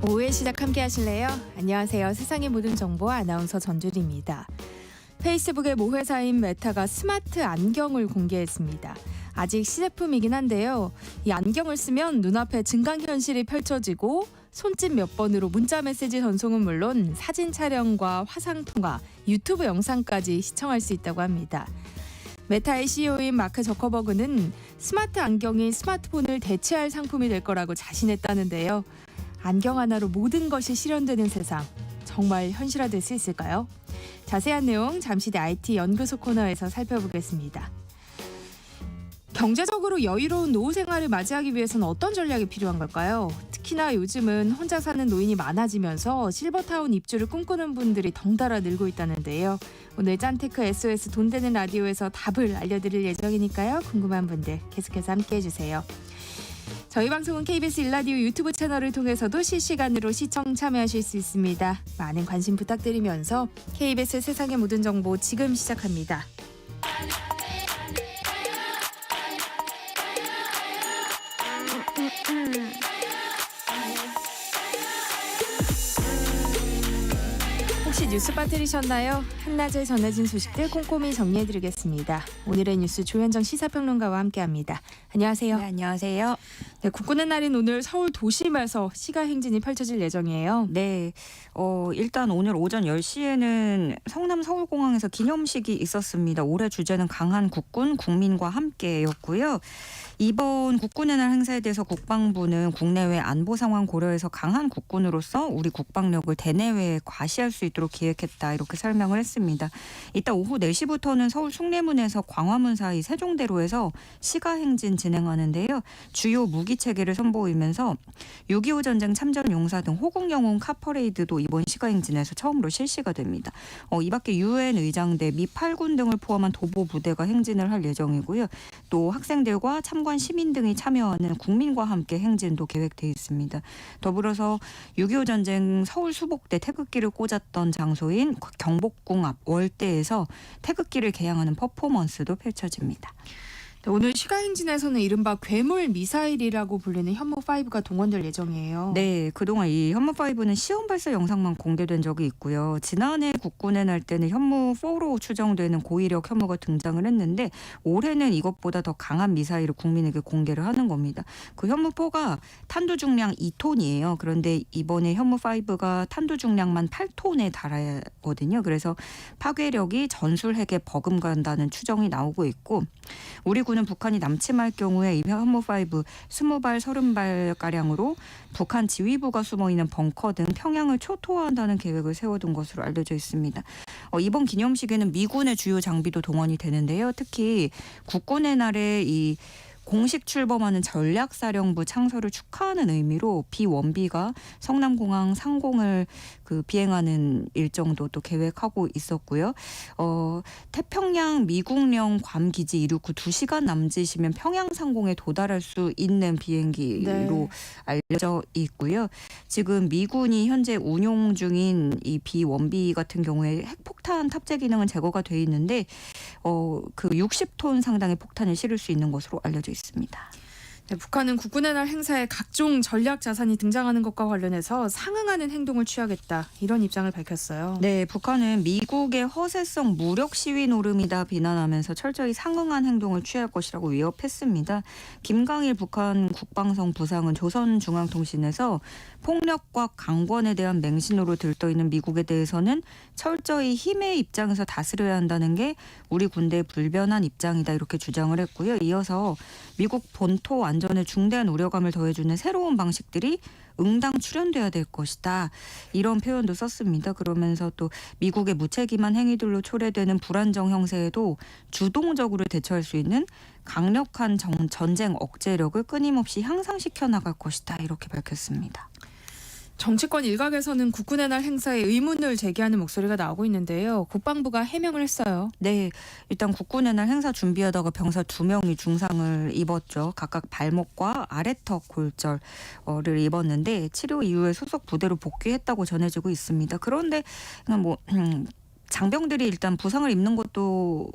오후의 시작 함께 하실래요? 안녕하세요. 세상의 모든 정보 아나운서 전주리입니다. 페이스북의 모회사인 메타가 스마트 안경을 공개했습니다. 아직 시제품이긴 한데요. 이 안경을 쓰면 눈앞에 증강현실이 펼쳐지고 손짓 몇 번으로 문자 메시지 전송은 물론 사진 촬영과 화상통화, 유튜브 영상까지 시청할 수 있다고 합니다. 메타의 CEO인 마크 저커버그는 스마트 안경이 스마트폰을 대체할 상품이 될 거라고 자신했다는데요. 안경 하나로 모든 것이 실현되는 세상, 정말 현실화될 수 있을까요? 자세한 내용 잠시 뒤 IT 연구소 코너에서 살펴보겠습니다. 경제적으로 여유로운 노후 생활을 맞이하기 위해서는 어떤 전략이 필요한 걸까요? 특히나 요즘은 혼자 사는 노인이 많아지면서 실버타운 입주를 꿈꾸는 분들이 덩달아 늘고 있다는데요. 오늘 짠테크 SOS 돈 되는 라디오에서 답을 알려드릴 예정이니까요. 궁금한 분들 계속해서 함께해 주세요. 저희 방송은 KBS 1라디오 유튜브 채널을 통해서도 실시간으로 시청 참여하실 수 있습니다. 많은 관심 부탁드리면서 KBS 세상의 모든 정보 지금 시작합니다. 혹시 뉴스 빠뜨리셨나요? 한낮에 전해진 소식들 꼼꼼히 정리해드리겠습니다. 오늘의 뉴스 조현정 시사평론가와 함께합니다. 안녕하세요. 네, 안녕하세요. 네, 국군의 날인 오늘 서울 도심에서 시가 행진이 펼쳐질 예정이에요. 네, 일단 오늘 오전 10시에는 성남 서울공항에서 기념식이 있었습니다. 올해 주제는 강한 국군, 국민과 함께였고요. 이번 국군의 날 행사에 대해서 국방부는 국내외 안보 상황 고려해서 강한 국군으로서 우리 국방력을 대내외에 과시할 수 있도록 기획했다, 이렇게 설명을 했습니다. 이따 오후 4시부터는 서울 숭례문에서 광화문 사이 세종대로에서 시가 행진 진행하는데요. 주요 무기 체계를 선보이면서 6.25 전쟁 참전 용사 등 호국 영웅 카퍼레이드도 이번 시가 행진에서 처음으로 실시가 됩니다. 이 밖에 유엔 의장대, 미 8군 등을 포함한 도보 부대가 행진을 할 예정이고요. 또 학생들과 참관 시민 등이 참여하는 국민과 함께 행진도 계획돼 있습니다. 더불어서 6.25 전쟁 서울 수복대 태극기를 꽂았던 장소인 경복궁 앞 월대에서 태극기를 개양하는 퍼포먼스도 펼쳐집니다. 오늘 시가행진에서는 이른바 괴물 미사일이라고 불리는 현무5가 동원될 예정이에요. 네, 그동안 이 현무5는 시험 발사 영상만 공개된 적이 있고요. 지난해 국군의 날 때는 현무4로 추정되는 고위력 현무가 등장을 했는데 올해는 이것보다 더 강한 미사일을 국민에게 공개를 하는 겁니다. 그 현무4가 탄두 중량 2톤이에요. 그런데 이번에 현무5가 탄두 중량만 8톤에 달하거든요. 그래서 파괴력이 전술 핵에 버금간다는 추정이 나오고 있고, 우리 군은 북한이 남침할 경우에 이 현무5 20발, 30발가량으로 북한 지휘부가 숨어있는 벙커 등 평양을 초토화한다는 계획을 세워둔 것으로 알려져 있습니다. 이번 기념식에는 미군의 주요 장비도 동원이 되는데요. 특히 국군의 날에 이 공식 출범하는 전략사령부 창설을 축하하는 의미로 B-1B가 성남공항 상공을 비행하는 일정도 또 계획하고 있었고요. 태평양 미국령 괌 기지 이륙 후 2시간 남짓이면 평양 상공에 도달할 수 있는 비행기로 알려져 있고요. 지금 미군이 현재 운용 중인 이 B-1B 같은 경우에 핵폭탄 탑재 기능은 제거가 돼 있는데 60톤 상당의 폭탄을 실을 수 있는 것으로 알려져 있습니다. 네, 북한은 국군의 날 행사에 각종 전략 자산이 등장하는 것과 관련해서 상응하는 행동을 취하겠다, 이런 입장을 밝혔어요. 네, 북한은 미국의 허세성 무력 시위 노름이다 비난하면서 철저히 상응한 행동을 취할 것이라고 위협했습니다. 김강일 북한 국방성 부상은 조선중앙통신에서 폭력과 강권에 대한 맹신으로 들떠있는 미국에 대해서는 철저히 힘의 입장에서 다스려야 한다는 게 우리 군대의 불변한 입장이다, 이렇게 주장을 했고요. 이어서 미국 본토 안전에 중대한 우려감을 더해주는 새로운 방식들이 응당 출현돼야 될 것이다, 이런 표현도 썼습니다. 그러면서 또 미국의 무책임한 행위들로 초래되는 불안정 형세에도 주동적으로 대처할 수 있는 강력한 전쟁 억제력을 끊임없이 향상시켜 나갈 것이다, 이렇게 밝혔습니다. 정치권 일각에서는 국군의 날 행사에 의문을 제기하는 목소리가 나오고 있는데요. 국방부가 해명을 했어요. 네, 일단 국군의 날 행사 준비하다가 병사 2명이 중상을 입었죠. 각각 발목과 아래턱 골절을 입었는데 치료 이후에 소속 부대로 복귀했다고 전해지고 있습니다. 그런데 장병들이 일단 부상을 입는 것도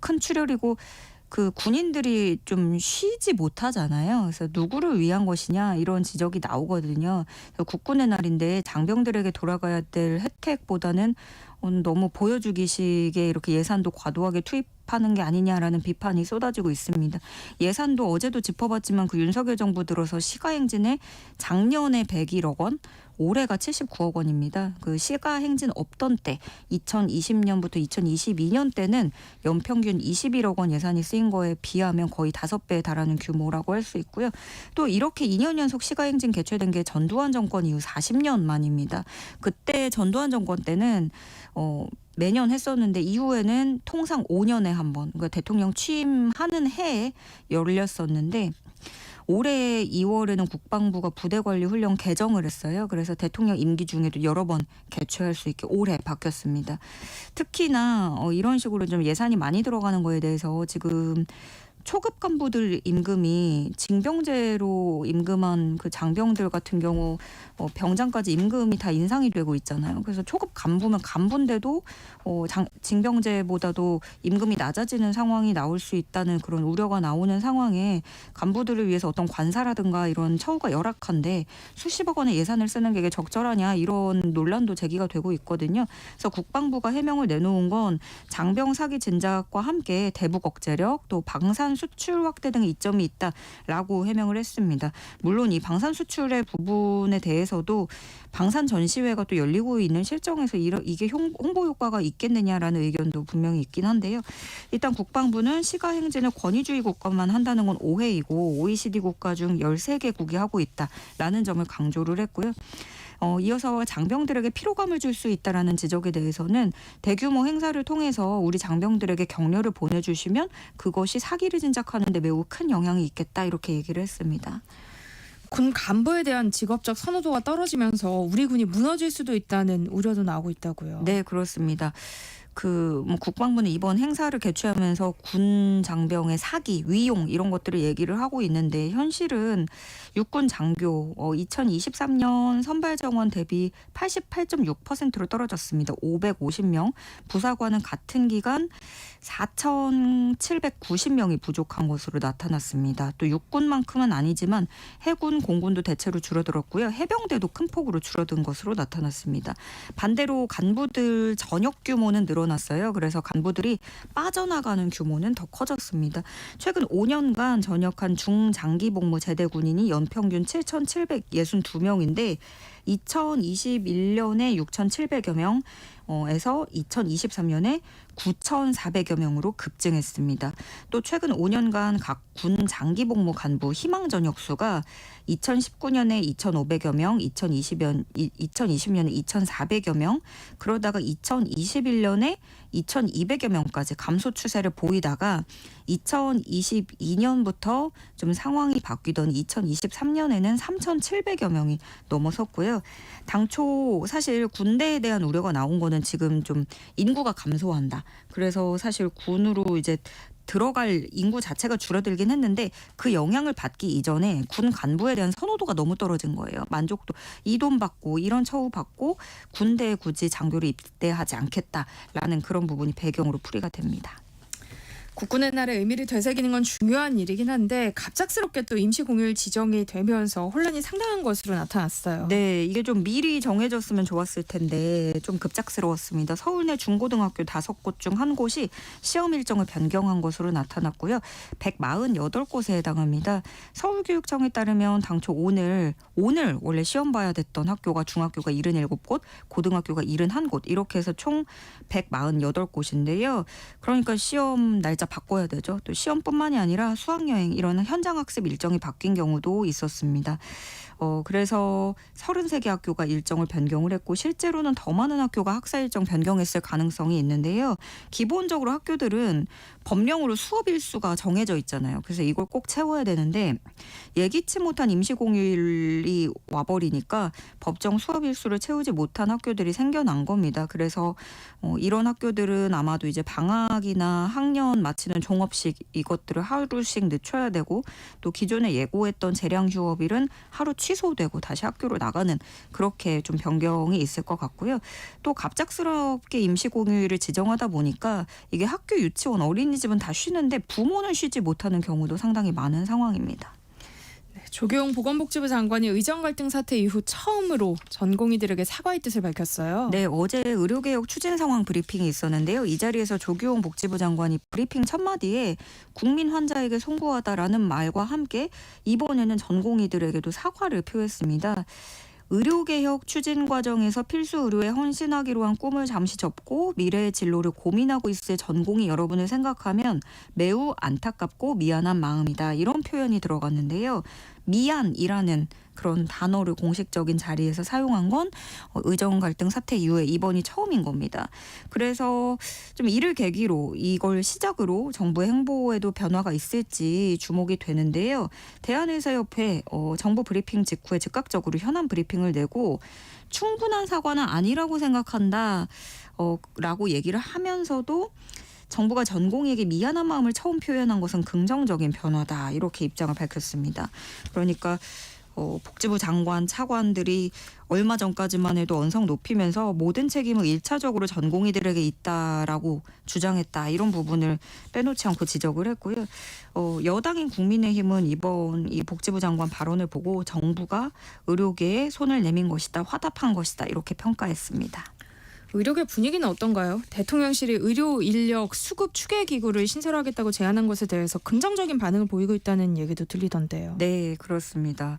큰 출혈이고 그 군인들이 좀 쉬지 못하잖아요. 그래서 누구를 위한 것이냐 이런 지적이 나오거든요. 그래서 국군의 날인데 장병들에게 돌아가야 될 혜택보다는 너무 보여주기식의 이렇게 예산도 과도하게 투입하는 게 아니냐라는 비판이 쏟아지고 있습니다. 예산도 어제도 짚어봤지만 그 윤석열 정부 들어서 시가행진에 작년에 101억 원, 올해가 79억 원입니다. 그 시가행진 없던 때 2020년부터 2022년 때는 연평균 21억 원 예산이 쓰인 거에 비하면 거의 5배에 달하는 규모라고 할 수 있고요. 또 이렇게 2년 연속 시가행진 개최된 게 전두환 정권 이후 40년 만입니다. 그때 전두환 정권 때는 매년 했었는데 이후에는 통상 5년에 한 번, 그러니까 대통령 취임하는 해에 열렸었는데 올해 2월에는 국방부가 부대관리훈련 개정을 했어요. 그래서 대통령 임기 중에도 여러 번 개최할 수 있게 올해 바뀌었습니다. 특히나 이런 식으로 좀 예산이 많이 들어가는 거에 대해서 지금 초급 간부들 임금이 징병제로 임금한 그 장병들 같은 경우 병장까지 임금이 다 인상이 되고 있잖아요. 그래서 초급 간부면 간부인데도 징병제보다도 임금이 낮아지는 상황이 나올 수 있다는 그런 우려가 나오는 상황에 간부들을 위해서 어떤 관사라든가 이런 처우가 열악한데 수십억 원의 예산을 쓰는 게 적절하냐 이런 논란도 제기가 되고 있거든요. 그래서 국방부가 해명을 내놓은 건 장병 사기 진작과 함께 대북 억제력 또 방산 수출 확대 등의 이점이 있다라고 해명을 했습니다. 물론 이 방산 수출의 부분에 대해서도 방산 전시회가 또 열리고 있는 실정에서 이게 홍보 효과가 있겠느냐라는 의견도 분명히 있긴 한데요. 일단 국방부는 시가행진을 권위주의 국가만 한다는 건 오해이고 OECD 국가 중 13개국이 하고 있다라는 점을 강조를 했고요. 이어서 장병들에게 피로감을 줄 수 있다라는 지적에 대해서는 대규모 행사를 통해서 우리 장병들에게 격려를 보내주시면 그것이 사기를 진작하는 데 매우 큰 영향이 있겠다 이렇게 얘기를 했습니다. 군 간부에 대한 직업적 선호도가 떨어지면서 우리 군이 무너질 수도 있다는 우려도 나오고 있다고요. 네, 그렇습니다. 국방부는 이번 행사를 개최하면서 군 장병의 사기, 위용 이런 것들을 얘기를 하고 있는데 현실은 육군 장교 2023년 선발 정원 대비 88.6%로 떨어졌습니다. 550명. 부사관은 같은 기간 4,790명이 부족한 것으로 나타났습니다. 또 육군만큼은 아니지만 해군, 공군도 대체로 줄어들었고요. 해병대도 큰 폭으로 줄어든 것으로 나타났습니다. 반대로 간부들 전역 규모는 늘어났어요. 그래서 간부들이 빠져나가는 규모는 더 커졌습니다. 최근 5년간 전역한 중장기 복무 제대 군인이 연평균 7,762명인데 2021년에 6,700여 명에서 2023년에 9,400여 명으로 급증했습니다. 또 최근 5년간 각 군 장기 복무 간부 희망 전역 수가 2019년에 2,500여 명, 2020년에 2,400여 명, 그러다가 2021년에 2,200여 명까지 감소 추세를 보이다가 2022년부터 좀 상황이 바뀌던 2023년에는 3,700여 명이 넘어섰고요. 당초 사실 군대에 대한 우려가 나온 거는 지금 좀 인구가 감소한다. 그래서 사실 군으로 이제 들어갈 인구 자체가 줄어들긴 했는데 그 영향을 받기 이전에 군 간부에 대한 선호도가 너무 떨어진 거예요. 만족도, 이 돈 받고 이런 처우 받고 군대에 굳이 장교를 입대하지 않겠다라는 그런 부분이 배경으로 풀이가 됩니다. 국군의 날의 의미를 되새기는 건 중요한 일이긴 한데 갑작스럽게 또 임시 공휴일 지정이 되면서 혼란이 상당한 것으로 나타났어요. 네, 이게 좀 미리 정해졌으면 좋았을 텐데 좀 급작스러웠습니다. 서울 내 중고등학교 5곳 중 한 곳이 시험 일정을 변경한 것으로 나타났고요. 148곳에 해당합니다. 서울교육청에 따르면 당초 오늘 원래 시험 봐야 됐던 학교가 중학교가 77곳, 고등학교가 71곳 이렇게 해서 총 148곳인데요. 그러니까 시험 날짜 바꿔야 되죠. 또 시험뿐만이 아니라 수학여행 이런 현장학습 일정이 바뀐 경우도 있었습니다. 그래서 33개 학교가 일정을 변경을 했고 실제로는 더 많은 학교가 학사 일정 변경했을 가능성이 있는데요. 기본적으로 학교들은 법령으로 수업 일수가 정해져 있잖아요. 그래서 이걸 꼭 채워야 되는데 예기치 못한 임시공휴일이 와버리니까 법정 수업 일수를 채우지 못한 학교들이 생겨난 겁니다. 그래서 이런 학교들은 아마도 이제 방학이나 학년 마치는 종업식 이것들을 하루씩 늦춰야 되고 또 기존에 예고했던 재량 휴업일은 하루 취 취소되고 다시 학교로 나가는 그렇게 좀 변경이 있을 것 같고요. 또 갑작스럽게 임시 공휴일을 지정하다 보니까 이게 학교, 유치원, 어린이집은 다 쉬는데 부모는 쉬지 못하는 경우도 상당히 많은 상황입니다. 조규용 보건복지부 장관이 의정 갈등 사태 이후 처음으로 전공의들에게 사과의 뜻을 밝혔어요. 네, 어제 의료개혁 추진 상황 브리핑이 있었는데요. 이 자리에서 조규용 복지부 장관이 브리핑 첫 마디에 국민 환자에게 송구하다라는 말과 함께 이번에는 전공의들에게도 사과를 표했습니다. 의료개혁 추진 과정에서 필수 의료에 헌신하기로 한 꿈을 잠시 접고 미래의 진로를 고민하고 있을 전공의 여러분을 생각하면 매우 안타깝고 미안한 마음이다. 이런 표현이 들어갔는데요. 미안이라는 그런 단어를 공식적인 자리에서 사용한 건 의정 갈등 사태 이후에 이번이 처음인 겁니다. 그래서 좀 이를 계기로 이걸 시작으로 정부의 행보에도 변화가 있을지 주목이 되는데요. 대한의사협회 정부 브리핑 직후에 즉각적으로 현안 브리핑을 내고 충분한 사과는 아니라고 생각한다 라고 얘기를 하면서도 정부가 전공의에게 미안한 마음을 처음 표현한 것은 긍정적인 변화다. 이렇게 입장을 밝혔습니다. 그러니까 복지부 장관, 차관들이 얼마 전까지만 해도 언성 높이면서 모든 책임은 1차적으로 전공의들에게 있다라고 주장했다. 이런 부분을 빼놓지 않고 지적을 했고요. 여당인 국민의힘은 이번 이 복지부 장관 발언을 보고 정부가 의료계에 손을 내민 것이다. 화답한 것이다. 이렇게 평가했습니다. 의료계 분위기는 어떤가요? 대통령실이 의료 인력 수급 추계 기구를 신설하겠다고 제안한 것에 대해서 긍정적인 반응을 보이고 있다는 얘기도 들리던데요. 네, 그렇습니다.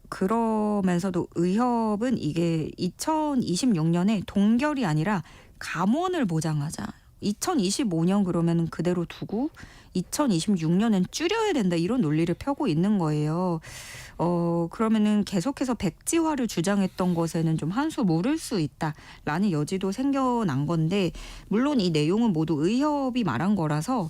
그러면서도 의협은 이게 2026년에 동결이 아니라 감원을 보장하자. 2025년 그러면 그대로 두고 2026년엔 줄여야 된다 이런 논리를 펴고 있는 거예요. 그러면은 계속해서 백지화를 주장했던 것에는 좀 한 수 물을 수 있다라는 여지도 생겨난 건데 물론 이 내용은 모두 의협이 말한 거라서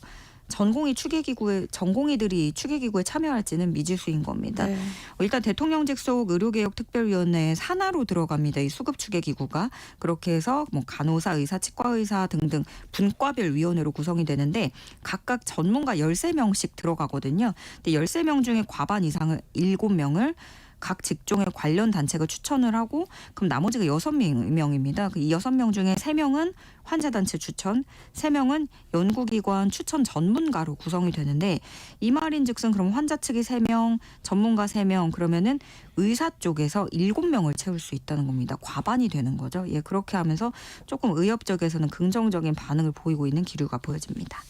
전공의들이 추계기구에 참여할지는 미지수인 겁니다. 네. 일단 대통령직 속 의료개혁 특별위원회에 산하로 들어갑니다. 이 수급 추계기구가 그렇게 해서 뭐 간호사, 의사, 치과의사 등등 분과별 위원회로 구성이 되는데 각각 전문가 13명씩 들어가거든요. 근데 13명 중에 과반 이상을 7명을 각 직종의 관련 단체가 추천을 하고 그럼 나머지가 6명입니다. 이 6명 중에 3명은 환자단체 추천, 3명은 연구기관 추천 전문가로 구성이 되는데 이 말인즉슨 그럼 환자 측이 3명, 전문가 3명 그러면은 의사 쪽에서 7명을 채울 수 있다는 겁니다. 과반이 되는 거죠. 예, 그렇게 하면서 조금 의협 쪽에서는 긍정적인 반응을 보이고 있는 기류가 보여집니다.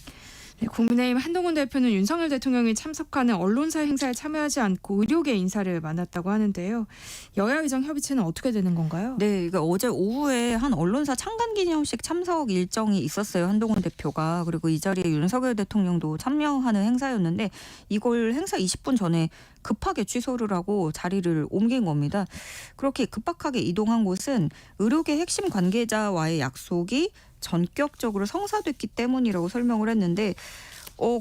네, 국민의힘 한동훈 대표는 윤석열 대통령이 참석하는 언론사 행사에 참여하지 않고 의료계 인사를 만났다고 하는데요. 여야 의정 협의체는 어떻게 되는 건가요? 네, 이게 어제 오후에 한 언론사 창간기념식 참석 일정이 있었어요. 한동훈 대표가. 그리고 이 자리에 윤석열 대통령도 참여하는 행사였는데 이걸 행사 20분 전에 급하게 취소를 하고 자리를 옮긴 겁니다. 그렇게 급박하게 이동한 곳은 의료계 핵심 관계자와의 약속이 전격적으로 성사됐기 때문이라고 설명을 했는데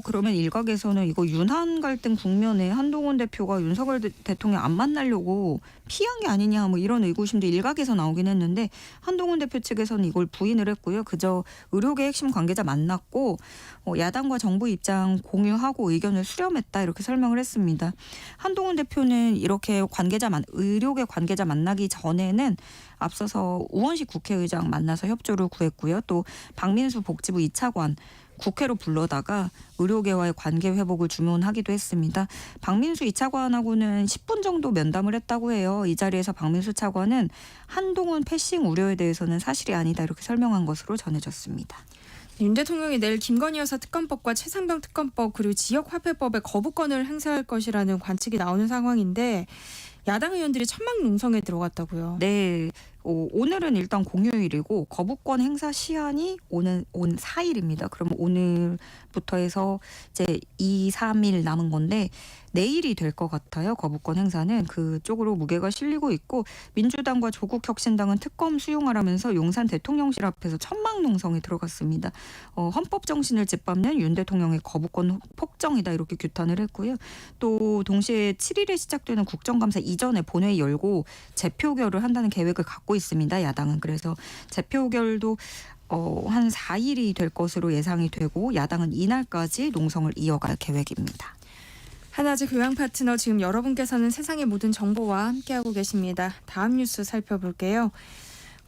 그러면 일각에서는 이거 윤한 갈등 국면에 한동훈 대표가 윤석열 대통령 안 만나려고 피한 게 아니냐 뭐 이런 의구심도 일각에서 나오긴 했는데 한동훈 대표 측에서는 이걸 부인을 했고요. 그저 의료계 핵심 관계자 만났고 야당과 정부 입장 공유하고 의견을 수렴했다 이렇게 설명을 했습니다. 한동훈 대표는 이렇게 의료계 관계자 만나기 전에는 앞서서 우원식 국회의장 만나서 협조를 구했고요. 또 박민수 복지부 2차관 국회로 불러다가 의료계와의 관계 회복을 주문하기도 했습니다. 박민수 2차관하고는 10분 정도 면담을 했다고 해요. 이 자리에서 박민수 차관은 한동훈 패싱 우려에 대해서는 사실이 아니다 이렇게 설명한 것으로 전해졌습니다. 윤 대통령이 내일 김건희 여사 특검법과 최상병 특검법 그리고 지역화폐법의 거부권을 행사할 것이라는 관측이 나오는 상황인데 야당 의원들이 천막 농성에 들어갔다고요. 네. 오늘은 일단 공휴일이고 거부권 행사 시한이 온 4일입니다. 그럼 오늘부터 해서 이제 2, 3일 남은 건데 내일이 될 것 같아요. 거부권 행사는 그쪽으로 무게가 실리고 있고 민주당과 조국혁신당은 특검 수용하라면서 용산 대통령실 앞에서 천막 농성에 들어갔습니다. 헌법 정신을 짓밟는 윤 대통령의 거부권 폭정이다 이렇게 규탄을 했고요. 또 동시에 7일에 시작되는 국정감사 이전에 본회의 열고 재표결을 한다는 계획을 갖고 있습니다. 야당은 그래서 재표결도 한 4일이 될 것으로 예상이 되고 야당은 이날까지 농성을 이어갈 계획입니다. 하나제 교양 파트너 지금 여러분께서는 세상의 모든 정보와 함께하고 계십니다. 다음 뉴스 살펴볼게요.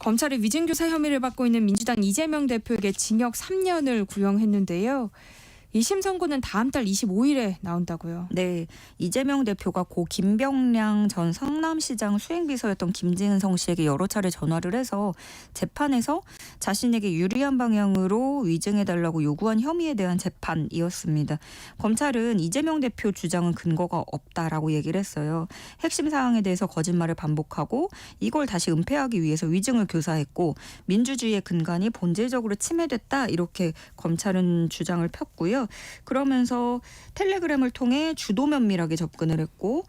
검찰이 위증교사 혐의를 받고 있는 민주당 이재명 대표에게 징역 3년을 구형했는데요. 1심 선고는 다음 달 25일에 나온다고요. 네, 이재명 대표가 고 김병량 전 성남시장 수행비서였던 김진성 씨에게 여러 차례 전화를 해서 재판에서 자신에게 유리한 방향으로 위증해달라고 요구한 혐의에 대한 재판이었습니다. 검찰은 이재명 대표 주장은 근거가 없다라고 얘기를 했어요. 핵심 사항에 대해서 거짓말을 반복하고 이걸 다시 은폐하기 위해서 위증을 교사했고 민주주의의 근간이 본질적으로 침해됐다 이렇게 검찰은 주장을 폈고요. 그러면서 텔레그램을 통해 주도 면밀하게 접근을 했고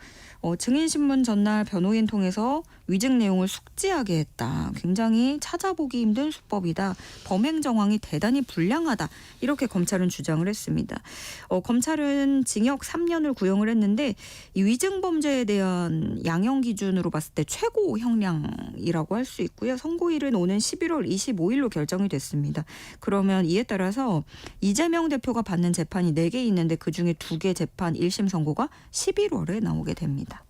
증인신문 전날 변호인 통해서 위증 내용을 숙지하게 했다. 굉장히 찾아보기 힘든 수법이다. 범행 정황이 대단히 불량하다. 이렇게 검찰은 주장을 했습니다. 검찰은 징역 3년을 구형을 했는데 이 위증 범죄에 대한 양형 기준으로 봤을 때 최고 형량이라고 할 수 있고요. 선고일은 오는 11월 25일로 결정이 됐습니다. 그러면 이에 따라서 이재명 대표가 받는 재판이 4개 있는데 그중에 2개 재판 1심 선고가 11월에 나오게 됩니다.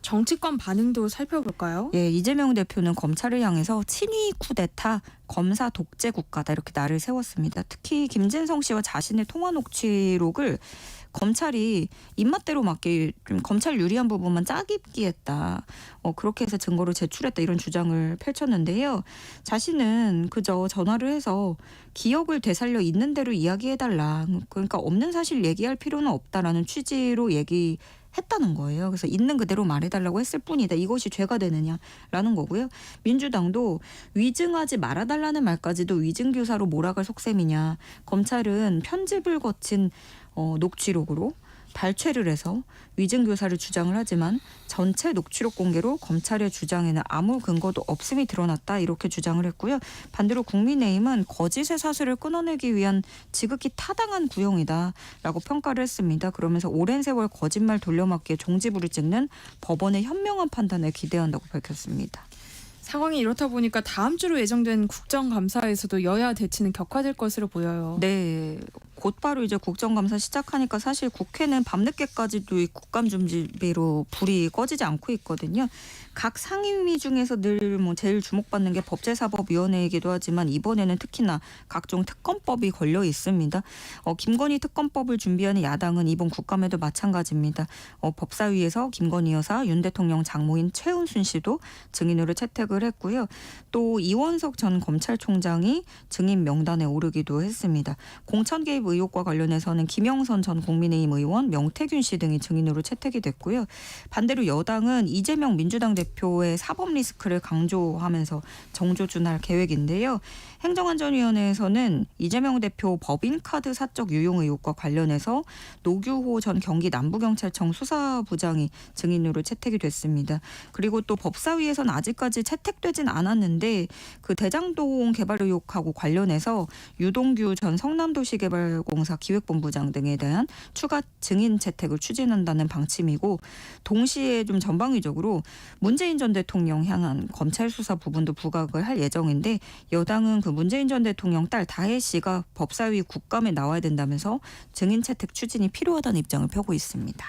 정치권 반응도 살펴볼까요? 예, 이재명 대표는 검찰을 향해서 친위 쿠데타, 검사 독재 국가다 이렇게 날을 세웠습니다. 특히 김진성 씨와 자신의 통화 녹취록을 검찰이 입맛대로 맞게 좀 검찰 유리한 부분만 짜깁기 했다. 그렇게 해서 증거를 제출했다 이런 주장을 펼쳤는데요. 자신은 그저 전화를 해서 기억을 되살려 있는 대로 이야기해달라. 그러니까 없는 사실 얘기할 필요는 없다라는 취지로 했다는 거예요. 그래서 있는 그대로 말해달라고 했을 뿐이다. 이것이 죄가 되느냐라는 거고요. 민주당도 위증하지 말아달라는 말까지도 위증교사로 몰아갈 속셈이냐. 검찰은 편집을 거친 녹취록으로 발췌를 해서 위증교사를 주장을 하지만 전체 녹취록 공개로 검찰의 주장에는 아무 근거도 없음이 드러났다 이렇게 주장을 했고요. 반대로 국민의힘은 거짓의 사실을 끊어내기 위한 지극히 타당한 구형이다라고 평가를 했습니다. 그러면서 오랜 세월 거짓말 돌려막기에 종지부를 찍는 법원의 현명한 판단을 기대한다고 밝혔습니다. 상황이 이렇다 보니까 다음 주로 예정된 국정감사에서도 여야 대치는 격화될 것으로 보여요. 네. 곧바로 이제 국정감사 시작하니까 사실 국회는 밤늦게까지도 이 국감준비로 불이 꺼지지 않고 있거든요. 각 상임위 중에서 늘 제일 주목받는 게 법제사법위원회이기도 하지만 이번에는 특히나 각종 특검법이 걸려 있습니다. 김건희 특검법을 준비하는 야당은 이번 국감에도 마찬가지입니다. 법사위에서 김건희 여사, 윤 대통령 장모인 최은순 씨도 증인으로 채택을 했고요. 또 이원석 전 검찰총장이 증인 명단에 오르기도 했습니다. 공천 개입 의혹과 관련해서는 김영선 전 국민의힘 의원, 명태균 씨 등이 증인으로 채택이 됐고요. 반대로 여당은 이재명 민주당 대표의 사법 리스크를 강조하면서 정조준할 계획인데요. 행정안전위원회에서는 이재명 대표 법인카드 사적 유용 의혹과 관련해서 노규호 전 경기 남부경찰청 수사부장이 증인으로 채택이 됐습니다. 그리고 또 법사위에서는 아직까지 채택되진 않았는데 그 대장동 개발 의혹하고 관련해서 유동규 전 성남도시개발공사 기획본부장 등에 대한 추가 증인 채택을 추진한다는 방침이고 동시에 좀 전방위적으로 문재인 전 대통령 향한 검찰 수사 부분도 부각을 할 예정인데 여당은 그 문재인 전 대통령 딸 다혜 씨가 법사위 국감에 나와야 된다면서 증인 채택 추진이 필요하다는 입장을 펴고 있습니다.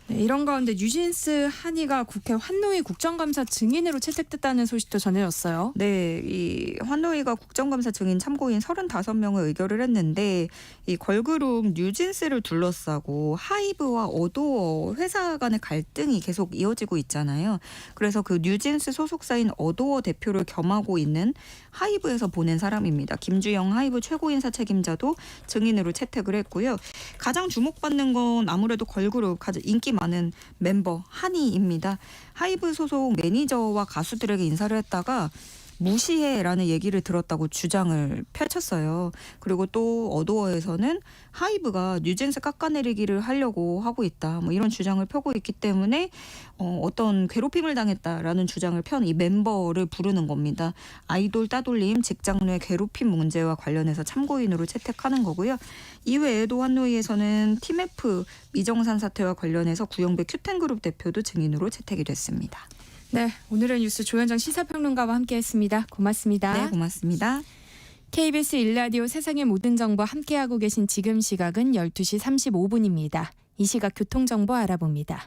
네, 이런 가운데 뉴진스 한이가 국회 환노위 국정감사 증인으로 채택됐다는 소식도 전해졌어요. 네, 이 환노위가 국정감사 증인 참고인 35명을 의결을 했는데 이 걸그룹 뉴진스를 둘러싸고 하이브와 어도어 회사 간의 갈등이 계속 이어지고 있잖아요. 그래서 그 뉴진스 소속사인 어도어 대표를 겸하고 있는 하이브에서 보낸 사람입니다. 김주영 하이브 최고인사 책임자도 증인으로 채택을 했고요. 가장 주목받는 건 아무래도 걸그룹 가장 인기 많은 멤버 한이입니다. 하이브 소속 매니저와 가수들에게 인사를 했다가 무시해라는 얘기를 들었다고 주장을 펼쳤어요. 그리고 또 어도어에서는 하이브가 뉴진스 깎아내리기를 하려고 하고 있다. 이런 주장을 펴고 있기 때문에 어떤 괴롭힘을 당했다라는 주장을 편 이 멤버를 부르는 겁니다. 아이돌 따돌림, 직장 내 괴롭힘 문제와 관련해서 참고인으로 채택하는 거고요. 이외에도 환노위에서는 팀F 미정산 사태와 관련해서 구영배 큐텐그룹 대표도 증인으로 채택이 됐습니다. 네, 오늘의 뉴스 조현정 시사평론가와 함께했습니다. 고맙습니다. 네, 고맙습니다. KBS 1라디오 세상의 모든 정보 함께하고 계신 지금 시각은 12시 35분입니다. 이 시각 교통정보 알아봅니다.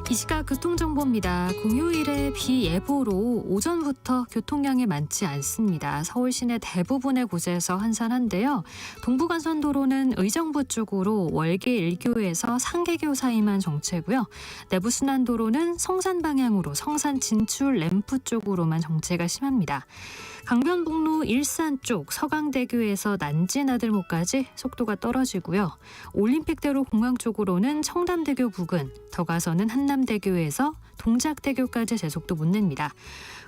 이 시각 교통정보입니다. 공휴일에 비 예보로 오전부터 교통량이 많지 않습니다. 서울 시내 대부분의 곳에서 한산한데요. 동부간선도로는 의정부 쪽으로 월계 1교에서 상계교 사이만 정체고요. 내부순환도로는 성산 방향으로 성산 진출 램프 쪽으로만 정체가 심합니다. 강변북로 일산 쪽 서강대교에서 난지나들목까지 속도가 떨어지고요. 올림픽대로 공항 쪽으로는 청담대교 부근, 더 가서는 한남대교에서 동작대교까지 제속도 못 냅니다.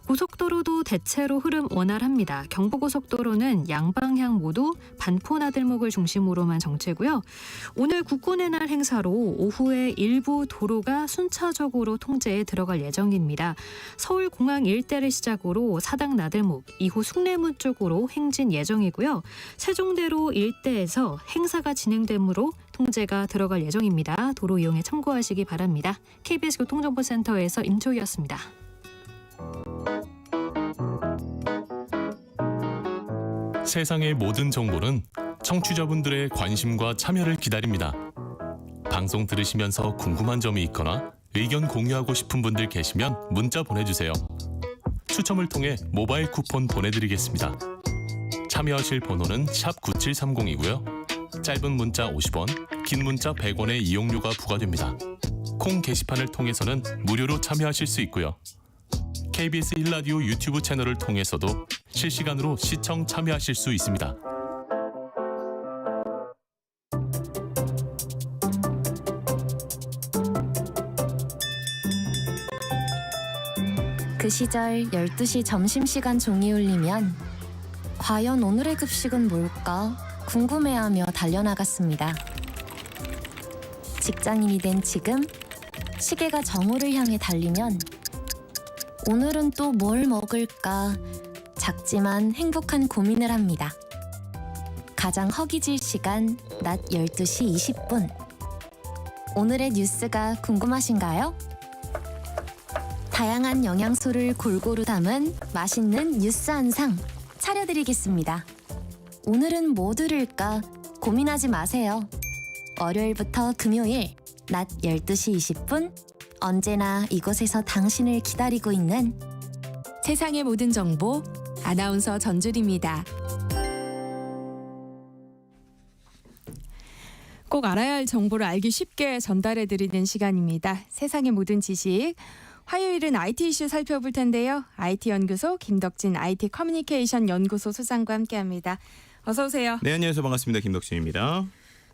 고속도로도 대체로 흐름 원활합니다. 경부고속도로는 양방향 모두 반포나들목을 중심으로만 정체고요. 오늘 국군의 날 행사로 오후에 일부 도로가 순차적으로 통제에 들어갈 예정입니다. 서울공항 일대를 시작으로 사당나들목, 이후 숭례문 쪽으로 행진 예정이고요. 세종대로 일대에서 행사가 진행되므로 통제가 들어갈 예정입니다. 도로 이용에 참고하시기 바랍니다. KBS 교통정보센터에서 임초희였습니다. 세상의 모든 정보는 청취자분들의 관심과 참여를 기다립니다. 방송 들으시면서 궁금한 점이 있거나 의견 공유하고 싶은 분들 계시면 문자 보내주세요. 추첨을 통해 모바일 쿠폰 보내드리겠습니다. 참여하실 번호는 샵 9730이고요. 짧은 문자 50원, 긴 문자 100원의 이용료가 부과됩니다. 콩 게시판을 통해서는 무료로 참여하실 수 있고요. KBS 1라디오 유튜브 채널을 통해서도 실시간으로 시청 참여하실 수 있습니다. 그 시절 12시 점심시간 종이 울리면 과연 오늘의 급식은 뭘까 궁금해하며 달려나갔습니다. 직장인이 된 지금 시계가 정오를 향해 달리면 오늘은 또 뭘 먹을까 작지만 행복한 고민을 합니다. 가장 허기질 시간 낮 12시 20분. 오늘의 뉴스가 궁금하신가요? 다양한 영양소를 골고루 담은 맛있는 뉴스 한 상 차려드리겠습니다. 오늘은 뭐 들을까 고민하지 마세요. 월요일부터 금요일 낮 12시 20분 언제나 이곳에서 당신을 기다리고 있는 세상의 모든 정보 아나운서 전주리입니다. 꼭 알아야 할 정보를 알기 쉽게 전달해드리는 시간입니다. 세상의 모든 지식. 화요일은 IT 이슈 살펴볼 텐데요. IT연구소 김덕진 IT 커뮤니케이션 연구소 소장과 함께합니다. 어서 오세요. 네, 안녕하세요. 반갑습니다. 김덕진입니다.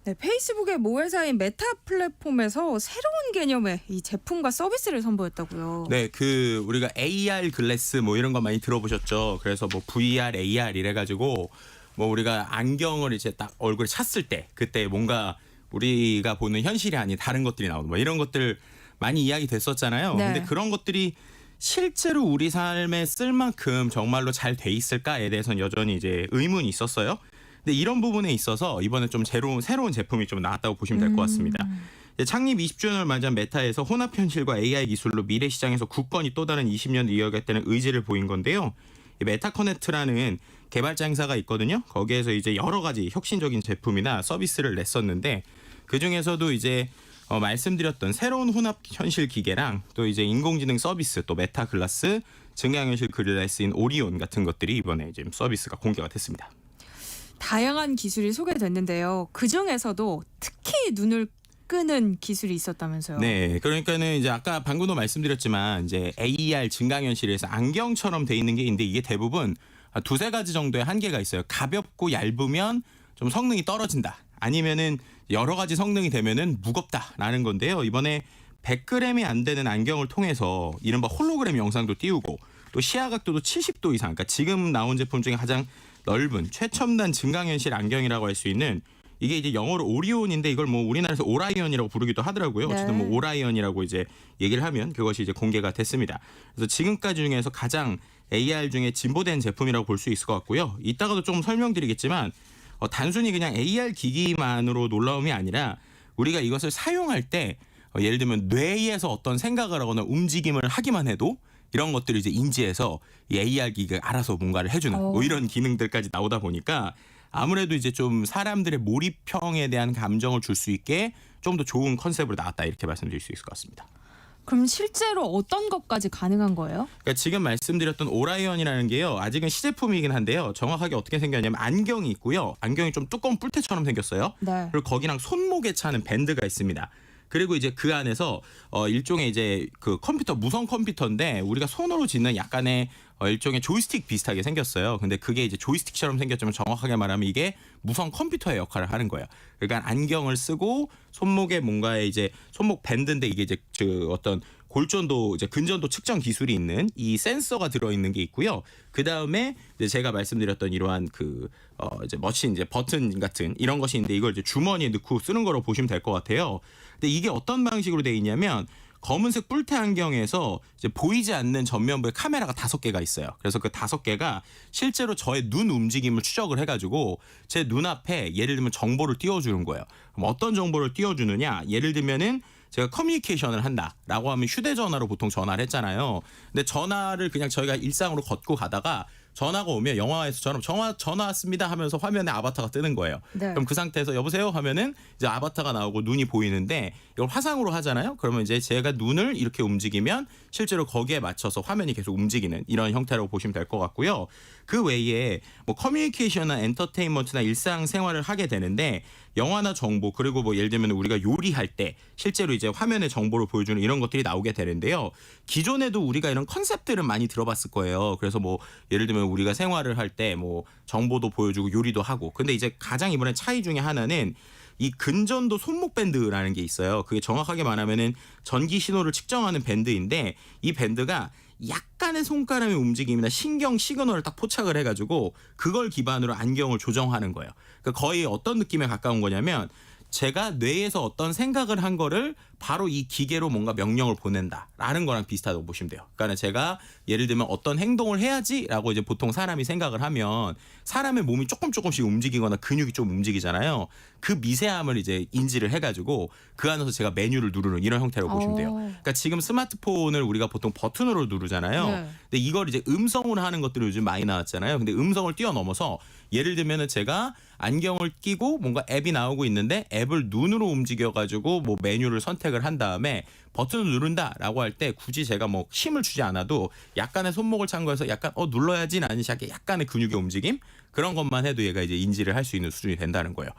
네, 페이스북의 모회사인 메타 플랫폼에서 새로운 개념의 이 제품과 서비스를 선보였다고요. 네, 우리가 AR 글래스 뭐 이런 거 많이 들어보셨죠? 그래서 뭐 VR, AR 이래가지고 뭐 우리가 안경을 이제 딱 얼굴에 찼을 때 그때 뭔가 우리가 보는 현실이 아닌 다른 것들이 나오는 뭐 이런 것들 많이 이야기 됐었잖아요. 네. 근데 그런 것들이 실제로 우리 삶에 쓸 만큼 정말로 잘 돼 있을까에 대해서는 여전히 이제 의문이 있었어요. 근데 이런 부분에 있어서 이번에 좀 새로운 제품이 좀 나왔다고 보시면 될 것 같습니다. 창립 20주년을 맞이한 메타에서 혼합현실과 AI 기술로 미래 시장에서 굳건히 또 다른 20년 이어가겠다는 의지를 보인 건데요. 이 메타커넥트라는 개발자 행사가 있거든요. 거기에서 이제 여러 가지 혁신적인 제품이나 서비스를 냈었는데 그 중에서도 이제 말씀드렸던 새로운 혼합현실 기계랑 또 이제 인공지능 서비스 또 메타 글라스, 증강현실 글라스인 오리온 같은 것들이 이번에 이제 서비스가 공개가 됐습니다. 다양한 기술이 소개됐는데요. 그 중에서도 특히 눈을 끄는 기술이 있었다면서요. 네, 그러니까는 이제 아까 방금도 말씀드렸지만 이제 AR 증강현실에서 안경처럼 돼 있는 게 있는데 이게 대부분 두세 가지 정도의 한계가 있어요. 가볍고 얇으면 좀 성능이 떨어진다. 아니면은 여러 가지 성능이 되면은 무겁다라는 건데요. 이번에 100g이 안 되는 안경을 통해서 이른바 홀로그램 영상도 띄우고 또 시야 각도도 70도 이상. 그러니까 지금 나온 제품 중에 가장 넓은 최첨단 증강현실 안경이라고 할 수 있는 이게 이제 영어로 오리온인데 이걸 뭐 우리나라에서 오라이언이라고 부르기도 하더라고요. 어쨌든 뭐 오라이언이라고 이제 얘기를 하면 그것이 이제 공개가 됐습니다. 그래서 지금까지 중에서 가장 AR 중에 진보된 제품이라고 볼 수 있을 것 같고요. 이따가도 좀 설명드리겠지만 단순히 그냥 AR 기기만으로 놀라움이 아니라 우리가 이것을 사용할 때 예를 들면 뇌에서 어떤 생각을 하거나 움직임을 하기만 해도 이런 것들을 이제 인지해서 이 AR 기기가 알아서 뭔가를 해주는 뭐 이런 기능들까지 나오다 보니까 아무래도 이제 좀 사람들의 몰입형에 대한 감정을 줄 수 있게 좀 더 좋은 컨셉으로 나왔다 이렇게 말씀드릴 수 있을 것 같습니다. 그럼 실제로 어떤 것까지 가능한 거예요? 그러니까 지금 말씀드렸던 오라이언이라는 게요. 아직은 시제품이긴 한데요. 정확하게 어떻게 생겼냐면 안경이 있고요. 안경이 좀 두꺼운 뿔테처럼 생겼어요. 네. 그리고 거기랑 손목에 차는 밴드가 있습니다. 그리고 이제 그 안에서 일종의 이제 그 컴퓨터 무선 컴퓨터인데 우리가 손으로 짚는 약간의 일종의 조이스틱 비슷하게 생겼어요. 근데 그게 이제 조이스틱처럼 생겼지만 정확하게 말하면 이게 무선 컴퓨터의 역할을 하는 거예요. 그러니까 안경을 쓰고 손목에 뭔가의 이제 손목 밴드인데 이게 이제 그 어떤 골전도 이제 근전도 측정 기술이 있는 이 센서가 들어있는 게 있고요. 그 다음에 이제 제가 말씀드렸던 이러한 그 이제 머신 이제 버튼 같은 이런 것이 있는데 이걸 이제 주머니에 넣고 쓰는 거로 보시면 될 것 같아요. 근데 이게 어떤 방식으로 돼 있냐면 검은색 뿔테 안경에서 이제 보이지 않는 전면부에 카메라가 5개가 있어요. 그래서 그 5개가 실제로 저의 눈 움직임을 추적을 해가지고 제 눈앞에 예를 들면 정보를 띄워주는 거예요. 그럼 어떤 정보를 띄워주느냐? 예를 들면은 제가 커뮤니케이션을 한다라고 하면 휴대전화로 보통 전화를 했잖아요. 근데 전화를 그냥 저희가 일상으로 걷고 가다가 전화가 오면 영화에서처럼 전화 왔습니다 하면서 화면에 아바타가 뜨는 거예요. 네. 그럼 그 상태에서 여보세요 하면은 이제 아바타가 나오고 눈이 보이는데 이걸 화상으로 하잖아요. 그러면 이제 제가 눈을 이렇게 움직이면 실제로 거기에 맞춰서 화면이 계속 움직이는 이런 형태라고 보시면 될 것 같고요. 그 외에 뭐 커뮤니케이션이나 엔터테인먼트나 일상생활을 하게 되는데 영화나 정보 그리고 뭐 예를 들면 우리가 요리할 때 실제로 이제 화면에 정보를 보여주는 이런 것들이 나오게 되는데요. 기존에도 우리가 이런 컨셉들은 많이 들어봤을 거예요. 그래서 뭐 예를 들면 우리가 생활을 할 때 뭐 정보도 보여주고 요리도 하고 근데 이제 가장 이번에 차이 중에 하나는 이 근전도 손목 밴드라는 게 있어요. 그게 정확하게 말하면은 전기 신호를 측정하는 밴드인데 이 밴드가 약간의 손가락의 움직임이나 신경 시그널을 딱 포착을 해가지고 그걸 기반으로 안경을 조정하는 거예요. 그러니까 거의 어떤 느낌에 가까운 거냐면 제가 뇌에서 어떤 생각을 한 거를 바로 이 기계로 뭔가 명령을 보낸다라는 거랑 비슷하다고 보시면 돼요. 그러니까 제가 예를 들면 어떤 행동을 해야지라고 이제 보통 사람이 생각을 하면 사람의 몸이 조금씩 움직이거나 근육이 좀 움직이잖아요. 그 미세함을 이제 인지를 해가지고 그 안에서 제가 메뉴를 누르는 이런 형태로 보시면 돼요. 그러니까 지금 스마트폰을 우리가 보통 버튼으로 누르잖아요. 네. 근데 이걸 이제 음성으로 하는 것들이 요즘 많이 나왔잖아요. 근데 음성을 뛰어넘어서 예를 들면은 제가 안경을 끼고 뭔가 앱이 나오고 있는데 앱을 눈으로 움직여가지고 뭐 메뉴를 선택을 한 다음에 버튼을 누른다라고 할 때 굳이 제가 뭐 힘을 주지 않아도 약간의 손목을 참고해서 약간 눌러야지는 아니시 약간의 근육의 움직임 그런 것만 해도 얘가 이제 인지를 할 수 있는 수준이 된다는 거예요.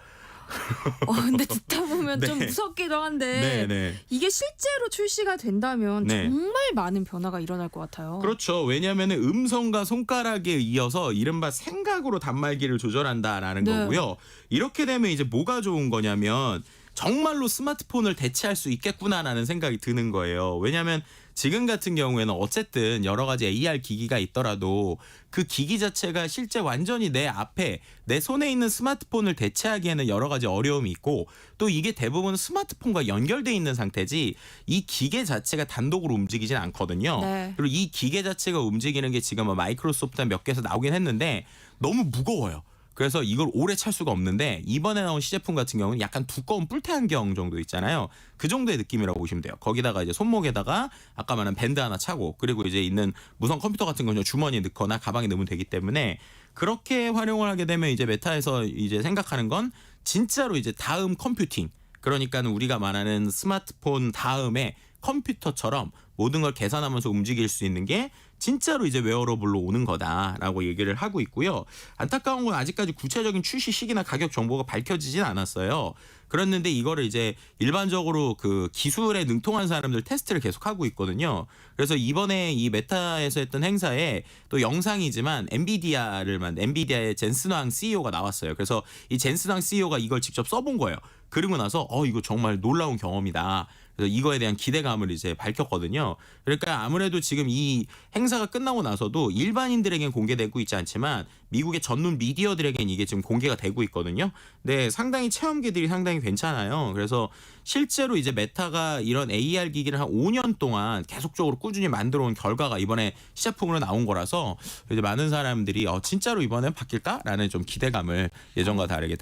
근데 듣다 보면 네. 좀 무섭기도 한데 네. 이게 실제로 출시가 된다면 네. 정말 많은 변화가 일어날 것 같아요. 그렇죠. 왜냐하면 음성과 손가락에 이어서 이른바 생각으로 단말기를 조절한다라는 네. 거고요. 이렇게 되면 이제 뭐가 좋은 거냐면 정말로 스마트폰을 대체할 수 있겠구나라는 생각이 드는 거예요. 왜냐하면 지금 같은 경우에는 어쨌든 여러 가지 AR 기기가 있더라도 그 기기 자체가 실제 완전히 내 앞에 내 손에 있는 스마트폰을 대체하기에는 여러 가지 어려움이 있고 또 이게 대부분 스마트폰과 연결돼 있는 상태지 이 기계 자체가 단독으로 움직이진 않거든요. 네. 그리고 이 기계 자체가 움직이는 게 지금 마이크로소프트 몇 개에서 나오긴 했는데 너무 무거워요. 그래서 이걸 오래 찰 수가 없는데 이번에 나온 시제품 같은 경우는 약간 두꺼운 뿔테 안경 정도 있잖아요. 그 정도의 느낌이라고 보시면 돼요. 거기다가 이제 손목에다가 아까 말한 밴드 하나 차고 그리고 이제 있는 무선 컴퓨터 같은 건 주머니에 넣거나 가방에 넣으면 되기 때문에 그렇게 활용을 하게 되면 이제 메타에서 이제 생각하는 건 진짜로 이제 다음 컴퓨팅 그러니까는 우리가 말하는 스마트폰 다음에 컴퓨터처럼 모든 걸 계산하면서 움직일 수 있는 게 진짜로 이제 웨어러블로 오는 거다라고 얘기를 하고 있고요. 안타까운 건 아직까지 구체적인 출시 시기나 가격 정보가 밝혀지진 않았어요. 그랬는데 이거를 이제 일반적으로 그 기술에 능통한 사람들 테스트를 계속하고 있거든요. 그래서 이번에 이 메타에서 했던 행사에 또 영상이지만 엔비디아의 젠슨 황 CEO가 나왔어요. 그래서 이 젠슨 황 CEO가 이걸 직접 써본 거예요. 그리고 나서 이거 정말 놀라운 경험이다. 그래서 이거에 대한 기대감을 이제 밝혔거든요. 그러니까 아무래도 지금 이 행사가 끝나고 나서도 일반인들에겐 공개되고 있지 않지만 미국의 전문 미디어들에겐 이게 지금 공개가 되고 있거든요. 근데 상당히 체험기들이 상당히 괜찮아요. 그래서 실제로 이제 메타가 이런 AR 기기를 한 5년 동안 계속적으로 꾸준히 만들어 온 결과가 이번에 시제품으로 나온 거라서 이제 많은 사람들이 진짜로 이번엔 바뀔까라는 좀 기대감을 예전과 다르게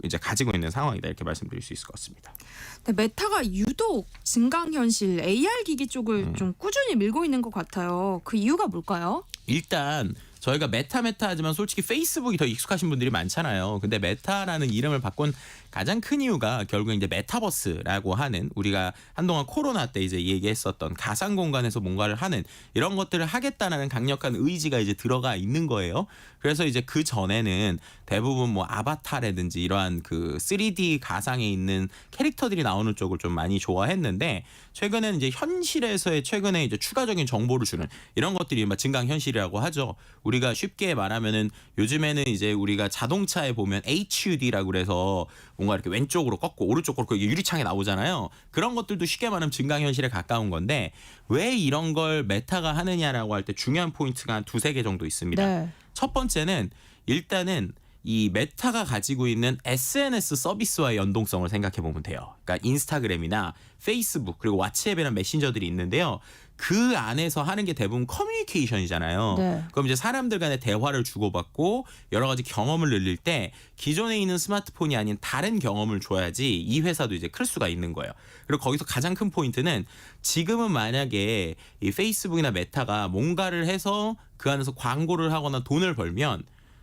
이제 가지고 있는 상황이다 이렇게 말씀드릴 수 있을 것 같습니다. 근데 메타가 유독 증강현실 AR 기기 쪽을 좀 꾸준히 밀고 있는 것 같아요. 그 이유가 뭘까요? 일단 저희가 메타 하지만 솔직히 페이스북이 더 익숙하신 분들이 많잖아요. 근데 메타라는 이름을 바꾼 가장 큰 이유가 결국 이제 메타버스라고 하는 우리가 한동안 코로나 때 이제 얘기했었던 가상 공간에서 뭔가를 하는 이런 것들을 하겠다라는 강력한 의지가 이제 들어가 있는 거예요. 그래서 이제 그 전에는 대부분 뭐 아바타라든지 이러한 그 3D 가상에 있는 캐릭터들이 나오는 쪽을 좀 많이 좋아했는데 최근에는 이제 현실에서의 최근에 이제 추가적인 정보를 주는 이런 것들이 막 증강 현실이라고 하죠. 우리가 쉽게 말하면은 요즘에는 이제 우리가 자동차에 보면 HUD라고 그래서 뭔가 이렇게 왼쪽으로 꺾고 오른쪽으로 꺾고 유리창에 나오잖아요. 그런 것들도 쉽게 말하면 증강 현실에 가까운 건데 왜 이런 걸 메타가 하느냐라고 할 때 중요한 포인트가 한 두세 개 정도 있습니다. 네. 첫 번째는 일단은 이 메타가 가지고 있는 SNS 서비스와의 연동성을 생각해 보면 돼요. 그러니까 인스타그램이나 페이스북 그리고 왓츠앱이라는 메신저들이 있는데요. 그 안에서 하는 게 대부분 커뮤니케이션이잖아요. 네. 그럼 이제 사람들 간의 대화를 주고받고 여러 가지 경험을 늘릴 때 기존에 있는 스마트폰이 아닌 다른 경험을 줘야지 이 회사도 이제 클 수가 있는 거예요. 그리고 거기서 가장 큰 포인트는 지금은 만약에 이 페이스북이나 메타가 뭔가를 해서 그 안에서 광고를 하거나 돈을 벌면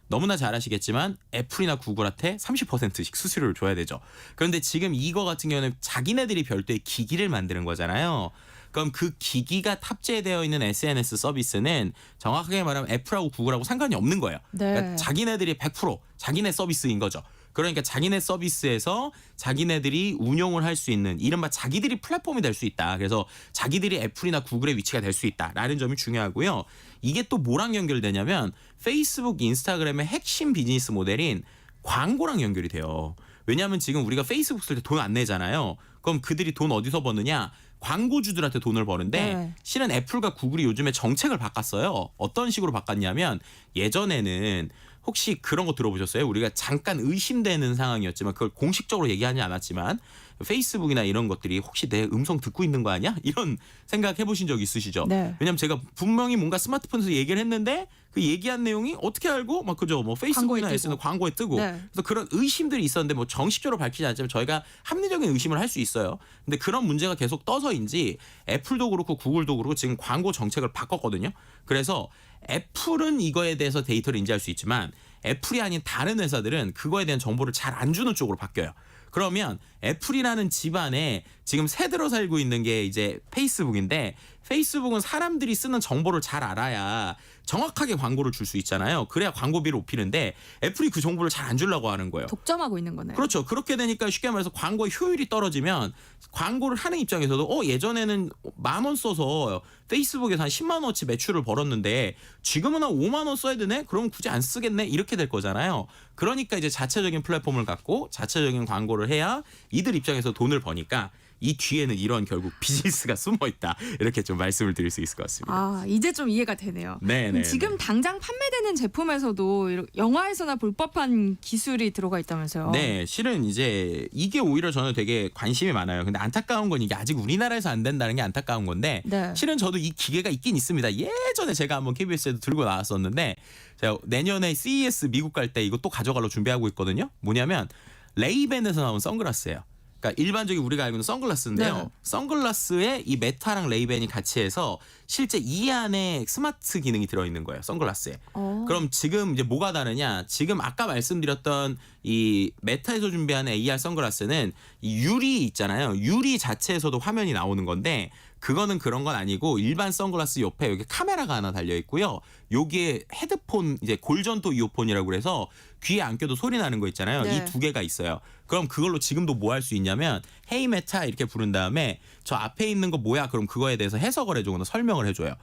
너무나 잘 아시겠지만 애플이나 구글한테 30%씩 수수료를 줘야 되죠. 그런데 지금 이거 같은 경우는 자기네들이 별도의 기기를 만드는 거잖아요. 그럼 그 기기가 탑재되어 있는 SNS 서비스는 정확하게 말하면 애플하고 구글하고 상관이 없는 거예요. 네. 그러니까 자기네들이 100% 자기네 서비스인 거죠. 그러니까 자기네 서비스에서 자기네들이 운용을 할 수 있는 이른바 자기들이 플랫폼이 될 수 있다. 그래서 자기들이 애플이나 구글의 위치가 될 수 있다라는 점이 중요하고요. 이게 또 뭐랑 연결되냐면 페이스북, 인스타그램의 핵심 비즈니스 모델인 광고랑 연결이 돼요. 왜냐하면 지금 우리가 페이스북 쓸 때 돈 안 내잖아요. 그럼 그들이 돈 어디서 버느냐? 광고주들한테 돈을 버는데 네. 실은 애플과 구글이 요즘에 정책을 바꿨어요. 어떤 식으로 바꿨냐면 예전에는 혹시 그런 거 들어보셨어요? 우리가 잠깐 의심되는 상황이었지만 그걸 공식적으로 얘기하지 않았지만 페이스북이나 이런 것들이 혹시 내 음성 듣고 있는 거 아니야? 이런 생각 해보신 적 있으시죠? 네. 왜냐면 제가 분명히 뭔가 스마트폰에서 얘기를 했는데 그 얘기한 내용이 어떻게 알고 막 그죠? 뭐 페이스북이나 광고에 SNS는 광고에 뜨고 네. 그래서 그런 의심들이 있었는데 뭐 정식적으로 밝히지 않지만 저희가 합리적인 의심을 할 수 있어요. 근데 그런 문제가 계속 떠서인지 애플도 그렇고 구글도 그렇고 지금 광고 정책을 바꿨거든요. 그래서 애플은 이거에 대해서 데이터를 인지할 수 있지만 애플이 아닌 다른 회사들은 그거에 대한 정보를 잘 안 주는 쪽으로 바뀌어요. 그러면 애플이라는 집안에 지금 새들어 살고 있는 게 이제 페이스북인데 페이스북은 사람들이 쓰는 정보를 잘 알아야 정확하게 광고를 줄 수 있잖아요. 그래야 광고비를 높이는데 애플이 그 정보를 잘 안 주려고 하는 거예요. 독점하고 있는 거네요. 그렇죠. 그렇게 되니까 쉽게 말해서 광고의 효율이 떨어지면 광고를 하는 입장에서도 예전에는 10,000원 써서 페이스북에서 한 10만 원어치 매출을 벌었는데 지금은 한 5만 원 써야 되네? 그럼 굳이 안 쓰겠네? 이렇게 될 거잖아요. 그러니까 이제 자체적인 플랫폼을 갖고 자체적인 광고를 해야 이들 입장에서 돈을 버니까 이 뒤에는 이런 결국 비즈니스가 숨어 있다. 이렇게 좀 말씀을 드릴 수 있을 것 같습니다. 아, 이제 좀 이해가 되네요. 네. 지금 당장 판매되는 제품에서도 이렇게 영화에서나 볼 법한 기술이 들어가 있다면서요. 네, 실은 이제 이게 오히려 저는 되게 관심이 많아요. 근데 안타까운 건 이게 아직 우리나라에서 안 된다는 게 안타까운 건데 네. 실은 저도 이 기계가 있긴 있습니다. 예전에 제가 한번 KBS에도 들고 나왔었는데 제가 내년에 CES 미국 갈 때 이거 또 가져가려고 준비하고 있거든요. 뭐냐면 레이벤에서 나온 선글라스예요. 그러니까 일반적인 우리가 알고 있는 선글라스인데요. 네. 선글라스에 이 메타랑 레이벤이 같이 해서 실제 이 안에 스마트 기능이 들어있는 거예요. 선글라스에. 그럼 지금 이제 뭐가 다르냐? 지금 아까 말씀드렸던 이 메타에서 준비한 AR 선글라스는 이 유리 있잖아요. 유리 자체에서도 화면이 나오는 건데 그거는 그런 건 아니고 일반 선글라스 옆에 여기 카메라가 하나 달려 있고요. 여기에 헤드폰 이제 골전도 이어폰이라고 그래서 귀에 안 껴도 소리 나는 거 있잖아요. 네. 이 두 개가 있어요. 그럼 그걸로 지금도 뭐 할 수 있냐면 헤이 메타 이렇게 부른 다음에 저 앞에 있는 거 뭐야? 그럼 그거에 대해서 해석을 해주거나 설명을 해줘요.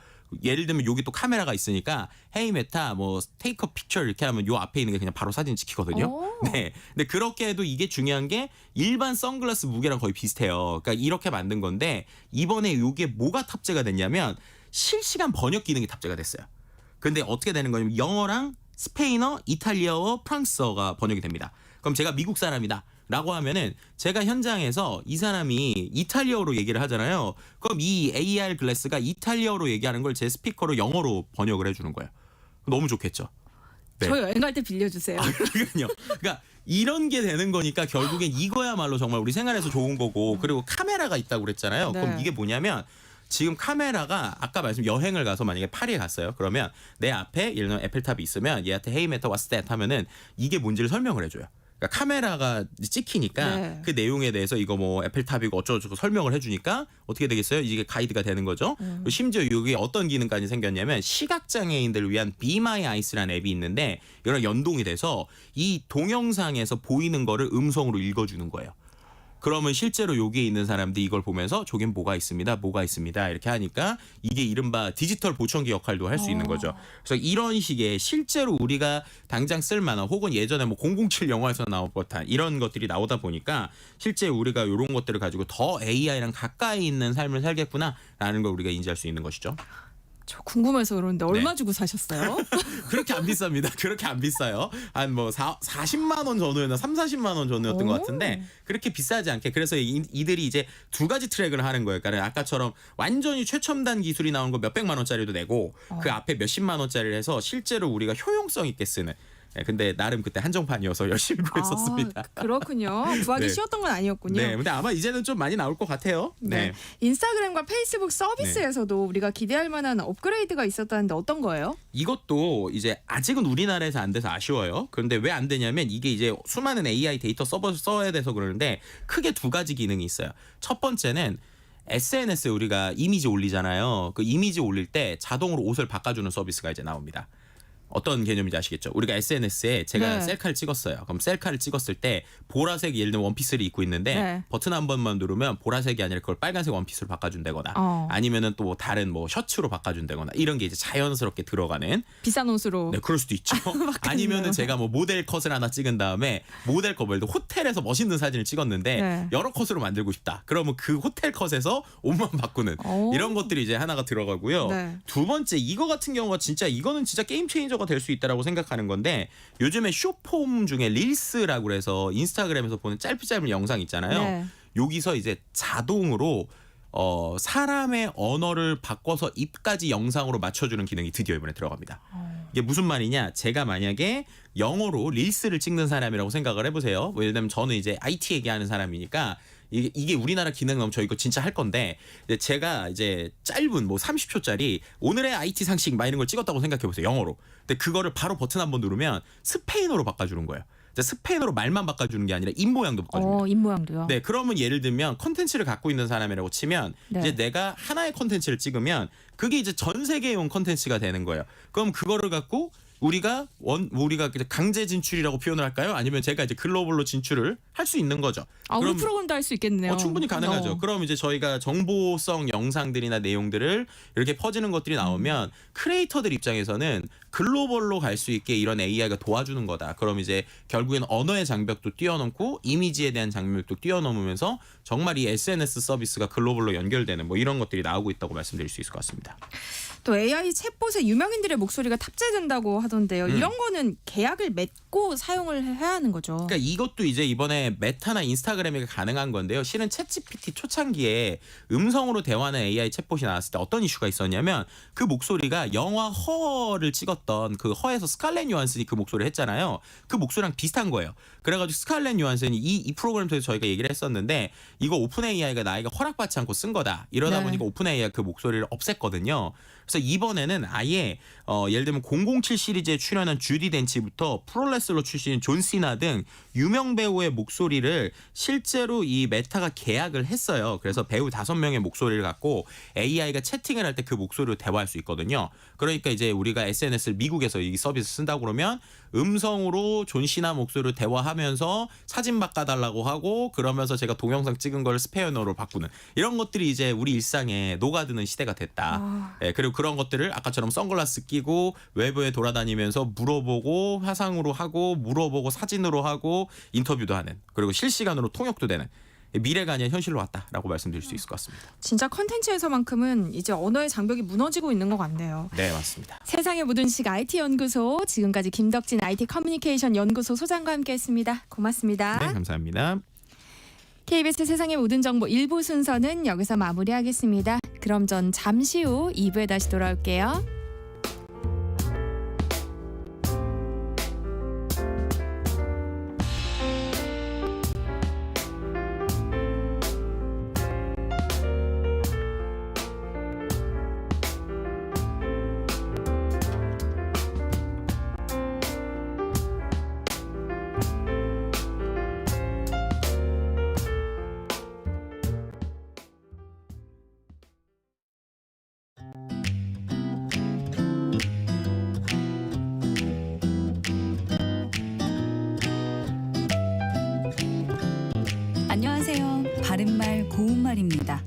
예를 들면 여기 또 카메라가 있으니까 헤이 메타 뭐 테이크 픽처 이렇게 하면 요 앞에 있는 게 그냥 바로 사진 찍히거든요. 네. 근데 그렇게 해도 이게 중요한 게 일반 선글라스 무게랑 거의 비슷해요. 그러니까 이렇게 만든 건데 이번에 요게 뭐가 탑재가 됐냐면 실시간 번역 기능이 탑재가 됐어요. 근데 어떻게 되는 거냐면 영어랑 스페인어, 이탈리아어, 프랑스어가 번역이 됩니다. 그럼 제가 미국 사람이다. 라고 하면은 제가 현장에서 이 사람이 이탈리아어로 얘기를 하잖아요. 그럼 이 AR 글래스가 이탈리아어로 얘기하는 걸 제 스피커로 영어로 번역을 해주는 거예요. 너무 좋겠죠. 네. 저 여행 갈 때 빌려주세요. 그러니까요. 그러니까 이런 게 되는 거니까 결국엔 이거야말로 정말 우리 생활에서 좋은 거고 그리고 카메라가 있다고 그랬잖아요. 네. 그럼 이게 뭐냐면 지금 카메라가 아까 말씀 여행을 가서 만약에 파리에 갔어요. 그러면 내 앞에 예를 들면 에펠탑이 있으면 얘한테 Hey Meta what's that 하면은 이게 뭔지를 설명을 해줘요. 그러니까 카메라가 찍히니까 네. 그 내용에 대해서 이거 뭐 에펠탑이고 어쩌고저쩌고 설명을 해주니까 어떻게 되겠어요? 이게 가이드가 되는 거죠. 그리고 심지어 이게 어떤 기능까지 생겼냐면 시각장애인들을 위한 Be My Eyes라는 앱이 있는데 이런 연동이 돼서 이 동영상에서 보이는 거를 음성으로 읽어주는 거예요. 그러면 실제로 여기에 있는 사람들이 이걸 보면서 저긴 뭐가 있습니다. 이렇게 하니까 이게 이른바 디지털 보청기 역할도 할 수 있는 거죠. 그래서 이런 식의 실제로 우리가 당장 쓸만한 혹은 예전에 뭐 007 영화에서 나올 법한 이런 것들이 나오다 보니까 실제 우리가 이런 것들을 가지고 더 AI랑 가까이 있는 삶을 살겠구나라는 걸 우리가 인지할 수 있는 것이죠. 저 궁금해서 그러는데 얼마 주고 사셨어요? 그렇게 안 비쌉니다. 그렇게 안 비싸요. 한 뭐 40만 원 전후였나 30-40만 원 전후였던 것 같은데 그렇게 비싸지 않게 그래서 이들이 이제 두 가지 트랙을 하는 거예요. 그러니까 아까처럼 완전히 최첨단 기술이 나온 거 몇백만 원짜리도 내고 그 앞에 몇십만 원짜리를 해서 실제로 우리가 효용성 있게 쓰는 네, 근데 나름 그때 한정판이어서 열심히 구했었습니다. 그렇군요. 구하기 네. 쉬웠던 건 아니었군요. 네, 근데 아마 이제는 좀 많이 나올 것 같아요. 네. 인스타그램과 페이스북 서비스에서도 우리가 기대할 만한 업그레이드가 있었다는데 어떤 거예요? 이것도 이제 아직은 우리나라에서 안 돼서 아쉬워요. 그런데 왜 안 되냐면 이게 이제 수많은 AI 데이터 서버를 써야 돼서 그러는데 크게 두 가지 기능이 있어요. 첫 번째는 SNS에 우리가 이미지 올리잖아요. 그 이미지 올릴 때 자동으로 옷을 바꿔주는 서비스가 이제 나옵니다. 어떤 개념인지 아시겠죠? 우리가 SNS에 제가 네. 셀카를 찍었어요. 그럼 셀카를 찍었을 때 보라색 예를 들면 원피스를 입고 있는데 네. 버튼 한 번만 누르면 보라색이 아니라 그걸 빨간색 원피스로 바꿔준다거나 아니면은 또 다른 뭐 셔츠로 바꿔준다거나 이런 게 이제 자연스럽게 들어가는 비싼 옷으로. 네, 그럴 수도 있죠. 아니면은 제가 뭐 모델 컷을 하나 찍은 다음에 모델 컷, 예를 들어 호텔에서 멋있는 사진을 찍었는데 네. 여러 컷으로 만들고 싶다. 그러면 그 호텔 컷에서 옷만 바꾸는 이런 것들이 이제 하나가 들어가고요. 네. 두 번째 이거 같은 경우가 진짜 이거는 진짜 게임 체인저가 될 수 있다라고 생각하는 건데 요즘에 숏폼 중에 릴스라고 해서 인스타그램에서 보는 짧은 영상 있잖아요. 네. 여기서 이제 자동으로 사람의 언어를 바꿔서 입까지 영상으로 맞춰주는 기능이 드디어 이번에 들어갑니다. 이게 무슨 말이냐? 제가 만약에 영어로 릴스를 찍는 사람이라고 생각을 해보세요. 뭐 예를 들면 저는 이제 IT 얘기하는 사람이니까 이게 우리나라 기능 나오면 저 이거 진짜 할 건데 제가 이제 짧은 뭐 30초짜리 오늘의 IT 상식 막 이런 걸 찍었다고 생각해 보세요. 영어로. 근데 그거를 바로 버튼 한번 누르면 스페인어로 바꿔주는 거예요. 스페인어로 말만 바꿔주는 게 아니라 입 모양도 바꿔줍니다. 입 모양도요. 네, 그러면 예를 들면 컨텐츠를 갖고 있는 사람이라고 치면 네. 이제 내가 하나의 컨텐츠를 찍으면 그게 이제 전 세계에 온 컨텐츠가 되는 거예요. 그럼 그거를 갖고 우리가 강제 진출이라고 표현을 할까요? 아니면 제가 이제 글로벌로 진출을 할 수 있는 거죠. 우리 그럼 프로그램도 할 수 있겠네요. 충분히 가능하죠. 그럼 이제 저희가 정보성 영상들이나 내용들을 이렇게 퍼지는 것들이 나오면 크리에이터들 입장에서는 글로벌로 갈 수 있게 이런 AI가 도와주는 거다. 그럼 이제 결국엔 언어의 장벽도 뛰어넘고 이미지에 대한 장벽도 뛰어넘으면서 정말 이 SNS 서비스가 글로벌로 연결되는 뭐 이런 것들이 나오고 있다고 말씀드릴 수 있을 것 같습니다. 또 AI 챗봇에 유명인들의 목소리가 탑재된다고 하던데요. 이런 거는 계약을 맺고 사용을 해야 하는 거죠. 그러니까 이것도 이제 이번에 메타나 인스타그램에 가능한 건데요. 실은 챗GPT 초창기에 음성으로 대화하는 AI 챗봇이 나왔을 때 어떤 이슈가 있었냐면 그 목소리가 영화 허를 찍었던 그 허에서 스칼렛 요한슨이 그 목소리를 했잖아요. 그 목소리랑 비슷한 거예요. 그래가지고 스칼렛 요한슨이 이 프로그램 통해서 저희가 얘기를 했었는데 이거 오픈 AI가 나에게 허락받지 않고 쓴 거다. 이러다 네. 보니까 오픈 AI가 그 목소리를 없앴거든요. 그래서 이번에는 아예 예를 들면 007 시리즈에 출연한 주디 덴치부터 프로레슬러 출신인 존 시나 등 유명 배우의 목소리를 실제로 이 메타가 계약을 했어요. 그래서 배우 5명의 목소리를 갖고 AI가 채팅을 할 때 그 목소리로 대화할 수 있거든요. 그러니까 이제 우리가 SNS를 미국에서 이 서비스 쓴다고 그러면 음성으로 존 시나 목소리로 대화하면서 사진 바꿔달라고 하고 그러면서 제가 동영상 찍은 걸 스페인어로 바꾸는 이런 것들이 이제 우리 일상에 녹아드는 시대가 됐다. 예, 그리고 그런 것들을 아까처럼 선글라스 끼고 외부에 돌아다니면서 물어보고 화상으로 하고 물어보고 사진으로 하고 인터뷰도 하는 그리고 실시간으로 통역도 되는 미래가 아니라 현실로 왔다라고 말씀드릴 수 있을 것 같습니다. 진짜 컨텐츠에서만큼은 이제 언어의 장벽이 무너지고 있는 것 같네요. 네, 맞습니다. 세상의 모든 식 IT 연구소 지금까지 김덕진 IT 커뮤니케이션 연구소 소장과 함께했습니다. 고맙습니다. 네, 감사합니다. KBS 세상의 모든 정보 1부 순서는 여기서 마무리하겠습니다. 그럼 전 잠시 후 2부에 다시 돌아올게요. 안녕하세요. 바른말 고운말입니다.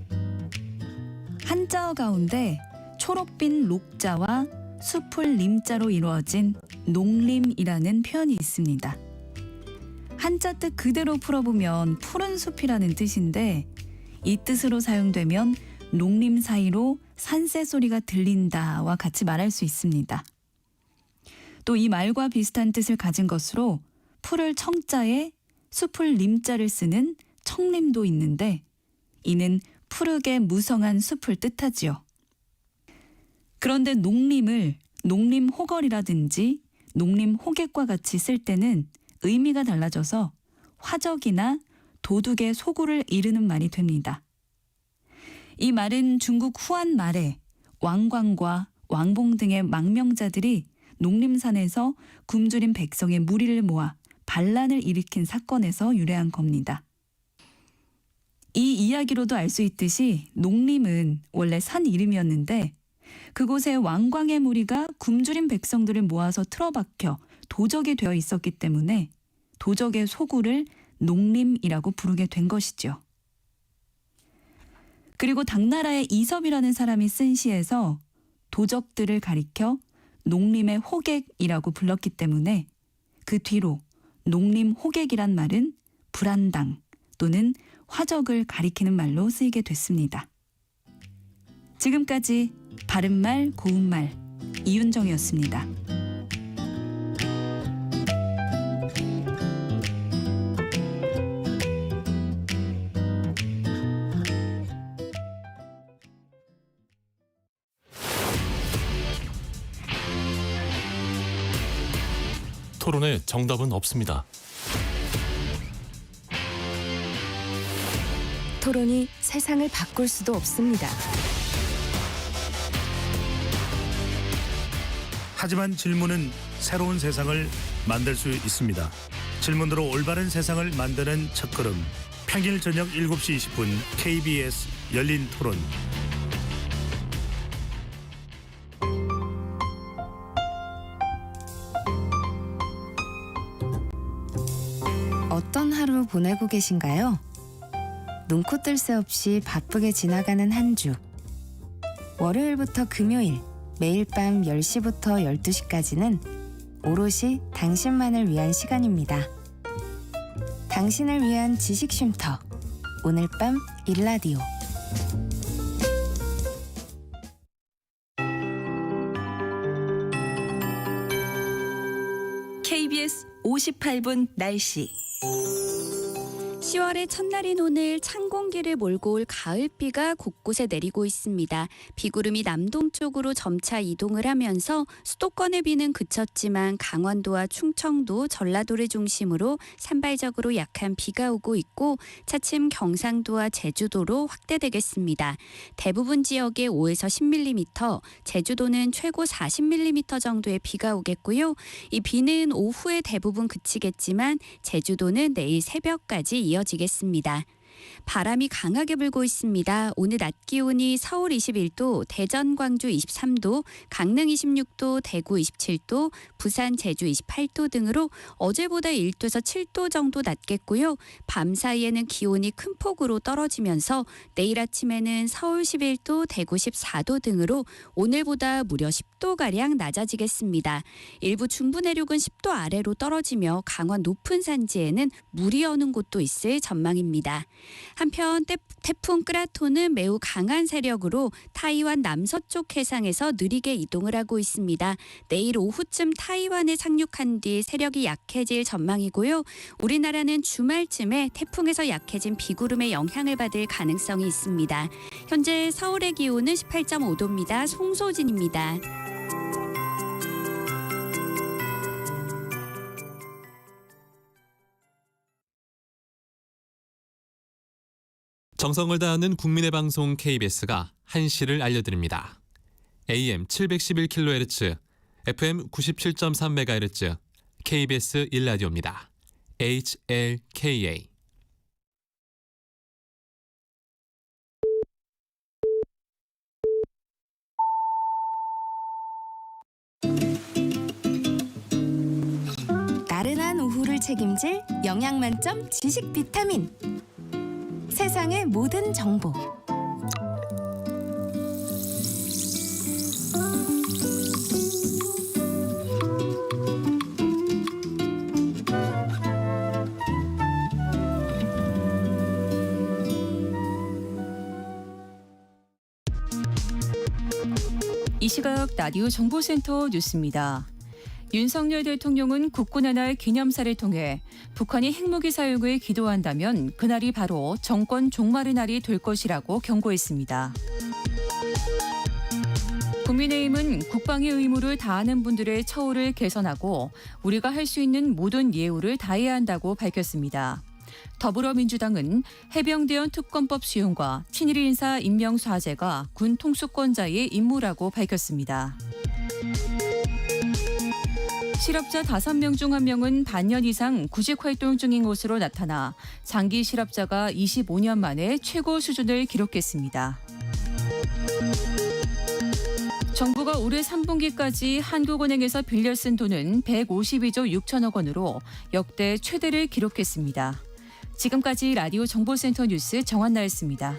한자어 가운데 초록빛 록자와 숲을 림자로 이루어진 농림이라는 표현이 있습니다. 한자 뜻 그대로 풀어보면 푸른 숲이라는 뜻인데 이 뜻으로 사용되면 농림 사이로 산새 소리가 들린다와 같이 말할 수 있습니다. 또 이 말과 비슷한 뜻을 가진 것으로 풀을 청자에 숲을 림자를 쓰는 청림도 있는데 이는 푸르게 무성한 숲을 뜻하지요. 그런데 농림을 농림호걸이라든지 농림호객과 같이 쓸 때는 의미가 달라져서 화적이나 도둑의 소굴을 이르는 말이 됩니다. 이 말은 중국 후한 말에 왕광과 왕봉 등의 망명자들이 농림산에서 굶주린 백성의 무리를 모아 반란을 일으킨 사건에서 유래한 겁니다. 이 이야기로도 알 수 있듯이 농림은 원래 산 이름이었는데 그곳에 왕광의 무리가 굶주린 백성들을 모아서 틀어박혀 도적이 되어 있었기 때문에 도적의 소굴을 농림이라고 부르게 된 것이죠. 그리고 당나라의 이섭이라는 사람이 쓴 시에서 도적들을 가리켜 농림의 호객이라고 불렀기 때문에 그 뒤로 농림호객이란 말은 불안당 또는 화적을 가리키는 말로 쓰이게 됐습니다. 지금까지 바른말 고운말 이윤정이었습니다. 토론에 정답은 없습니다. 토론이 세상을 바꿀 수도 없습니다. 하지만 질문은 새로운 세상을 만들 수 있습니다. 질문으로 올바른 세상을 만드는 첫걸음. 평일 저녁 7시 20분 KBS 열린 토론. 어떤 하루 보내고 계신가요? 눈코 뜰 새 없이 바쁘게 지나가는 한 주. 월요일부터 금요일, 매일 밤 10시부터 12시까지는 오롯이 당신만을 위한 시간입니다. 당신을 위한 지식 쉼터. 오늘 밤 일라디오. KBS 58분 날씨. 10월의 첫날인 오늘 찬 공기를 몰고 올 가을비가 곳곳에 내리고 있습니다. 비구름이 남동쪽으로 점차 이동을 하면서 수도권의 비는 그쳤지만 강원도와 충청도, 전라도를 중심으로 산발적으로 약한 비가 오고 있고 차츰 경상도와 제주도로 확대되겠습니다. 대부분 지역에 5에서 10mm, 제주도는 최고 40mm 정도의 비가 오겠고요. 이 비는 오후에 대부분 그치겠지만 제주도는 내일 새벽까지 이어지겠습니다. 바람이 강하게 불고 있습니다. 오늘 낮 기온이 서울 21도, 대전, 광주 23도, 강릉 26도, 대구 27도, 부산, 제주 28도 등으로 어제보다 1도에서 7도 정도 낮겠고요. 밤 사이에는 기온이 큰 폭으로 떨어지면서 내일 아침에는 서울 11도, 대구 14도 등으로 오늘보다 무려 10도가량 낮아지겠습니다. 일부 중부 내륙은 10도 아래로 떨어지며 강원 높은 산지에는 물이 어는 곳도 있을 전망입니다. 한편 태풍 끄라토는 매우 강한 세력으로 타이완 남서쪽 해상에서 느리게 이동을 하고 있습니다. 내일 오후쯤 타이완에 상륙한 뒤 세력이 약해질 전망이고요. 우리나라는 주말쯤에 태풍에서 약해진 비구름의 영향을 받을 가능성이 있습니다. 현재 서울의 기온은 18.5도입니다. 송소진입니다. 정성을 다하는 국민의 방송 KBS가 한시를 알려드립니다. AM 711kHz, FM 97.3MHz, KBS 1라디오입니다. HLKA. 나른한 오후를 책임질 영양 만점 지식 비타민. 세상의 모든 정보. 이 시각 라디오 정보센터 뉴스입니다. 윤석열 대통령은 국군의 날 기념사를 통해 북한이 핵무기 사용을 기도한다면 그날이 바로 정권 종말의 날이 될 것이라고 경고했습니다. 국민의힘은 국방의 의무를 다하는 분들의 처우를 개선하고 우리가 할 수 있는 모든 예우를 다해야 한다고 밝혔습니다. 더불어민주당은 해병대원 특검법 수용과 친일 인사 임명 사죄가 군 통수권자의 임무라고 밝혔습니다. 실업자 5명 중 1명은 반년 이상 구직 활동 중인 것으로 나타나 장기 실업자가 25년 만에 최고 수준을 기록했습니다. 정부가 올해 3분기까지 한국은행에서 빌려 쓴 돈은 152조 6천억 원으로 역대 최대를 기록했습니다. 지금까지 라디오 정보센터 뉴스 정한나였습니다.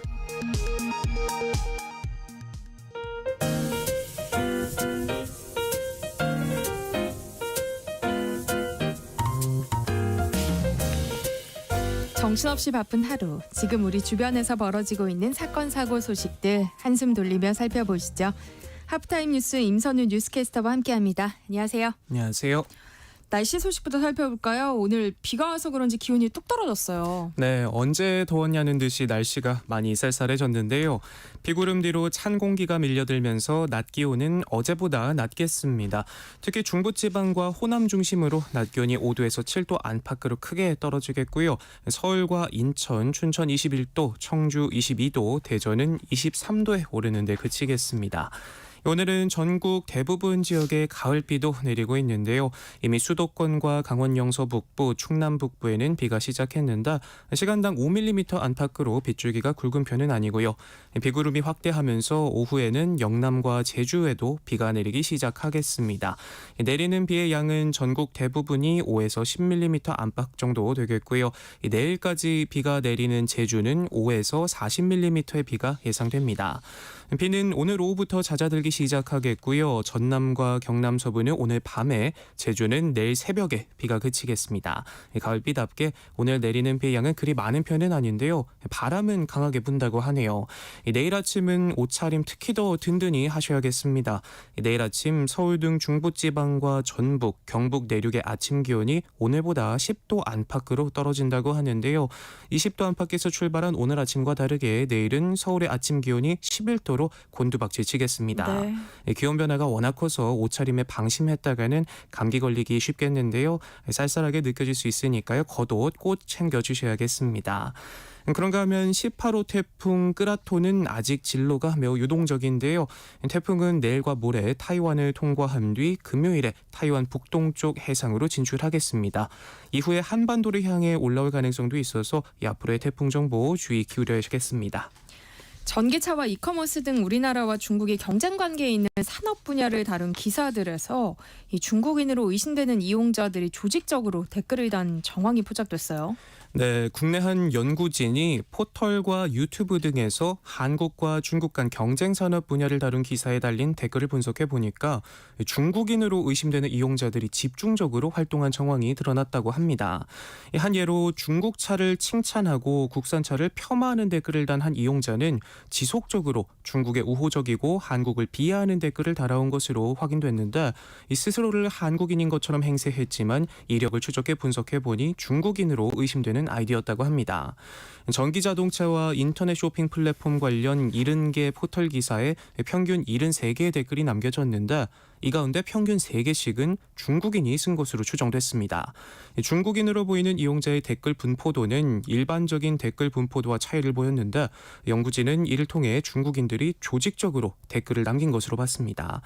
정신없이 바쁜 하루, 지금 우리 주변에서 벌어지고 있는 사건, 사고 소식들 한숨 돌리며 살펴보시죠. 하프타임 뉴스 임선우 뉴스캐스터와 함께합니다. 안녕하세요. 안녕하세요. 날씨 소식부터 살펴볼까요? 오늘 비가 와서 그런지 기온이 뚝 떨어졌어요. 네, 언제 더웠냐는 듯이 날씨가 많이 쌀쌀해졌는데요. 비구름 뒤로 찬 공기가 밀려들면서 낮 기온은 어제보다 낮겠습니다. 특히 중부지방과 호남 중심으로 낮 기온이 5도에서 7도 안팎으로 크게 떨어지겠고요. 서울과 인천, 춘천 21도, 청주 22도, 대전은 23도에 오르는 데 그치겠습니다. 오늘은 전국 대부분 지역에 가을비도 내리고 있는데요. 이미 수도권과 강원 영서 북부, 충남 북부에는 비가 시작했는데 시간당 5mm 안팎으로 빗줄기가 굵은 편은 아니고요. 비구름이 확대하면서 오후에는 영남과 제주에도 비가 내리기 시작하겠습니다. 내리는 비의 양은 전국 대부분이 5에서 10mm 안팎 정도 되겠고요. 내일까지 비가 내리는 제주는 5에서 40mm의 비가 예상됩니다. 비는 오늘 오후부터 잦아들기 시작하겠고요. 전남과 경남 서부는 오늘 밤에, 제주는 내일 새벽에 비가 그치겠습니다. 가을비답게 오늘 내리는 비의 양은 그리 많은 편은 아닌데요. 바람은 강하게 분다고 하네요. 내일 아침은 옷차림 특히 더 든든히 하셔야겠습니다. 내일 아침 서울 등 중부지방과 전북, 경북 내륙의 아침 기온이 오늘보다 10도 안팎으로 떨어진다고 하는데요. 20도 안팎에서 출발한 오늘 아침과 다르게 내일은 서울의 아침 기온이 11도로 곤두박질 치겠습니다. 네. 기온 변화가 워낙 커서 옷차림에 방심했다가는 감기 걸리기 쉽겠는데요. 쌀쌀하게 느껴질 수 있으니까요. 겉옷 꼭 챙겨주셔야겠습니다. 그런가 하면 18호 태풍 끄라토는 아직 진로가 매우 유동적인데요. 태풍은 내일과 모레 타이완을 통과한 뒤 금요일에 타이완 북동쪽 해상으로 진출하겠습니다. 이후에 한반도를 향해 올라올 가능성도 있어서 앞으로의 태풍 정보 주의 기울여야겠습니다. 전기차와 이커머스 등 우리나라와 중국이 경쟁 관계에 있는 산업 분야를 다룬 기사들에서 이 중국인으로 의심되는 이용자들이 조직적으로 댓글을 단 정황이 포착됐어요. 네, 국내 한 연구진이 포털과 유튜브 등에서 한국과 중국 간 경쟁 산업 분야를 다룬 기사에 달린 댓글을 분석해 보니까 중국인으로 의심되는 이용자들이 집중적으로 활동한 정황이 드러났다고 합니다. 한 예로 중국 차를 칭찬하고 국산 차를 폄하하는 댓글을 단 한 이용자는 지속적으로 중국에 우호적이고 한국을 비하하는 댓글을 달아온 것으로 확인됐는데 스스로를 한국인인 것처럼 행세했지만 이력을 추적해 분석해 보니 중국인으로 의심되는 아이디였다고 합니다. 전기자동차와 인터넷 쇼핑 플랫폼 관련 70개 포털 기사에 평균 73개의 댓글이 남겨졌는데 이 가운데 평균 3개씩은 중국인이 쓴 것으로 추정됐습니다. 중국인으로 보이는 이용자의 댓글 분포도는 일반적인 댓글 분포도와 차이를 보였는데 연구진은 이를 통해 중국인들이 조직적으로 댓글을 남긴 것으로 봤습니다.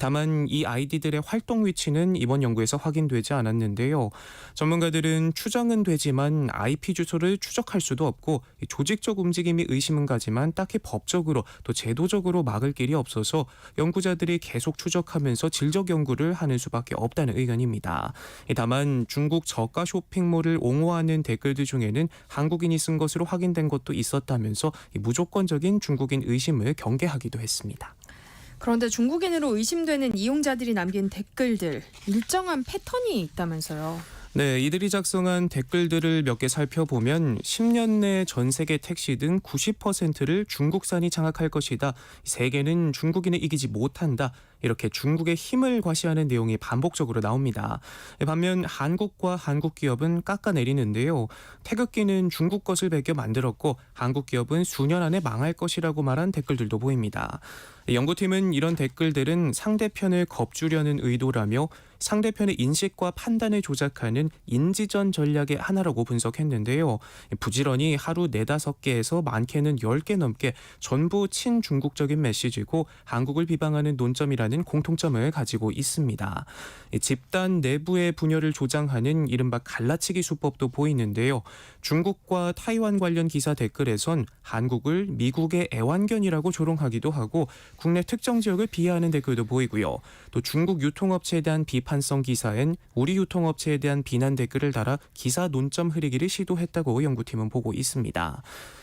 다만 이 아이디들의 활동 위치는 이번 연구에서 확인되지 않았는데요. 전문가들은 추정은 되지만 IP 주소를 추적할 수도 없고 조직적 움직임이 의심은 가지만 딱히 법적으로 또 제도적으로 막을 길이 없어서 연구자들이 계속 추적하면서 하면서 질적 연구를 하는 수밖에 없다는 의견입니다. 다만 중국 저가 쇼핑몰을 옹호하는 댓글들 중에는 한국인이 쓴 것으로 확인된 것도 있었다면서 무조건적인 중국인 의심을 경계하기도 했습니다. 그런데 중국인으로 의심되는 이용자들이 남긴 댓글들 일정한 패턴이 있다면서요. 네, 이들이 작성한 댓글들을 몇 개 살펴보면 10년 내 전 세계 택시 등 90%를 중국산이 장악할 것이다. 세계는 중국인을 이기지 못한다. 이렇게 중국의 힘을 과시하는 내용이 반복적으로 나옵니다. 반면 한국과 한국 기업은 깎아내리는데요. 태극기는 중국 것을 베껴 만들었고 한국 기업은 수년 안에 망할 것이라고 말한 댓글들도 보입니다. 연구팀은 이런 댓글들은 상대편을 겁주려는 의도라며 상대편의 인식과 판단을 조작하는 인지전 전략의 하나라고 분석했는데요. 부지런히 하루 4-5개에서 많게는 10개 넘게 전부 친중국적인 메시지고 한국을 비방하는 논점이라는 공통점을 가지고 있습니다. 집단 내부의 분열을 조장하는 이른바 갈라치기 수법도 보이는데요. 중국과 타이완 관련 기사 댓글에선 한국을 미국의 애완견이라고 조롱하기도 하고 국내 특정 지역을 비하하는 댓글도 보이고요. 또 중국 유통업체에 대한 비판성 기사엔 우리 유통업체에 대한 비난 댓글을 달아 기사 논점 흐리기를 시도했다고 연구팀은 보고 있습니다.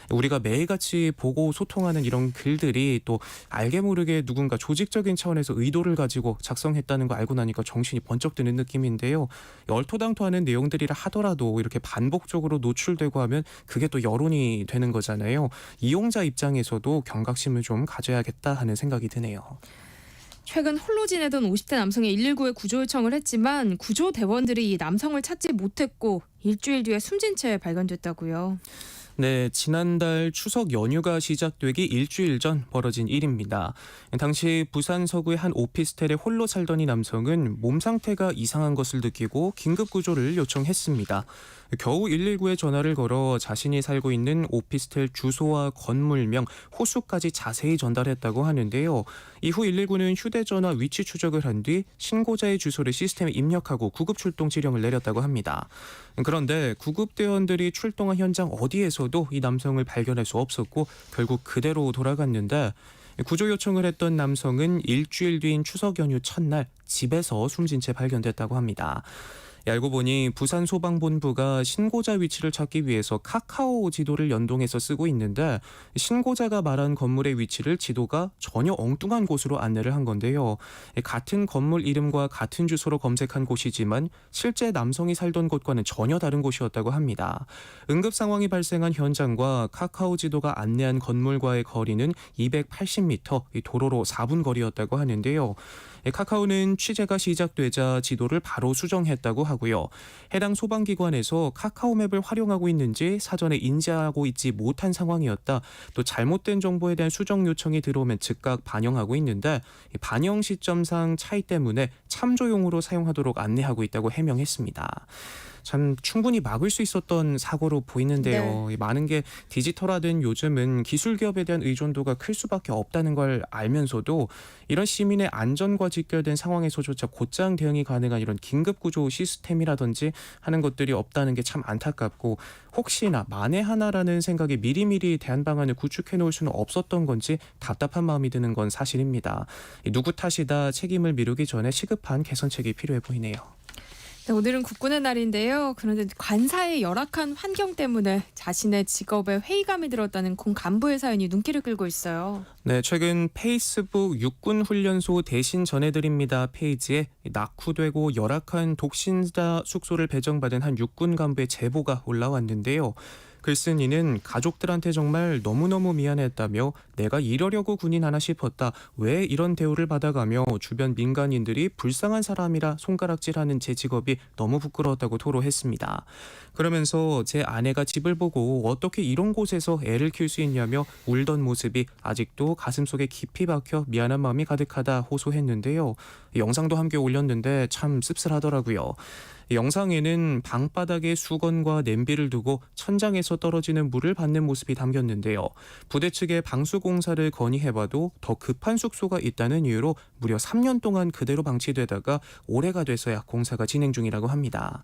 우리가 매일같이 보고 소통하는 이런 글들이 또 알게 모르게 누군가 조직적인 차원에서 의도를 가지고 작성했다는 거 알고 나니까 정신이 번쩍 드는 느낌인데요. 얼토당토하는 내용들이라 하더라도 이렇게 반복적으로 노출되고 하면 그게 또 여론이 되는 거잖아요. 이용자 입장에서도 경각심을 좀 가져야겠다 하는 생각이 드네요. 최근 홀로 지내던 50대 남성이 119에 구조 요청을 했지만 구조대원들이 이 남성을 찾지 못했고 일주일 뒤에 숨진 채 발견됐다고요. 네, 지난달 추석 연휴가 시작되기 일주일 전 벌어진 일입니다. 당시 부산 서구의 한 오피스텔에 홀로 살던 이 남성은 몸 상태가 이상한 것을 느끼고 긴급 구조를 요청했습니다. 겨우 119에 전화를 걸어 자신이 살고 있는 오피스텔 주소와 건물명, 호수까지 자세히 전달했다고 하는데요. 이후 119는 휴대전화 위치 추적을 한 뒤 신고자의 주소를 시스템에 입력하고 구급 출동 지령을 내렸다고 합니다. 그런데 구급대원들이 출동한 현장 어디에서도 이 남성을 발견할 수 없었고 결국 그대로 돌아갔는데 구조 요청을 했던 남성은 일주일 뒤인 추석 연휴 첫날 집에서 숨진 채 발견됐다고 합니다. 알고 보니 부산 소방본부가 신고자 위치를 찾기 위해서 카카오 지도를 연동해서 쓰고 있는데 신고자가 말한 건물의 위치를 지도가 전혀 엉뚱한 곳으로 안내를 한 건데요. 같은 건물 이름과 같은 주소로 검색한 곳이지만 실제 남성이 살던 곳과는 전혀 다른 곳이었다고 합니다. 응급 상황이 발생한 현장과 카카오 지도가 안내한 건물과의 거리는 280m, 도로로 4분 거리였다고 하는데요. 카카오는 취재가 시작되자 지도를 바로 수정했다고 하고요. 해당 소방기관에서 카카오맵을 활용하고 있는지 사전에 인지하고 있지 못한 상황이었다. 또 잘못된 정보에 대한 수정 요청이 들어오면 즉각 반영하고 있는데 반영 시점상 차이 때문에 참조용으로 사용하도록 안내하고 있다고 해명했습니다. 참 충분히 막을 수 있었던 사고로 보이는데요. 네. 많은 게 디지털화된 요즘은 기술 기업에 대한 의존도가 클 수밖에 없다는 걸 알면서도 이런 시민의 안전과 직결된 상황에서조차 곧장 대응이 가능한 이런 긴급구조 시스템이라든지 하는 것들이 없다는 게 참 안타깝고 혹시나 만에 하나라는 생각에 미리미리 대안 방안을 구축해 놓을 수는 없었던 건지 답답한 마음이 드는 건 사실입니다. 누구 탓이다 책임을 미루기 전에 시급한 개선책이 필요해 보이네요. 네, 오늘은 국군의 날인데요. 그런데 관사의 열악한 환경 때문에 자신의 직업에 회의감이 들었다는 공 간부의 사연이 눈길을 끌고 있어요. 네, 최근 페이스북 육군훈련소 대신 전해드립니다 페이지에 낙후되고 열악한 독신자 숙소를 배정받은 한 육군 간부의 제보가 올라왔는데요. 글쓴이는 가족들한테 정말 너무너무 미안했다며 내가 이러려고 군인 하나 싶었다. 왜 이런 대우를 받아가며 주변 민간인들이 불쌍한 사람이라 손가락질하는 제 직업이 너무 부끄러웠다고 토로했습니다. 그러면서 제 아내가 집을 보고 어떻게 이런 곳에서 애를 키울 수 있냐며 울던 모습이 아직도 가슴속에 깊이 박혀 미안한 마음이 가득하다 호소했는데요. 영상도 함께 올렸는데 참 씁쓸하더라고요. 영상에는 방바닥에 수건과 냄비를 두고 천장에서 떨어지는 물을 받는 모습이 담겼는데요. 부대 측에 방수공사를 건의해봐도 더 급한 숙소가 있다는 이유로 무려 3년 동안 그대로 방치되다가 올해가 돼서야 공사가 진행 중이라고 합니다.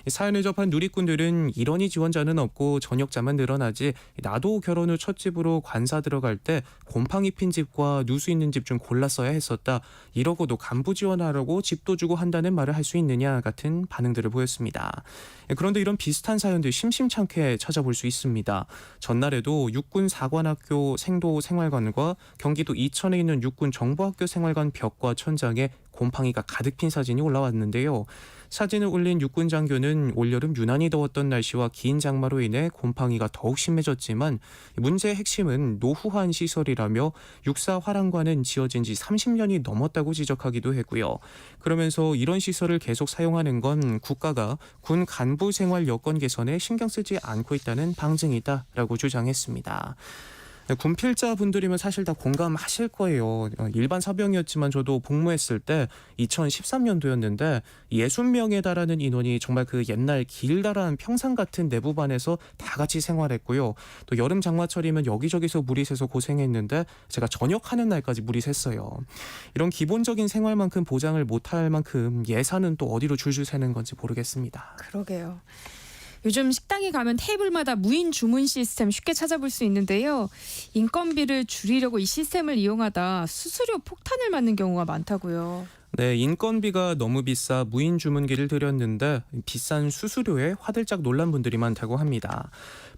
사연을 접한 누리꾼들은 일원이 지원자는 없고 전역자만 늘어나지 나도 결혼 후 첫 집으로 관사 들어갈 때 곰팡이 핀 집과 누수 있는 집 중 골랐어야 했었다. 이러고도 간부 지원하라고 집도 주고 한다는 말을 할 수 있느냐 같은 반응들을 보였습니다. 그런데 이런 비슷한 사연들 심심찮게 찾아볼 수 있습니다. 전날에도 육군 사관학교 생도 생활관과 경기도 이천에 있는 육군 정보학교 생활관 벽과 천장에 곰팡이가 가득 핀 사진이 올라왔는데요. 사진을 올린 육군 장교는 올여름 유난히 더웠던 날씨와 긴 장마로 인해 곰팡이가 더욱 심해졌지만 문제의 핵심은 노후한 시설이라며 육사 화랑관은 지어진 지 30년이 넘었다고 지적하기도 했고요. 그러면서 이런 시설을 계속 사용하는 건 국가가 군 간부 생활 여건 개선에 신경 쓰지 않고 있다는 방증이다라고 주장했습니다. 군필자분들이면 사실 다 공감하실 거예요. 일반 사병이었지만 저도 복무했을 때 2013년도였는데 60명에 달하는 인원이 정말 그 옛날 길다란 평상 같은 내부반에서 다 같이 생활했고요. 또 여름 장마철이면 여기저기서 물이 새서 고생했는데 제가 전역하는 날까지 물이 샜어요. 이런 기본적인 생활만큼 보장을 못할 만큼 예산은 또 어디로 줄줄 새는 건지 모르겠습니다. 그러게요. 요즘 식당에 가면 테이블마다 무인 주문 시스템 쉽게 찾아볼 수 있는데요. 인건비를 줄이려고 이 시스템을 이용하다 수수료 폭탄을 맞는 경우가 많다고요. 네, 인건비가 너무 비싸 무인 주문기를 들였는데 비싼 수수료에 화들짝 놀란 분들이 많다고 합니다.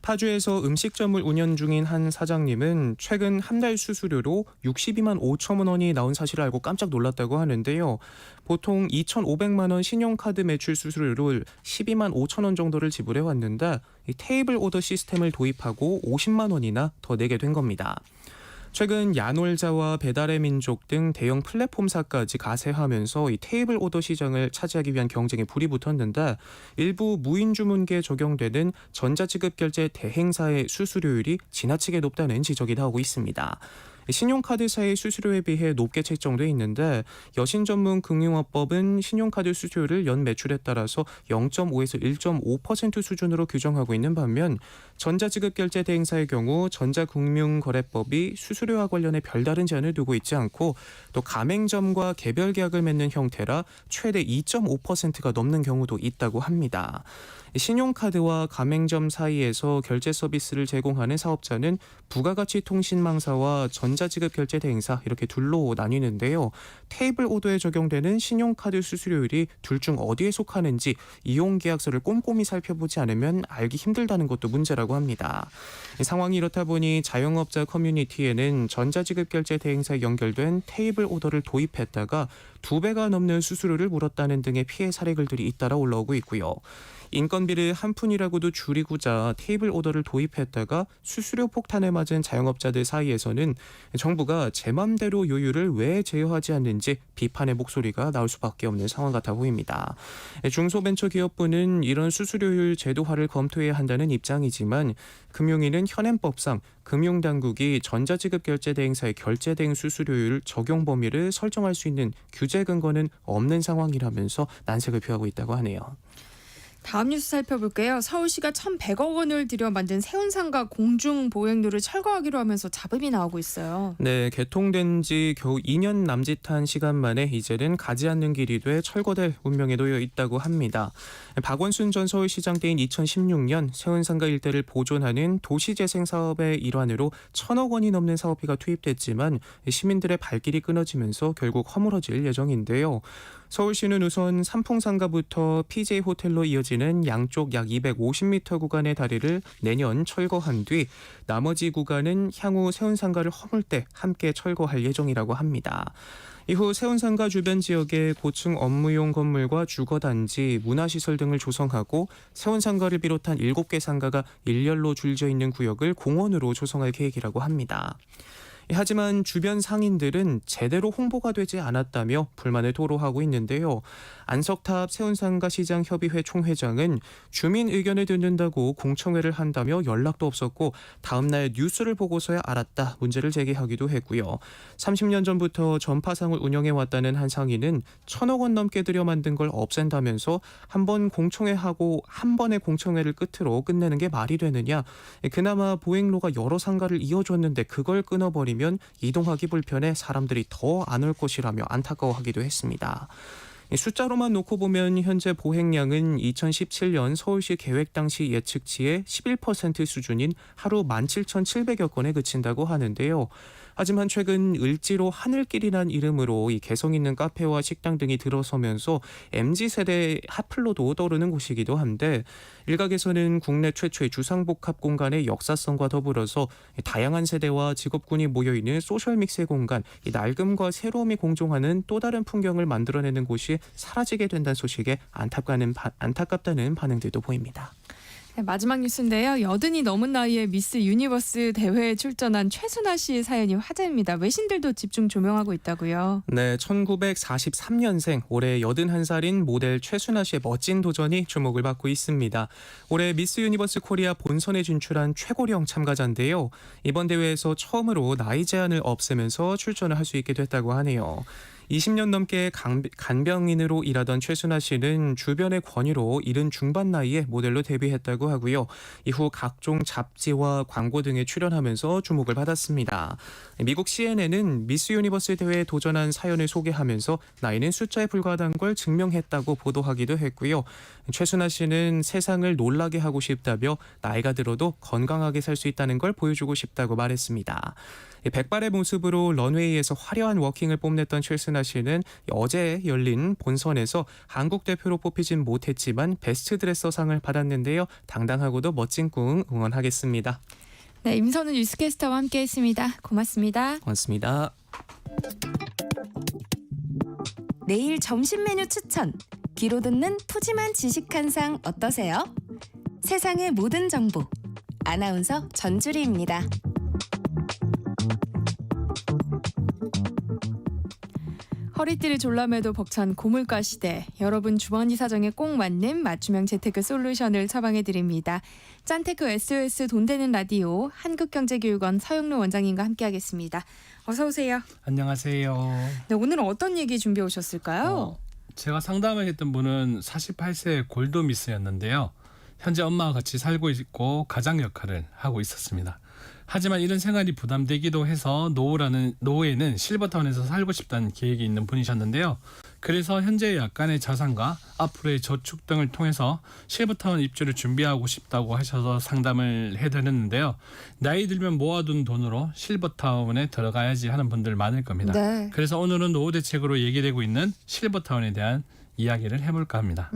파주에서 음식점을 운영 중인 한 사장님은 최근 한 달 수수료로 62만 5천 원이 나온 사실을 알고 깜짝 놀랐다고 하는데요. 보통 2,500만 원 신용카드 매출 수수료를 12만 5천 원 정도를 지불해 왔는데 이 테이블 오더 시스템을 도입하고 50만 원이나 더 내게 된 겁니다. 최근 야놀자와 배달의 민족 등 대형 플랫폼사까지 가세하면서 이 테이블 오더 시장을 차지하기 위한 경쟁에 불이 붙었는데 일부 무인 주문기에 적용되는 전자지급결제 대행사의 수수료율이 지나치게 높다는 지적이 나오고 있습니다. 신용카드사의 수수료에 비해 높게 책정돼 있는데 여신전문금융업법은 신용카드 수수료를 연 매출에 따라서 0.5에서 1.5% 수준으로 규정하고 있는 반면 전자지급결제 대행사의 경우 전자금융거래법이 수수료와 관련해 별다른 제한을 두고 있지 않고 또 가맹점과 개별 계약을 맺는 형태라 최대 2.5%가 넘는 경우도 있다고 합니다. 신용카드와 가맹점 사이에서 결제 서비스를 제공하는 사업자는 부가가치 통신망사와 전자지급결제 대행사 이렇게 둘로 나뉘는데요. 테이블 오더에 적용되는 신용카드 수수료율이 둘 중 어디에 속하는지 이용계약서를 꼼꼼히 살펴보지 않으면 알기 힘들다는 것도 문제라고 합니다. 상황이 이렇다 보니 자영업자 커뮤니티에는 전자지급결제 대행사에 연결된 테이블 오더를 도입했다가 2배가 넘는 수수료를 물었다는 등의 피해 사례 글들이 잇따라 올라오고 있고요. 인건비를 한 푼이라고도 줄이고자 테이블 오더를 도입했다가 수수료 폭탄에 맞은 자영업자들 사이에서는 정부가 제 맘대로 요율을 왜 제어하지 않는지 비판의 목소리가 나올 수밖에 없는 상황 같아 보입니다. 중소벤처기업부는 이런 수수료율 제도화를 검토해야 한다는 입장이지만 금융위는 현행법상 금융당국이 전자지급결제 대행사의 결제 대행 수수료율 적용 범위를 설정할 수 있는 규제 근거는 없는 상황이라면서 난색을 표하고 있다고 하네요. 다음 뉴스 살펴볼게요. 서울시가 1,100억 원을 들여 만든 세운상가 공중보행로를 철거하기로 하면서 잡음이 나오고 있어요. 네, 개통된 지 겨우 2년 남짓한 시간 만에 이제는 가지 않는 길이 돼 철거될 운명에 놓여 있다고 합니다. 박원순 전 서울시장 때인 2016년 세운상가 일대를 보존하는 도시재생 사업의 일환으로 1,000억 원이 넘는 사업비가 투입됐지만 시민들의 발길이 끊어지면서 결국 허물어질 예정인데요. 서울시는 우선 삼풍상가부터 PJ 호텔로 이어지는 양쪽 약 250m 구간의 다리를 내년 철거한 뒤 나머지 구간은 향후 세운상가를 허물 때 함께 철거할 예정이라고 합니다. 이후 세운상가 주변 지역에 고층 업무용 건물과 주거단지, 문화시설 등을 조성하고 세운상가를 비롯한 7개 상가가 일렬로 줄져 있는 구역을 공원으로 조성할 계획이라고 합니다. 하지만 주변 상인들은 제대로 홍보가 되지 않았다며 불만을 토로하고 있는데요. 안석탑 세운상가 시장협의회 총회장은 주민 의견을 듣는다고 공청회를 한다며 연락도 없었고 다음 날 뉴스를 보고서야 알았다 문제를 제기하기도 했고요. 30년 전부터 전파상을 운영해왔다는 한 상인은 1,000억 원 넘게 들여 만든 걸 없앤다면서 한 번 공청회하고 한 번의 공청회를 끝으로 끝내는 게 말이 되느냐. 그나마 보행로가 여러 상가를 이어줬는데 그걸 끊어버리면 이동하기 불편해 사람들이 더 안 올 것이라며 안타까워하기도 했습니다. 숫자로만 놓고 보면 현재 보행량은 2017년 서울시 계획 당시 예측치의 11% 수준인 하루 17,700여 건에 그친다고 하는데요. 하지만 최근 을지로 하늘길이란 이름으로 이 개성 있는 카페와 식당 등이 들어서면서 MZ세대 핫플로도 떠오르는 곳이기도 한데 일각에서는 국내 최초의 주상복합 공간의 역사성과 더불어서 다양한 세대와 직업군이 모여있는 소셜믹스의 공간, 이 낡음과 새로움이 공존하는 또 다른 풍경을 만들어내는 곳이 사라지게 된다는 소식에 안타깝다는 반응들도 보입니다. 네, 마지막 뉴스인데요. 80이 넘은 나이에 미스 유니버스 대회에 출전한 최순아 씨의 사연이 화제입니다. 외신들도 집중 조명하고 있다고요. 네, 1943년생 올해 81살인 모델 최순아 씨의 멋진 도전이 주목을 받고 있습니다. 올해 미스 유니버스 코리아 본선에 진출한 최고령 참가자인데요. 이번 대회에서 처음으로 나이 제한을 없애면서 출전을 할 수 있게 됐다고 하네요. 20년 넘게 간병인으로 일하던 최순아 씨는 주변의 권유로 이른 중반 나이에 모델로 데뷔했다고 하고요. 이후 각종 잡지와 광고 등에 출연하면서 주목을 받았습니다. 미국 CNN은 미스 유니버스 대회에 도전한 사연을 소개하면서 나이는 숫자에 불과하다는 걸 증명했다고 보도하기도 했고요. 최순아 씨는 세상을 놀라게 하고 싶다며 나이가 들어도 건강하게 살 수 있다는 걸 보여주고 싶다고 말했습니다. 백발의 모습으로 런웨이에서 화려한 워킹을 뽐냈던 최순아 씨는 어제 열린 본선에서 한국 대표로 뽑히진 못했지만 베스트 드레서상을 받았는데요. 당당하고도 멋진 꿈 응원하겠습니다. 네, 임선우 뉴스캐스터와 함께했습니다. 고맙습니다. 고맙습니다. 내일 점심 메뉴 추천. 귀로 듣는 푸짐한 지식 한 상 어떠세요? 세상의 모든 정보. 아나운서 전주리입니다. 허리띠를 졸라매도 벅찬 고물가 시대. 여러분 주머니 사정에 꼭 맞는 맞춤형 재테크 솔루션을 처방해드립니다. 짠테크 SOS 돈 되는 라디오 한국경제교육원 서영로 원장님과 함께하겠습니다. 어서 오세요. 안녕하세요. 네, 오늘은 어떤 얘기 준비해 오셨을까요? 제가 상담을 했던 분은 48세 골드미스였는데요. 현재 엄마와 같이 살고 있고 가장 역할을 하고 있었습니다. 하지만 이런 생활이 부담되기도 해서 노후에는 실버타운에서 살고 싶다는 계획이 있는 분이셨는데요. 그래서 현재의 약간의 자산과 앞으로의 저축 등을 통해서 실버타운 입주를 준비하고 싶다고 하셔서 상담을 해드렸는데요. 나이 들면 모아둔 돈으로 실버타운에 들어가야지 하는 분들 많을 겁니다. 네. 그래서 오늘은 노후 대책으로 얘기되고 있는 실버타운에 대한 이야기를 해볼까 합니다.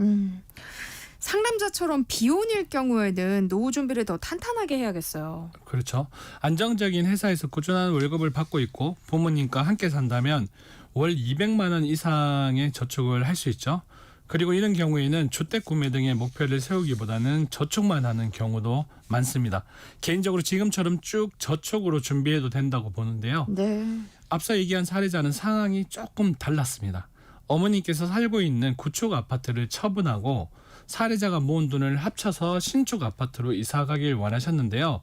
상담자처럼 비혼일 경우에는 노후 준비를 더 탄탄하게 해야겠어요. 그렇죠. 안정적인 회사에서 꾸준한 월급을 받고 있고 부모님과 함께 산다면 월 200만 원 이상의 저축을 할 수 있죠. 그리고 이런 경우에는 주택 구매 등의 목표를 세우기보다는 저축만 하는 경우도 많습니다. 개인적으로 지금처럼 쭉 저축으로 준비해도 된다고 보는데요. 네. 앞서 얘기한 사례자는 상황이 조금 달랐습니다. 어머니께서 살고 있는 구축 아파트를 처분하고 사례자가 모은 돈을 합쳐서 신축 아파트로 이사 가길 원하셨는데요.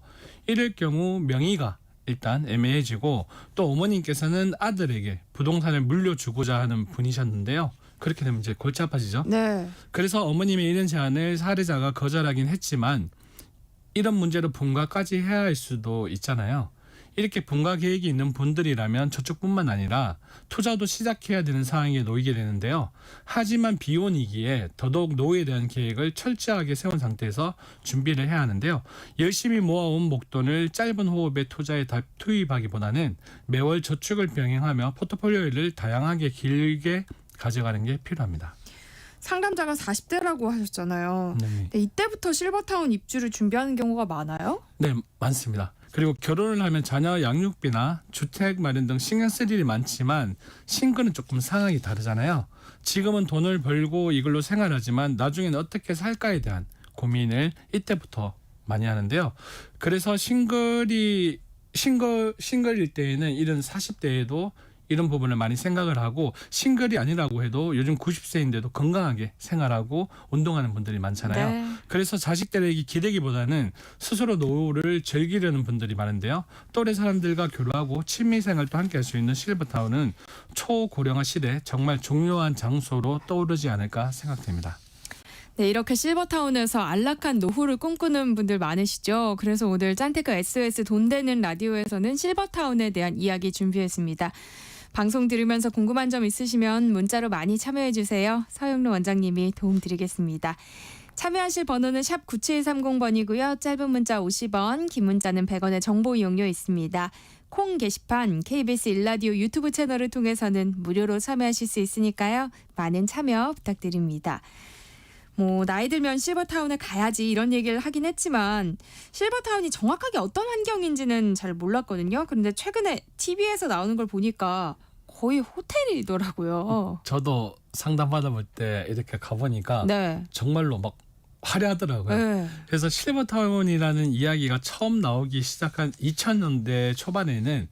이럴 경우 명의가 일단 애매해지고 또 어머님께서는 아들에게 부동산을 물려주고자 하는 분이셨는데요. 그렇게 되면 이제 골치 아파지죠. 네. 그래서 어머님의 이런 제안을 사례자가 거절하긴 했지만 이런 문제로 분가까지 해야 할 수도 있잖아요. 이렇게 분가 계획이 있는 분들이라면 저축뿐만 아니라 투자도 시작해야 되는 상황에 놓이게 되는데요. 하지만 비혼이기에 더더욱 노후에 대한 계획을 철저하게 세운 상태에서 준비를 해야 하는데요. 열심히 모아온 목돈을 짧은 호흡에 투자에 투입하기보다는 매월 저축을 병행하며 포트폴리오를 다양하게 길게 가져가는 게 필요합니다. 상담자가 40대라고 하셨잖아요. 네. 근데 이때부터 실버타운 입주를 준비하는 경우가 많아요? 네, 많습니다. 그리고 결혼을 하면 자녀 양육비나 주택 마련 등 신경 쓸 일이 많지만 싱글은 조금 상황이 다르잖아요. 지금은 돈을 벌고 이걸로 생활하지만 나중에는 어떻게 살까에 대한 고민을 이때부터 많이 하는데요. 그래서 싱글일 때에는 이런 40대에도 이런 부분을 많이 생각을 하고 싱글이 아니라고 해도 요즘 90세인데도 건강하게 생활하고 운동하는 분들이 많잖아요. 네. 그래서 자식들에게 기대기보다는 스스로 노후를 즐기려는 분들이 많은데요. 또래 사람들과 교류하고 취미생활도 함께 할 수 있는 실버타운은 초고령화 시대 정말 중요한 장소로 떠오르지 않을까 생각됩니다. 네, 이렇게 실버타운에서 안락한 노후를 꿈꾸는 분들 많으시죠. 그래서 오늘 짠테크 SOS 돈 되는 라디오에서는 실버타운에 대한 이야기 준비했습니다. 방송 들으면서 궁금한 점 있으시면 문자로 많이 참여해 주세요. 서영로 원장님이 도움드리겠습니다. 참여하실 번호는 샵 9730번이고요. 짧은 문자 50원, 긴 문자는 100원의 정보 이용료 있습니다. 콩 게시판 KBS 일라디오 유튜브 채널을 통해서는 무료로 참여하실 수 있으니까요. 많은 참여 부탁드립니다. 나이 들면 실버타운에 가야지 이런 얘기를 하긴 했지만 실버타운이 정확하게 어떤 환경인지는 잘 몰랐거든요. 그런데 최근에 TV에서 나오는 걸 보니까 거의 호텔이더라고요. 저도 상담 받아볼 때 이렇게 가보니까 네. 정말로 막 화려하더라고요. 네. 그래서 실버타운이라는 이야기가 처음 나오기 시작한 2000년대 초반에는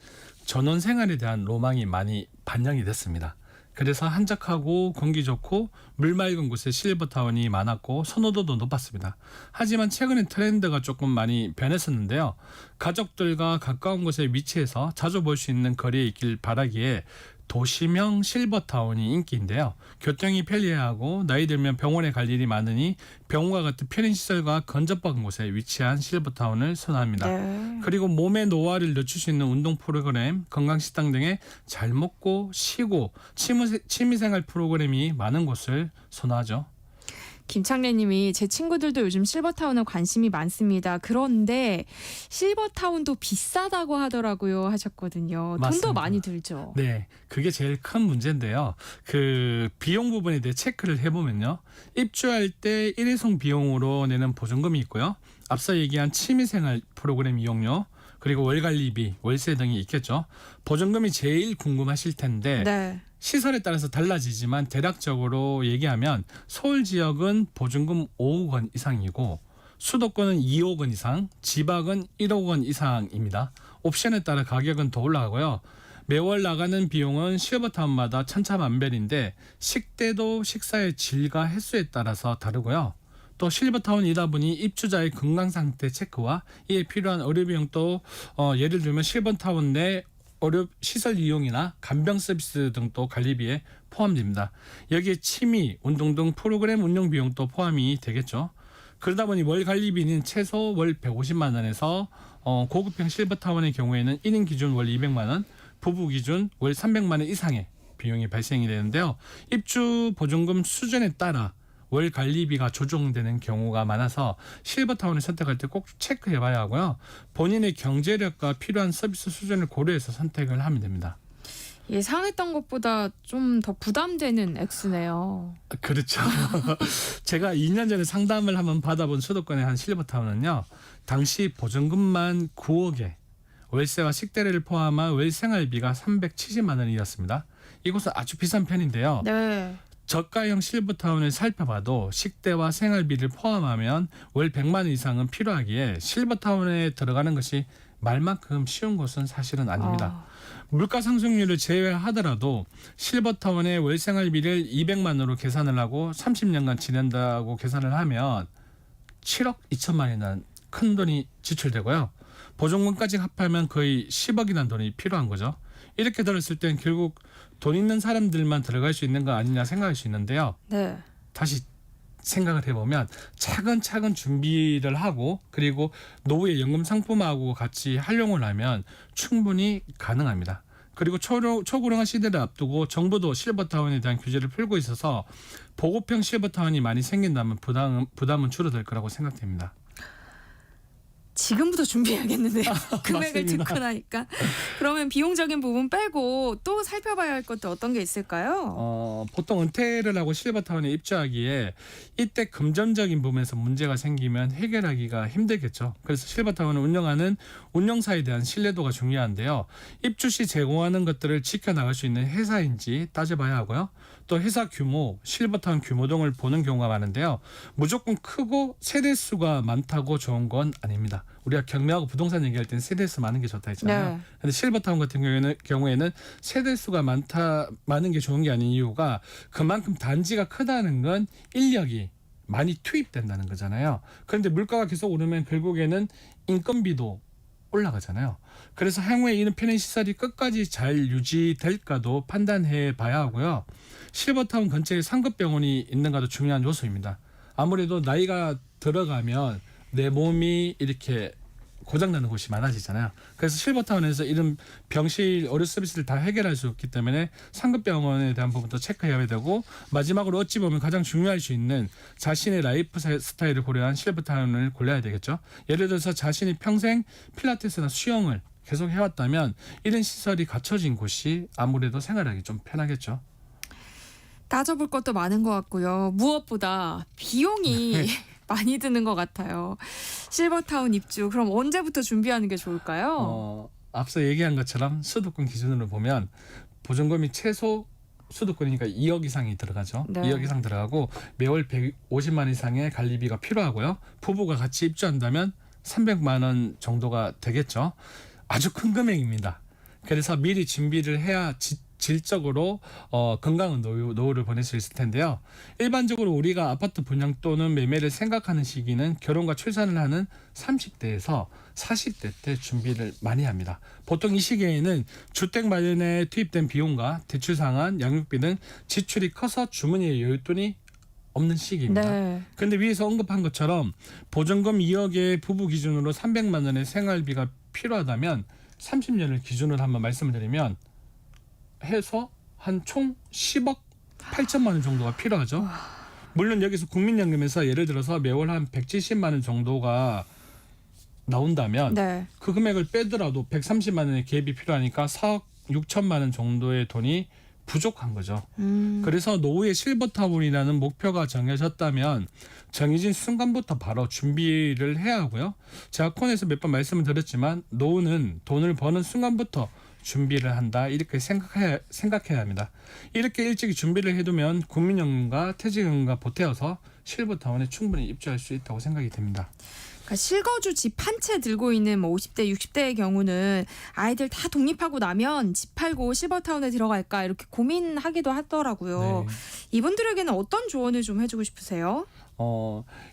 전원 생활에 대한 로망이 많이 반영이 됐습니다. 그래서 한적하고 공기 좋고 물 맑은 곳에 실버타운이 많았고 선호도도 높았습니다. 하지만 최근에 트렌드가 조금 많이 변했었는데요. 가족들과 가까운 곳에 위치해서 자주 볼 수 있는 거리에 있길 바라기에 도시명 실버타운이 인기인데요. 교통이 편리해야 하고 나이 들면 병원에 갈 일이 많으니 병원과 같은 편의시설과 근접한 곳에 위치한 실버타운을 선호합니다. 네. 그리고 몸의 노화를 늦출 수 있는 운동 프로그램, 건강식당 등의 잘 먹고 쉬고 취미생활 프로그램이 많은 곳을 선호하죠. 김창래님이 제 친구들도 요즘 실버타운에 관심이 많습니다. 그런데 실버타운도 비싸다고 하더라고요 하셨거든요. 맞습니다. 돈도 많이 들죠. 네, 그게 제일 큰 문제인데요. 그 비용 부분에 대해 체크를 해보면요. 입주할 때 일회성 비용으로 내는 보증금이 있고요. 앞서 얘기한 취미생활 프로그램 이용료, 그리고 월관리비, 월세 등이 있겠죠. 보증금이 제일 궁금하실 텐데 네. 시설에 따라서 달라지지만 대략적으로 얘기하면 서울 지역은 보증금 5억 원 이상이고 수도권은 2억 원 이상, 지방은 1억 원 이상입니다. 옵션에 따라 가격은 더 올라가고요. 매월 나가는 비용은 실버타운마다 천차만별인데 식대도 식사의 질과 횟수에 따라서 다르고요. 또 실버타운이다 보니 입주자의 건강 상태 체크와 이에 필요한 의료 비용도 예를 들면 실버타운 내 의료 시설 이용이나 간병 서비스 등도 관리비에 포함됩니다. 여기에 취미, 운동 등 프로그램 운영 비용도 포함이 되겠죠. 그러다 보니 월 관리비는 최소 월 150만 원에서 고급형 실버타운의 경우에는 1인 기준 월 200만 원, 부부 기준 월 300만 원 이상의 비용이 발생이 되는데요. 입주 보증금 수준에 따라 월 관리비가 조정되는 경우가 많아서 실버타운을 선택할 때 꼭 체크해봐야 하고요. 본인의 경제력과 필요한 서비스 수준을 고려해서 선택을 하면 됩니다. 예상했던 것보다 좀 더 부담되는 액수네요. 그렇죠. 제가 2년 전에 상담을 한번 받아본 수도권의 한 실버타운은요. 당시 보증금만 9억에 월세와 식대를 포함한 월 생활비가 370만 원이었습니다. 이곳은 아주 비싼 편인데요. 네. 저가형 실버타운을 살펴봐도 식대와 생활비를 포함하면 월 100만 원 이상은 필요하기에 실버타운에 들어가는 것이 말만큼 쉬운 것은 사실은 아닙니다. 물가 상승률을 제외하더라도 실버타운의 월 생활비를 200만 원으로 계산을 하고 30년간 지낸다고 계산을 하면 7억 2천만 원이나 큰 돈이 지출되고요. 보증금까지 합하면 거의 10억이라는 돈이 필요한 거죠. 이렇게 들었을 땐 결국 돈 있는 사람들만 들어갈 수 있는 거 아니냐 생각할 수 있는데요. 네. 다시 생각을 해보면 차근차근 준비를 하고 그리고 노후의 연금 상품하고 같이 활용을 하면 충분히 가능합니다. 그리고 초고령화 시대를 앞두고 정부도 실버타운에 대한 규제를 풀고 있어서 보급형 실버타운이 많이 생긴다면 부담은 줄어들 거라고 생각됩니다. 지금부터 준비해야겠는데요. 금액을 맞습니다. 듣고 나니까. 그러면 비용적인 부분 빼고 또 살펴봐야 할 것도 어떤 게 있을까요? 보통 은퇴를 하고 실버타운에 입주하기에 이때 금전적인 부분에서 문제가 생기면 해결하기가 힘들겠죠. 그래서 실버타운을 운영하는 운영사에 대한 신뢰도가 중요한데요. 입주 시 제공하는 것들을 지켜나갈 수 있는 회사인지 따져봐야 하고요. 또 회사 규모, 실버타운 규모 등을 보는 경우가 많은데요. 무조건 크고 세대수가 많다고 좋은 건 아닙니다. 우리가 경매하고 부동산 얘기할 때는 세대수 많은 게 좋다 했잖아요. 근데 실버타운 같은 경우에는 세대수가 많은 게 좋은 게 아닌 이유가 그만큼 단지가 크다는 건 인력이 많이 투입된다는 거잖아요. 그런데 물가가 계속 오르면 결국에는 인건비도 올라가잖아요. 그래서 향후에 이런 편의시설이 끝까지 잘 유지될까도 판단해 봐야 하고요. 실버타운 근처에 상급병원이 있는가도 중요한 요소입니다. 아무래도 나이가 들어가면 내 몸이 이렇게 고장나는 곳이 많아지잖아요. 그래서 실버타운에서 이런 병실 의료 서비스를 다 해결할 수 있기 때문에 상급병원에 대한 부분도 체크해야 되고, 마지막으로 어찌 보면 가장 중요할 수 있는 자신의 라이프 스타일을 고려한 실버타운을 골라야 되겠죠. 예를 들어서 자신이 평생 필라테스나 수영을 계속 해왔다면 이런 시설이 갖춰진 곳이 아무래도 생활하기 좀 편하겠죠. 따져볼 것도 많은 것 같고요. 무엇보다 비용이 많이 드는 것 같아요. 실버타운 입주 그럼 언제부터 준비하는 게 좋을까요? 앞서 얘기한 것처럼 수도권 기준으로 보면 보증금이 최소 수도권이니까 2억 이상이 들어가죠. 네. 2억 이상 들어가고 매월 150만 원 이상의 관리비가 필요하고요. 부부가 같이 입주한다면 300만 원 정도가 되겠죠. 아주 큰 금액입니다. 그래서 미리 준비를 해야 질적으로 건강한 노후를 보낼 수 있을 텐데요. 일반적으로 우리가 아파트 분양 또는 매매를 생각하는 시기는 결혼과 출산을 하는 30대에서 40대 때 준비를 많이 합니다. 보통 이 시기에는 주택 마련에 투입된 비용과 대출 상환, 양육비 등 지출이 커서 주머니에 여윳돈이 없는 시기입니다. 그런데 위에서 언급한 것처럼 보증금 2억에 부부 기준으로 300만 원의 생활비가 필요하다면 30년을 기준으로 한번 말씀을 드리면 해서 한 총 10억 8천만 원 정도가 필요하죠. 물론 여기서 국민연금에서 예를 들어서 매월 한 170만 원 정도가 나온다면 네. 그 금액을 빼더라도 130만 원의 갭이 필요하니까 4억 6천만 원 정도의 돈이 부족한 거죠. 그래서 노후의 실버타운이라는 목표가 정해졌다면 정해진 순간부터 바로 준비를 해야 하고요. 제가 코너에서 몇 번 말씀을 드렸지만 노후는 돈을 버는 순간부터 준비를 한다, 이렇게 생각해야 합니다. 이렇게 일찍 준비를 해두면 국민연금과 퇴직연금과 보태어서 실버타운에 충분히 입주할 수 있다고 생각이 됩니다. 그러니까 실거주 집 한 채 들고 있는 50대, 60대의 경우는 아이들 다 독립하고 나면 집 팔고 실버타운에 들어갈까 이렇게 고민하기도 하더라고요. 네. 이분들에게는 어떤 조언을 좀 해주고 싶으세요?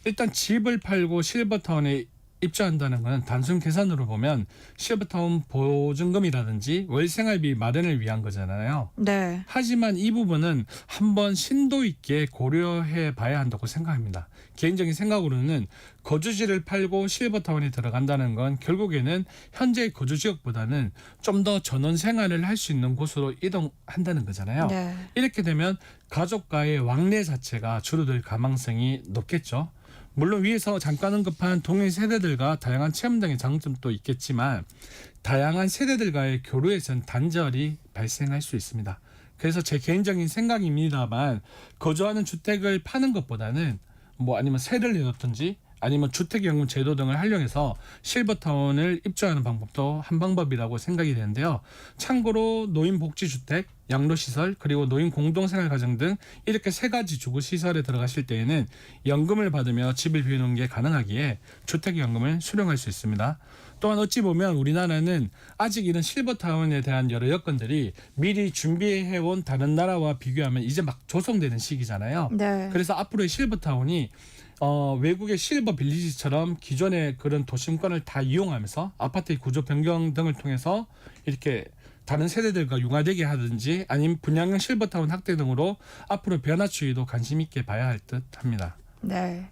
일단 집을 팔고 실버타운에 입주한다는 것은 단순 계산으로 보면 실버타운 보증금이라든지 월 생활비 마련을 위한 거잖아요. 네. 하지만 이 부분은 한번 심도 있게 고려해 봐야 한다고 생각합니다. 개인적인 생각으로는 거주지를 팔고 실버타운에 들어간다는 건 결국에는 현재의 거주 지역보다는 좀 더 전원 생활을 할 수 있는 곳으로 이동한다는 거잖아요. 네. 이렇게 되면 가족과의 왕래 자체가 줄어들 가능성이 높겠죠. 물론 위에서 잠깐 언급한 동일 세대들과 다양한 체험 등의 장점도 있겠지만 다양한 세대들과의 교류에선 단절이 발생할 수 있습니다. 그래서 제 개인적인 생각입니다만 거주하는 주택을 파는 것보다는 아니면 세를 내놓든지 아니면 주택연금 제도 등을 활용해서 실버타운을 입주하는 방법도 한 방법이라고 생각이 되는데요. 참고로 노인복지주택, 양로시설, 그리고 노인 공동생활가정 등 이렇게 3가지 주거시설에 들어가실 때에는 연금을 받으며 집을 비우는 게 가능하기에 주택연금을 수령할 수 있습니다. 또한 어찌 보면 우리나라는 아직 이런 실버타운에 대한 여러 여건들이 미리 준비해온 다른 나라와 비교하면 이제 막 조성되는 시기잖아요. 네. 그래서 앞으로의 실버타운이 외국의 실버 빌리지처럼 기존의 그런 도심권을 다 이용하면서 아파트의 구조 변경 등을 통해서 이렇게 다른 세대들과 융화되게 하든지 아니면 분양형 실버타운 확대 등으로 앞으로 변화 추이도 관심 있게 봐야 할 듯합니다. 네.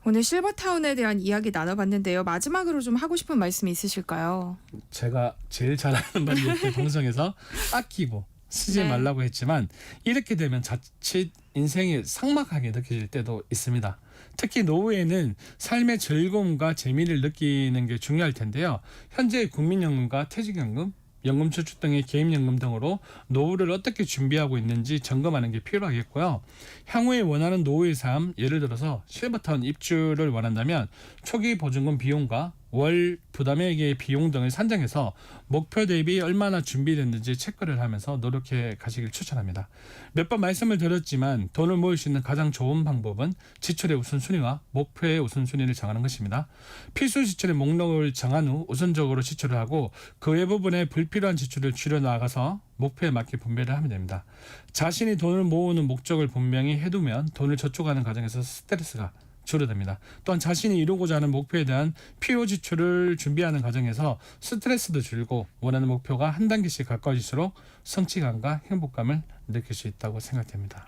오늘 실버타운에 대한 이야기 나눠봤는데요. 마지막으로 좀 하고 싶은 말씀이 있으실까요? 제가 제일 잘하는 말이 이렇게 방송에서 아끼고 쓰지 네. 말라고 했지만 이렇게 되면 자칫 인생이 삭막하게 느껴질 때도 있습니다. 특히 노후에는 삶의 즐거움과 재미를 느끼는 게 중요할 텐데요. 현재 국민연금과 퇴직연금, 연금저축 등의 개인연금 등으로 노후를 어떻게 준비하고 있는지 점검하는 게 필요하겠고요. 향후에 원하는 노후의 삶, 예를 들어서 실버타운 입주를 원한다면 초기 보증금 비용과 월 부담액의 비용 등을 산정해서 목표 대비 얼마나 준비됐는지 체크를 하면서 노력해 가시길 추천합니다. 몇 번 말씀을 드렸지만 돈을 모을 수 있는 가장 좋은 방법은 지출의 우선순위와 목표의 우선순위를 정하는 것입니다. 필수 지출의 목록을 정한 후 우선적으로 지출을 하고 그 외 부분에 불필요한 지출을 줄여나가서 목표에 맞게 분배를 하면 됩니다. 자신이 돈을 모으는 목적을 분명히 해두면 돈을 저축하는 과정에서 스트레스가 줄어듭니다. 또한 자신이 이루고자 하는 목표에 대한 필요 지출을 준비하는 과정에서 스트레스도 줄고 원하는 목표가 한 단계씩 가까워질수록 성취감과 행복감을 느낄 수 있다고 생각됩니다.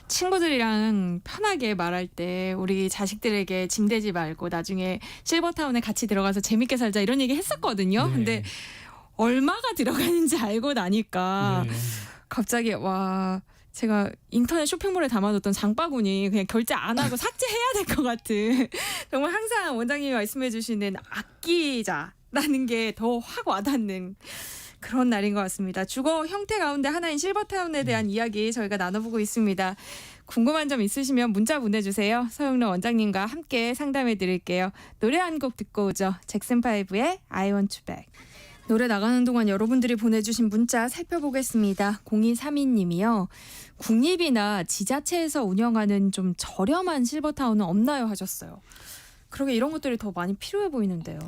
친구들이랑 편하게 말할 때 우리 자식들에게 짐대지 말고 나중에 실버타운에 같이 들어가서 재밌게 살자 이런 얘기 했었거든요. 네. 근데 얼마가 들어가는지 알고 나니까 네. 갑자기 와 제가 인터넷 쇼핑몰에 담아뒀던 장바구니 그냥 결제 안 하고 삭제해야 될 것 같은 정말 항상 원장님이 말씀해 주시는 아끼자라는 게 더 확 와닿는 그런 날인 것 같습니다. 주거 형태 가운데 하나인 실버타운에 대한 이야기 저희가 나눠보고 있습니다. 궁금한 점 있으시면 문자 보내주세요. 서영로 원장님과 함께 상담해 드릴게요. 노래 한 곡 듣고 오죠. 잭슨5의 I Want You Back. 노래 나가는 동안 여러분들이 보내주신 문자 살펴보겠습니다. 0232님이요. 국립이나 지자체에서 운영하는 좀 저렴한 실버타운은 없나요? 하셨어요. 그러게 이런 것들이 더 많이 필요해 보이는데요.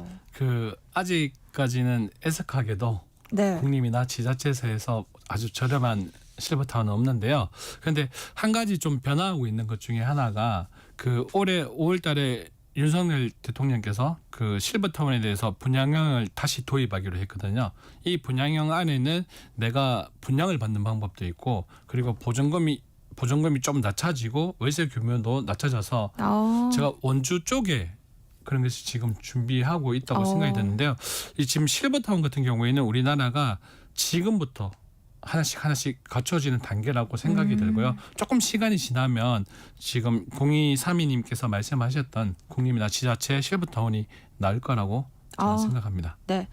아직까지는 애석하게도 네. 국립이나 지자체에서 아주 저렴한 실버타운은 없는데요. 그런데 한 가지 좀 변화하고 있는 것 중에 하나가 그 올해 5월달에 윤석열 대통령께서 그 실버타운에 대해서 분양형을 다시 도입하기로 했거든요. 이 분양형 안에는 내가 분양을 받는 방법도 있고 그리고 보증금이 좀 낮춰지고 월세 규모도 낮춰져서 제가 원주 쪽에 그런 것이 지금 준비하고 있다고 생각이 드는데요. 이 지금 실버타운 같은 경우에는 우리나라가 지금부터 하나씩 갖춰지는 단계라고 생각이 들고요. 조금 시간이 지나면 지금 0232님께서 말씀하셨던 국립이나 지자체 실버타운이 나을 거라고 저는 생각합니다. 네.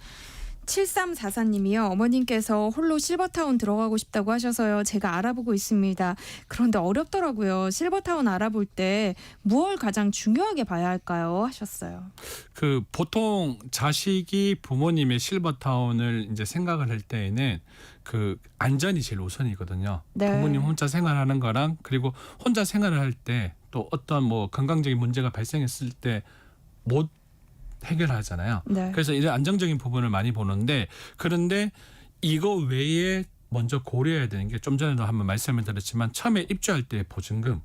7344님이요. 어머님께서 홀로 실버타운 들어가고 싶다고 하셔서요. 제가 알아보고 있습니다. 그런데 어렵더라고요. 실버타운 알아볼 때 무엇을 가장 중요하게 봐야 할까요? 하셨어요. 그 보통 자식이 부모님의 실버타운을 이제 생각을 할 때에는 그 안전이 제일 우선이거든요. 네. 부모님 혼자 생활하는 거랑 그리고 혼자 생활을 할 때 또 어떤 뭐 건강적인 문제가 발생했을 때 못 해결하잖아요. 네. 그래서 이런 안정적인 부분을 많이 보는데 그런데 이거 외에 먼저 고려해야 되는 게 좀 전에도 한번 말씀을 드렸지만 처음에 입주할 때 보증금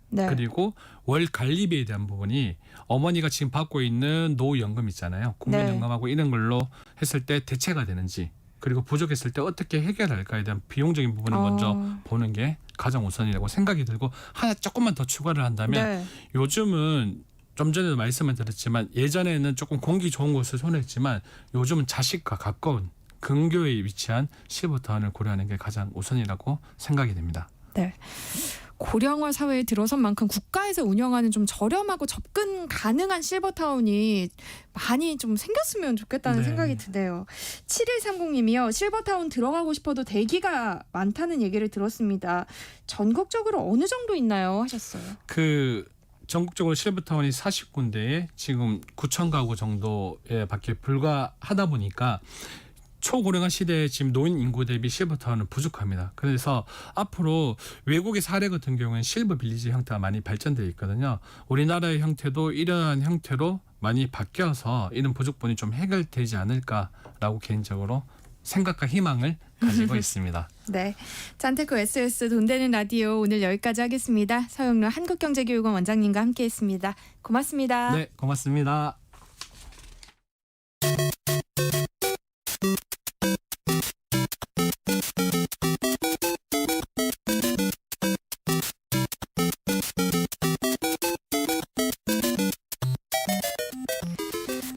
네. 그리고 월 관리비에 대한 부분이 어머니가 지금 받고 있는 노후연금 있잖아요. 국민연금하고 이런 걸로 했을 때 대체가 되는지 그리고 부족했을 때 어떻게 해결할까에 대한 비용적인 부분을 먼저 보는 게 가장 우선이라고 생각이 들고 하나 조금만 더 추가를 한다면 요즘은 좀 전에도 말씀을 드렸지만 예전에는 조금 공기 좋은 곳을 선호했지만 요즘은 자식과 가까운 근교에 위치한 실버타운을 고려하는 게 가장 우선이라고 생각이 됩니다. 네. 고령화 사회에 들어선 만큼 국가에서 운영하는 좀 저렴하고 접근 가능한 실버타운이 많이 좀 생겼으면 좋겠다는 생각이 드네요. 7130님이요. 실버타운 들어가고 싶어도 대기가 많다는 얘기를 들었습니다. 전국적으로 어느 정도 있나요? 하셨어요. 전국적으로 실버타운이 40군데에 지금 9천 가구 정도에 밖에 불과하다 보니까 초고령화 시대에 지금 노인 인구 대비 실버타운은 부족합니다. 그래서 앞으로 외국의 사례 같은 경우는 실버 빌리지 형태가 많이 발전되어 있거든요. 우리나라의 형태도 이러한 형태로 많이 바뀌어서 이런 부족분이 좀 해결되지 않을까라고 개인적으로 생각과 희망을 가지고 있습니다. 네, 잔테크 SS 돈 되는 라디오 오늘 여기까지 하겠습니다. 서영로 한국경제교육원 원장님과 함께했습니다. 고맙습니다. 네, 고맙습니다.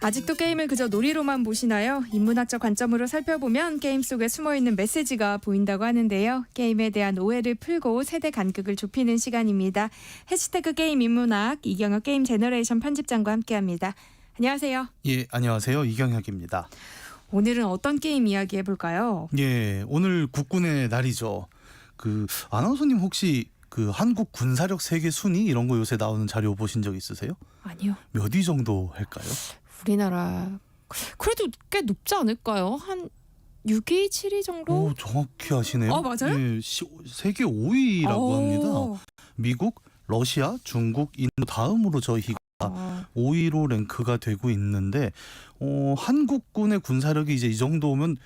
아직도 게임을 그저 놀이로만 보시나요? 인문학적 관점으로 살펴보면 게임 속에 숨어있는 메시지가 보인다고 하는데요. 게임에 대한 오해를 풀고 세대 간극을 좁히는 시간입니다. 해시태그 게임 인문학 이경혁 게임 제너레이션 편집장과 함께합니다. 안녕하세요. 예, 안녕하세요. 이경혁입니다. 오늘은 어떤 게임 이야기 해볼까요? 예, 오늘 국군의 날이죠. 아나운서님 혹시 한국 군사력 세계 순위 이런 거 요새 나오는 자료 보신 적 있으세요? 아니요. 몇 위 정도 할까요? 우리나라 그래도 꽤 높지 않을까요? 한 6위, 7위 정도? 오, 정확히 아시네요. 맞아요? 네, 세계 5위라고 합니다. 미국, 러시아, 중국, 인도 다음으로 저희가 5위로 랭크가 되고 있는데 한국군의 군사력이 이제 이 정도면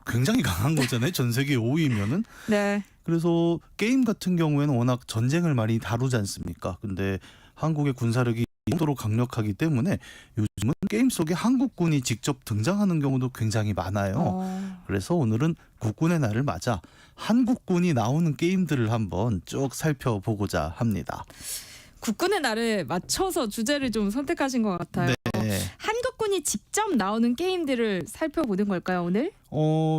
굉장히 강한 거잖아요. 전 세계 5위면은. 네. 그래서 게임 같은 경우에는 워낙 전쟁을 많이 다루지 않습니까? 근데 한국의 군사력이 정도로 강력하기 때문에 요즘은 게임 속에 한국군이 직접 등장하는 경우도 굉장히 많아요. 그래서 오늘은 국군의 날을 맞아 한국군이 나오는 게임들을 한번 쭉 살펴보고자 합니다. 국군의 날을 맞춰서 주제를 좀 선택하신 것 같아요. 네. 한국군이 직접 나오는 게임들을 살펴보는 걸까요, 오늘?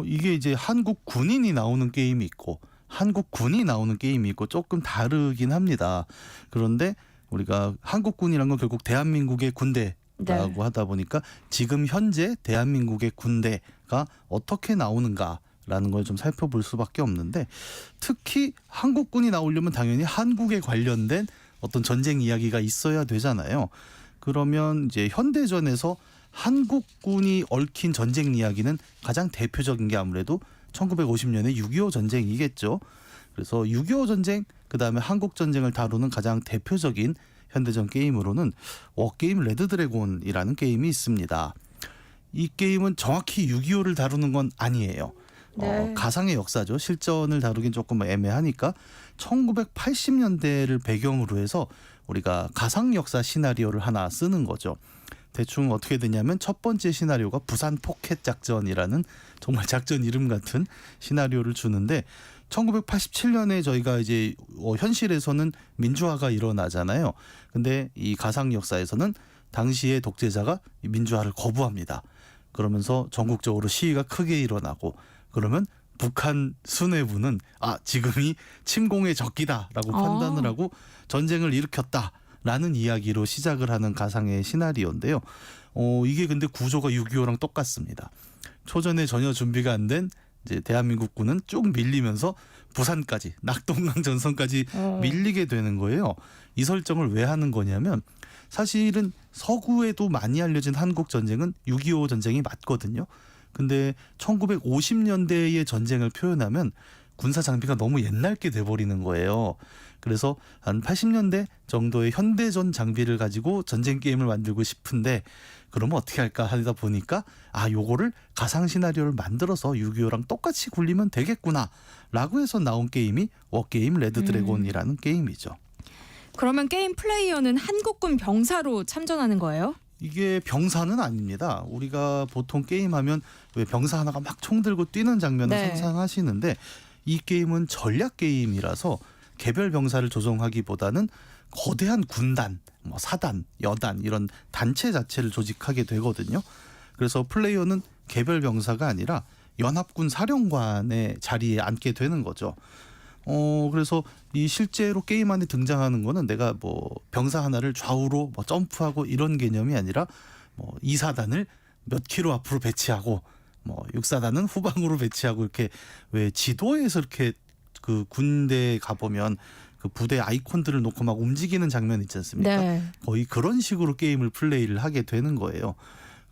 이게 이제 한국 군인이 나오는 게임이 있고 한국군이 나오는 게임이 있고 조금 다르긴 합니다. 그런데 우리가 한국군이란 건 결국 대한민국의 군대라고 하다 보니까 지금 현재 대한민국의 군대가 어떻게 나오는가라는 걸 좀 살펴볼 수밖에 없는데, 특히 한국군이 나오려면 당연히 한국에 관련된 어떤 전쟁 이야기가 있어야 되잖아요. 그러면 이제 현대전에서 한국군이 얽힌 전쟁 이야기는 가장 대표적인 게 아무래도 1950년의 6.25 전쟁이겠죠. 그래서 6.25 전쟁, 그다음에 한국 전쟁을 다루는 가장 대표적인 현대전 게임으로는 워게임 레드드래곤이라는 게임이 있습니다. 이 게임은 정확히 6.25를 다루는 건 아니에요. 가상의 역사죠. 실전을 다루긴 조금 애매하니까 1980년대를 배경으로 해서 우리가 가상 역사 시나리오를 하나 쓰는 거죠. 대충 어떻게 되냐면 첫 번째 시나리오가 부산 포켓 작전이라는 정말 작전 이름 같은 시나리오를 주는데, 1987년에 저희가 이제 현실에서는 민주화가 일어나잖아요. 근데 이 가상 역사에서는 당시의 독재자가 민주화를 거부합니다. 그러면서 전국적으로 시위가 크게 일어나고, 그러면 북한 수뇌부는 지금이 침공의 적기다라고 판단을 하고 전쟁을 일으켰다라는 이야기로 시작을 하는 가상의 시나리오인데요. 이게 근데 구조가 6.25랑 똑같습니다. 초전에 전혀 준비가 안 된 이제 대한민국군은 쭉 밀리면서 부산까지, 낙동강 전선까지 밀리게 되는 거예요. 이 설정을 왜 하는 거냐면, 사실은 서구에도 많이 알려진 한국 전쟁은 6.25 전쟁이 맞거든요. 근데 1950년대의 전쟁을 표현하면 군사 장비가 너무 옛날게 돼버리는 거예요. 그래서 한 80년대 정도의 현대전 장비를 가지고 전쟁 게임을 만들고 싶은데, 그러면 어떻게 할까 하다 보니까 요거를 가상 시나리오를 만들어서 6.25랑 똑같이 굴리면 되겠구나 라고 해서 나온 게임이 워게임 레드드래곤이라는 게임이죠. 그러면 게임 플레이어는 한국군 병사로 참전하는 거예요? 이게 병사는 아닙니다. 우리가 보통 게임하면 왜 병사 하나가 막 총 들고 뛰는 장면을 상상하시는데, 이 게임은 전략 게임이라서 개별 병사를 조종하기보다는 거대한 군단, 사단, 여단 이런 단체 자체를 조직하게 되거든요. 그래서 플레이어는 개별 병사가 아니라 연합군 사령관의 자리에 앉게 되는 거죠. 그래서 이 실제로 게임 안에 등장하는 거는 내가 병사 하나를 좌우로 점프하고 이런 개념이 아니라 2사단을 몇 킬로 앞으로 배치하고 6사단은 후방으로 배치하고, 이렇게 왜 지도에서 이렇게 그 군대에 가보면 그 부대 아이콘들을 놓고 막 움직이는 장면 있지 않습니까? 거의 그런 식으로 게임을 플레이를 하게 되는 거예요.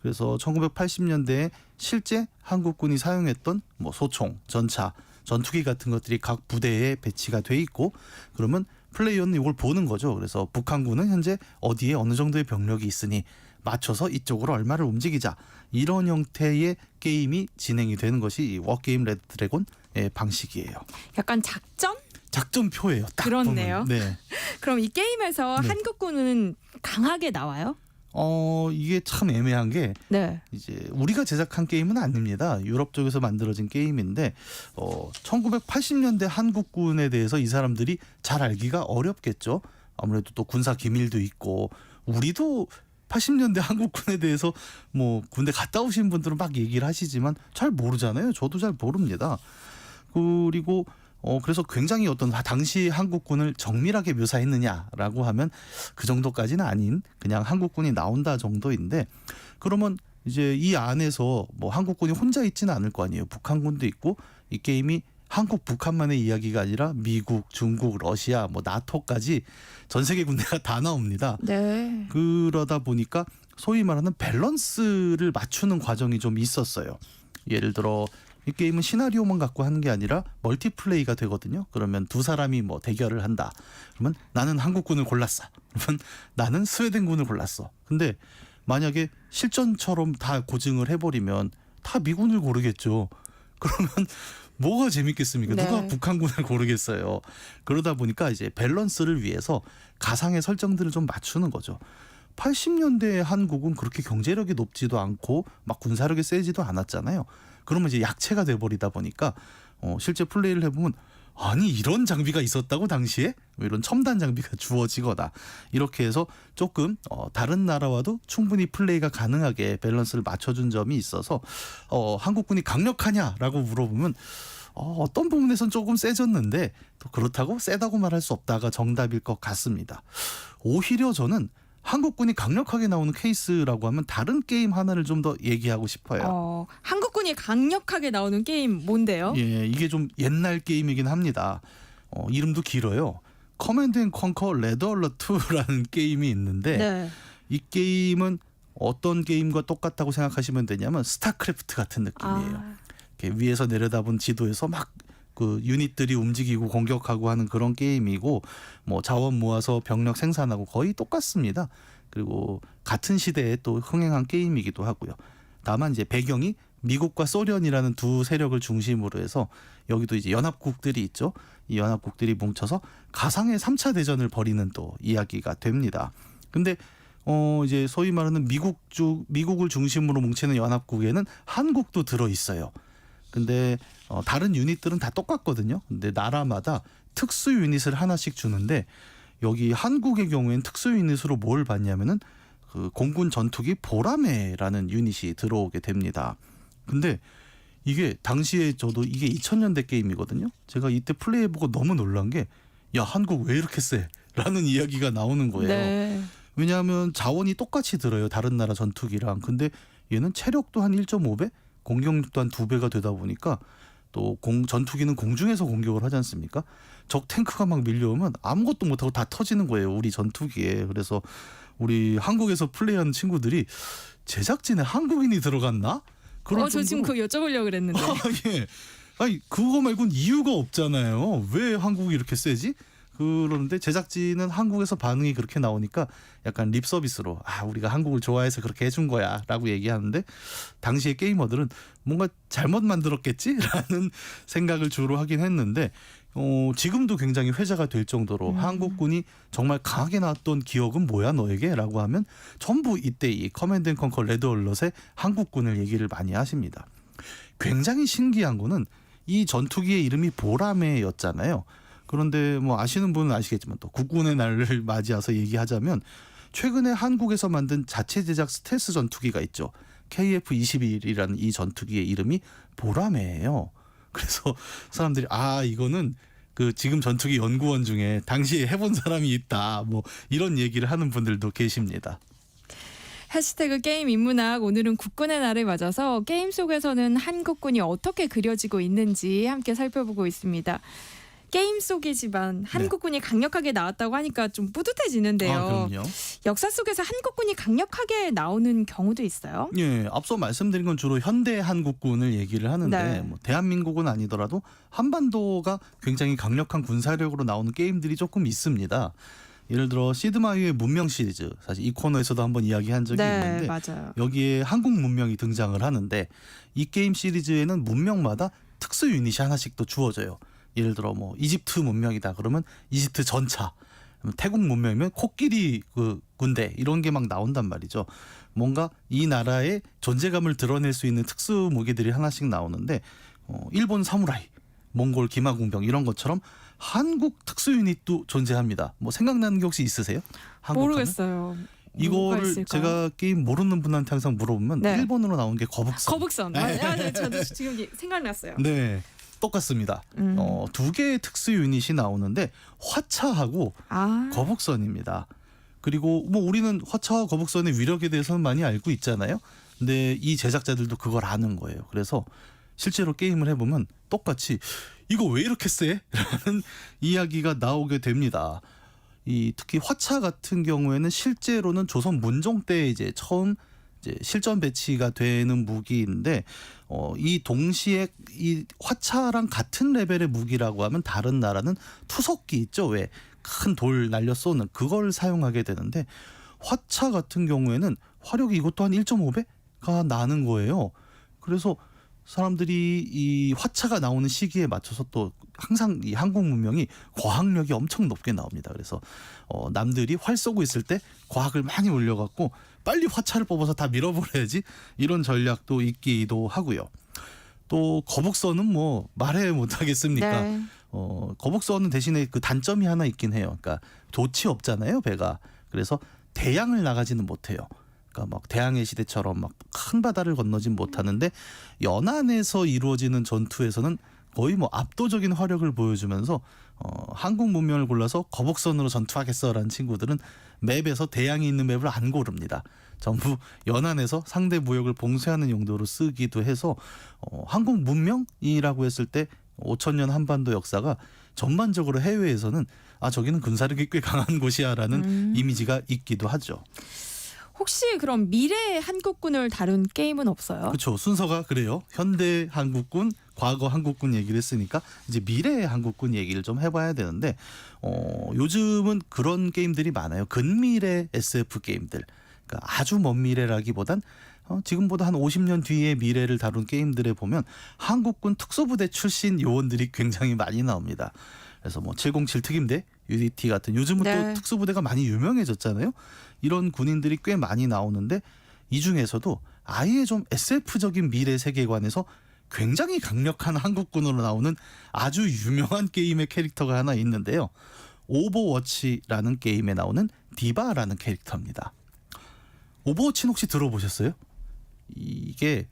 그래서 1980년대에 실제 한국군이 사용했던 소총, 전차, 전투기 같은 것들이 각 부대에 배치가 돼 있고, 그러면 플레이어는 이걸 보는 거죠. 그래서 북한군은 현재 어디에 어느 정도의 병력이 있으니 맞춰서 이쪽으로 얼마를 움직이자, 이런 형태의 게임이 진행이 되는 것이 이 워게임 레드드래곤의 방식이에요. 약간 작전표예요. 딱 그렇네요. 보면. 네. 그럼 이 게임에서 한국군은 강하게 나와요? 이게 참 애매한 게 이제 우리가 제작한 게임은 아닙니다. 유럽 쪽에서 만들어진 게임인데 1980년대 한국군에 대해서 이 사람들이 잘 알기가 어렵겠죠. 아무래도 또 군사 기밀도 있고, 우리도 80년대 한국군에 대해서 군대 갔다 오신 분들은 막 얘기를 하시지만 잘 모르잖아요. 저도 잘 모릅니다. 그리고 그래서 굉장히 당시 한국군을 정밀하게 묘사했느냐라고 하면 그 정도까지는 아닌, 그냥 한국군이 나온다 정도인데, 그러면 이제 이 안에서 한국군이 혼자 있지는 않을 거 아니에요. 북한군도 있고, 이 게임이 한국 북한만의 이야기가 아니라 미국, 중국, 러시아, 나토까지 전 세계 군대가 다 나옵니다. 그러다 보니까 소위 말하는 밸런스를 맞추는 과정이 좀 있었어요. 예를 들어 이 게임은 시나리오만 갖고 하는 게 아니라 멀티플레이가 되거든요. 그러면 두 사람이 대결을 한다. 그러면 나는 한국군을 골랐어. 그러면 나는 스웨덴군을 골랐어. 근데 만약에 실전처럼 다 고증을 해버리면 다 미군을 고르겠죠. 그러면 뭐가 재밌겠습니까? 누가 북한군을 고르겠어요. 그러다 보니까 이제 밸런스를 위해서 가상의 설정들을 좀 맞추는 거죠. 80년대 한국은 그렇게 경제력이 높지도 않고 막 군사력이 세지도 않았잖아요. 그러면 이제 약체가 돼버리다 보니까 실제 플레이를 해보면 아니 이런 장비가 있었다고 당시에 이런 첨단 장비가 주어지거나 이렇게 해서 조금 다른 나라와도 충분히 플레이가 가능하게 밸런스를 맞춰준 점이 있어서 한국군이 강력하냐라고 물어보면 어떤 부분에선 조금 세졌는데 또 그렇다고 세다고 말할 수 없다가 정답일 것 같습니다. 오히려 저는 한국군이 강력하게 나오는 케이스라고 하면 다른 게임 하나를 좀 더 얘기하고 싶어요. 한국군이 강력하게 나오는 게임 뭔데요? 예, 이게 좀 옛날 게임이긴 합니다. 이름도 길어요. 커맨드 앤 컨커 레드 얼러트 2라는 게임이 있는데 네. 이 게임은 어떤 게임과 똑같다고 생각하시면 되냐면 스타크래프트 같은 느낌이에요. 이렇게 위에서 내려다본 지도에서 막 그 유닛들이 움직이고 공격하고 하는 그런 게임이고 뭐 자원 모아서 병력 생산하고 거의 똑같습니다. 그리고 같은 시대에 또 흥행한 게임이기도 하고요. 다만 이제 배경이 미국과 소련이라는 두 세력을 중심으로 해서 여기도 이제 연합국들이 있죠. 이 연합국들이 뭉쳐서 가상의 3차 대전을 벌이는 또 이야기가 됩니다. 근데 이제 소위 말하는 미국을 중심으로 뭉치는 연합국에는 한국도 들어 있어요. 근데 다른 유닛들은 다 똑같거든요. 근데 나라마다 특수 유닛을 하나씩 주는데 여기 한국의 경우에는 특수 유닛으로 뭘 받냐면은 그 공군 전투기 보라매라는 유닛이 들어오게 됩니다. 근데 이게 당시에 저도 이게 2000년대 게임이거든요. 제가 이때 플레이해보고 너무 놀란 게 야 한국 왜 이렇게 세? 라는 이야기가 나오는 거예요. 네. 왜냐하면 자원이 똑같이 들어요. 다른 나라 전투기랑. 근데 얘는 체력도 한 1.5배? 공격력도 한 2배가 되다 보니까 또 전투기는 공중에서 공격을 하지 않습니까? 적 탱크가 막 밀려오면 아무것도 못하고 다 터지는 거예요. 우리 전투기에. 그래서 우리 한국에서 플레이하는 친구들이 제작진에 한국인이 들어갔나? 저 지금 그거 여쭤보려고 그랬는데. 예. 아니 그거 말고는 이유가 없잖아요. 왜 한국이 이렇게 세지? 그러는데 제작진은 한국에서 반응이 그렇게 나오니까 약간 립 서비스로 우리가 한국을 좋아해서 그렇게 해준 거야 라고 얘기하는데 당시에 게이머들은 뭔가 잘못 만들었겠지라는 생각을 주로 하긴 했는데 지금도 굉장히 회자가 될 정도로 한국군이 정말 강하게 나왔던 기억은 뭐야 너에게? 라고 하면 전부 이때 이 커맨드 앤 컨커 레드 얼럿의 한국군을 얘기를 많이 하십니다. 굉장히 신기한 거는 이 전투기의 이름이 보라매였잖아요. 그런데 뭐 아시는 분은 아시겠지만 또 국군의 날을 맞이해서 얘기하자면 최근에 한국에서 만든 자체 제작 스텔스 전투기가 있죠. KF-21이라는 이 전투기의 이름이 보라매예요. 그래서 사람들이 이거는 그 지금 전투기 연구원 중에 당시에 해본 사람이 있다. 뭐 이런 얘기를 하는 분들도 계십니다. 해시태그 게임 인문학 오늘은 국군의 날을 맞아서 게임 속에서는 한국군이 어떻게 그려지고 있는지 함께 살펴보고 있습니다. 게임 속이지만 한국군이 강력하게 나왔다고 하니까 좀 뿌듯해지는데요. 그럼요. 역사 속에서 한국군이 강력하게 나오는 경우도 있어요. 예, 앞서 말씀드린 건 주로 현대 한국군을 얘기를 하는데 네. 뭐 대한민국은 아니더라도 한반도가 굉장히 강력한 군사력으로 나오는 게임들이 조금 있습니다. 예를 들어 시드마이어의 문명 시리즈, 사실 이 코너에서도 한번 이야기한 적이 있는데 맞아요. 여기에 한국 문명이 등장을 하는데 이 게임 시리즈에는 문명마다 특수 유닛이 하나씩 또 주어져요. 예를 들어 뭐 이집트 문명이다 그러면 이집트 전차, 태국 문명이면 코끼리 그 군대 이런 게 막 나온단 말이죠. 뭔가 이 나라의 존재감을 드러낼 수 있는 특수 무기들이 하나씩 나오는데 일본 사무라이, 몽골 기마공병 이런 것처럼 한국 특수 유닛도 존재합니다. 뭐 생각나는 게 혹시 있으세요? 모르겠어요. 이거를 제가 게임 모르는 분한테 항상 물어보면 일본어로 나온 게 거북선. 네, 저도 지금 생각났어요. 네. 똑같습니다. 2개의 특수 유닛이 나오는데 화차하고 거북선입니다. 그리고 뭐 우리는 화차와 거북선의 위력에 대해서는 많이 알고 있잖아요. 근데 이 제작자들도 그걸 아는 거예요. 그래서 실제로 게임을 해보면 똑같이 이거 왜 이렇게 세? 라는 이야기가 나오게 됩니다. 특히 화차 같은 경우에는 실제로는 조선 문종 때 이제 처음 실전 배치가 되는 무기인데 이 동시에 이 화차랑 같은 레벨의 무기라고 하면 다른 나라는 투석기 있죠. 왜 큰 돌 날려 쏘는 그걸 사용하게 되는데 화차 같은 경우에는 화력이 이것도 한 1.5배가 나는 거예요. 그래서 사람들이 이 화차가 나오는 시기에 맞춰서 또 항상 이 한국 문명이 과학력이 엄청 높게 나옵니다. 그래서 남들이 활 쏘고 있을 때 과학을 많이 올려갖고 빨리 화차를 뽑아서 다 밀어버려야지, 이런 전략도 있기도 하고요. 또 거북선은 뭐 말해 못하겠습니까? 네. 거북선은 대신에 그 단점이 하나 있긴 해요. 그러니까 돛이 없잖아요, 배가. 그래서 대양을 나가지는 못해요. 그러니까 막 대항해 시대처럼 막 큰 바다를 건너진 못하는데, 연안에서 이루어지는 전투에서는 거의 뭐 압도적인 화력을 보여주면서 한국 문명을 골라서 거북선으로 전투하겠어라는 친구들은 맵에서 대양이 있는 맵을 안 고릅니다. 전부 연안에서 상대 무역을 봉쇄하는 용도로 쓰기도 해서 한국 문명이라고 했을 때 5,000년 한반도 역사가 전반적으로 해외에서는 저기는 군사력이 꽤 강한 곳이야라는 이미지가 있기도 하죠. 혹시 그럼 미래의 한국군을 다룬 게임은 없어요? 그렇죠. 순서가 그래요. 현대 한국군, 과거 한국군 얘기를 했으니까 이제 미래의 한국군 얘기를 좀 해봐야 되는데, 요즘은 그런 게임들이 많아요. 근미래 SF 게임들. 그러니까 아주 먼 미래라기보단 지금보다 한 50년 뒤의 미래를 다룬 게임들에 보면 한국군 특수부대 출신 요원들이 굉장히 많이 나옵니다. 그래서 뭐 707 특임대, UDT 같은, 요즘은 또 특수부대가 많이 유명해졌잖아요. 이런 군인들이 꽤 많이 나오는데, 이 중에서도 아예 좀 SF적인 미래 세계관에서 굉장히 강력한 한국군으로 나오는 아주 유명한 게임의 캐릭터가 하나 있는데요. 오버워치라는 게임에 나오는 디바라는 캐릭터입니다. 오버워치는 혹시 들어보셨어요? 이게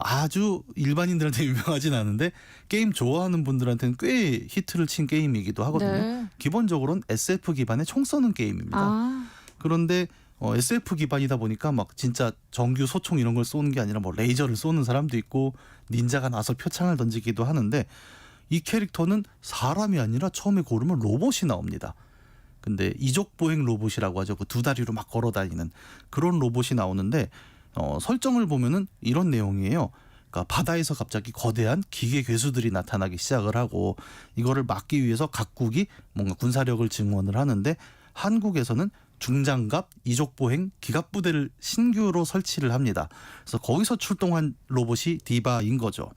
아주 일반인들한테 유명하진 않은데 게임 좋아하는 분들한테는 꽤 히트를 친 게임이기도 하거든요. 네. 기본적으로는 SF 기반의 총 쏘는 게임입니다. 그런데 SF 기반이다 보니까 막 진짜 정규 소총 이런 걸 쏘는 게 아니라 뭐 레이저를 쏘는 사람도 있고 닌자가 나서 표창을 던지기도 하는데, 이 캐릭터는 사람이 아니라 처음에 고르면 로봇이 나옵니다. 근데 이족보행 로봇이라고 하죠. 그 두 다리로 막 걸어 다니는 그런 로봇이 나오는데, 설정을 보면은 이런 내용이에요. 그러니까 바다에서 갑자기 거대한 기계 괴수들이 나타나기 시작을 하고, 이거를 막기 위해서 각국이 뭔가 군사력을 증원을 하는데, 한국에서는 중장갑 이족보행 기갑부대를 신규로 설치를 합니다. 그래서 거기서 출동한 로봇이 디바인 거죠.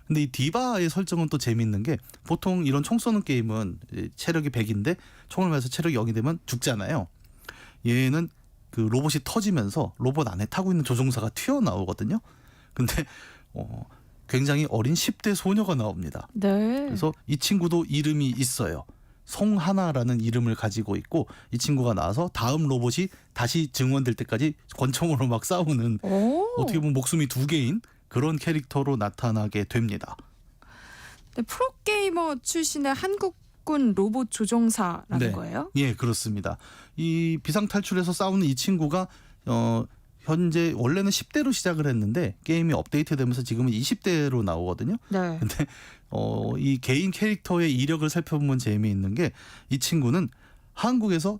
근데 이 디바의 설정은 또 재밌는 게, 보통 이런 총 쏘는 게임은 체력이 100인데 총을 맞아서 체력이 0이 되면 죽잖아요. 얘는 그 로봇이 터지면서 로봇 안에 타고 있는 조종사가 튀어나오거든요. 근데 굉장히 어린 10대 소녀가 나옵니다. 네. 그래서 이 친구도 이름이 있어요. 송하나라는 이름을 가지고 있고, 이 친구가 나와서 다음 로봇이 다시 증원될 때까지 권총으로 막 싸우는, 어떻게 보면 목숨이 두 개인 그런 캐릭터로 나타나게 됩니다. 네, 프로게이머 출신의 한국군 로봇 조종사라는 거예요? 예, 그렇습니다. 이 비상탈출에서 싸우는 이 친구가 현재 원래는 10대로 시작을 했는데 게임이 업데이트되면서 지금은 20대로 나오거든요. 네. 근데 이 개인 캐릭터의 이력을 살펴보면 재미있는 게, 이 친구는 한국에서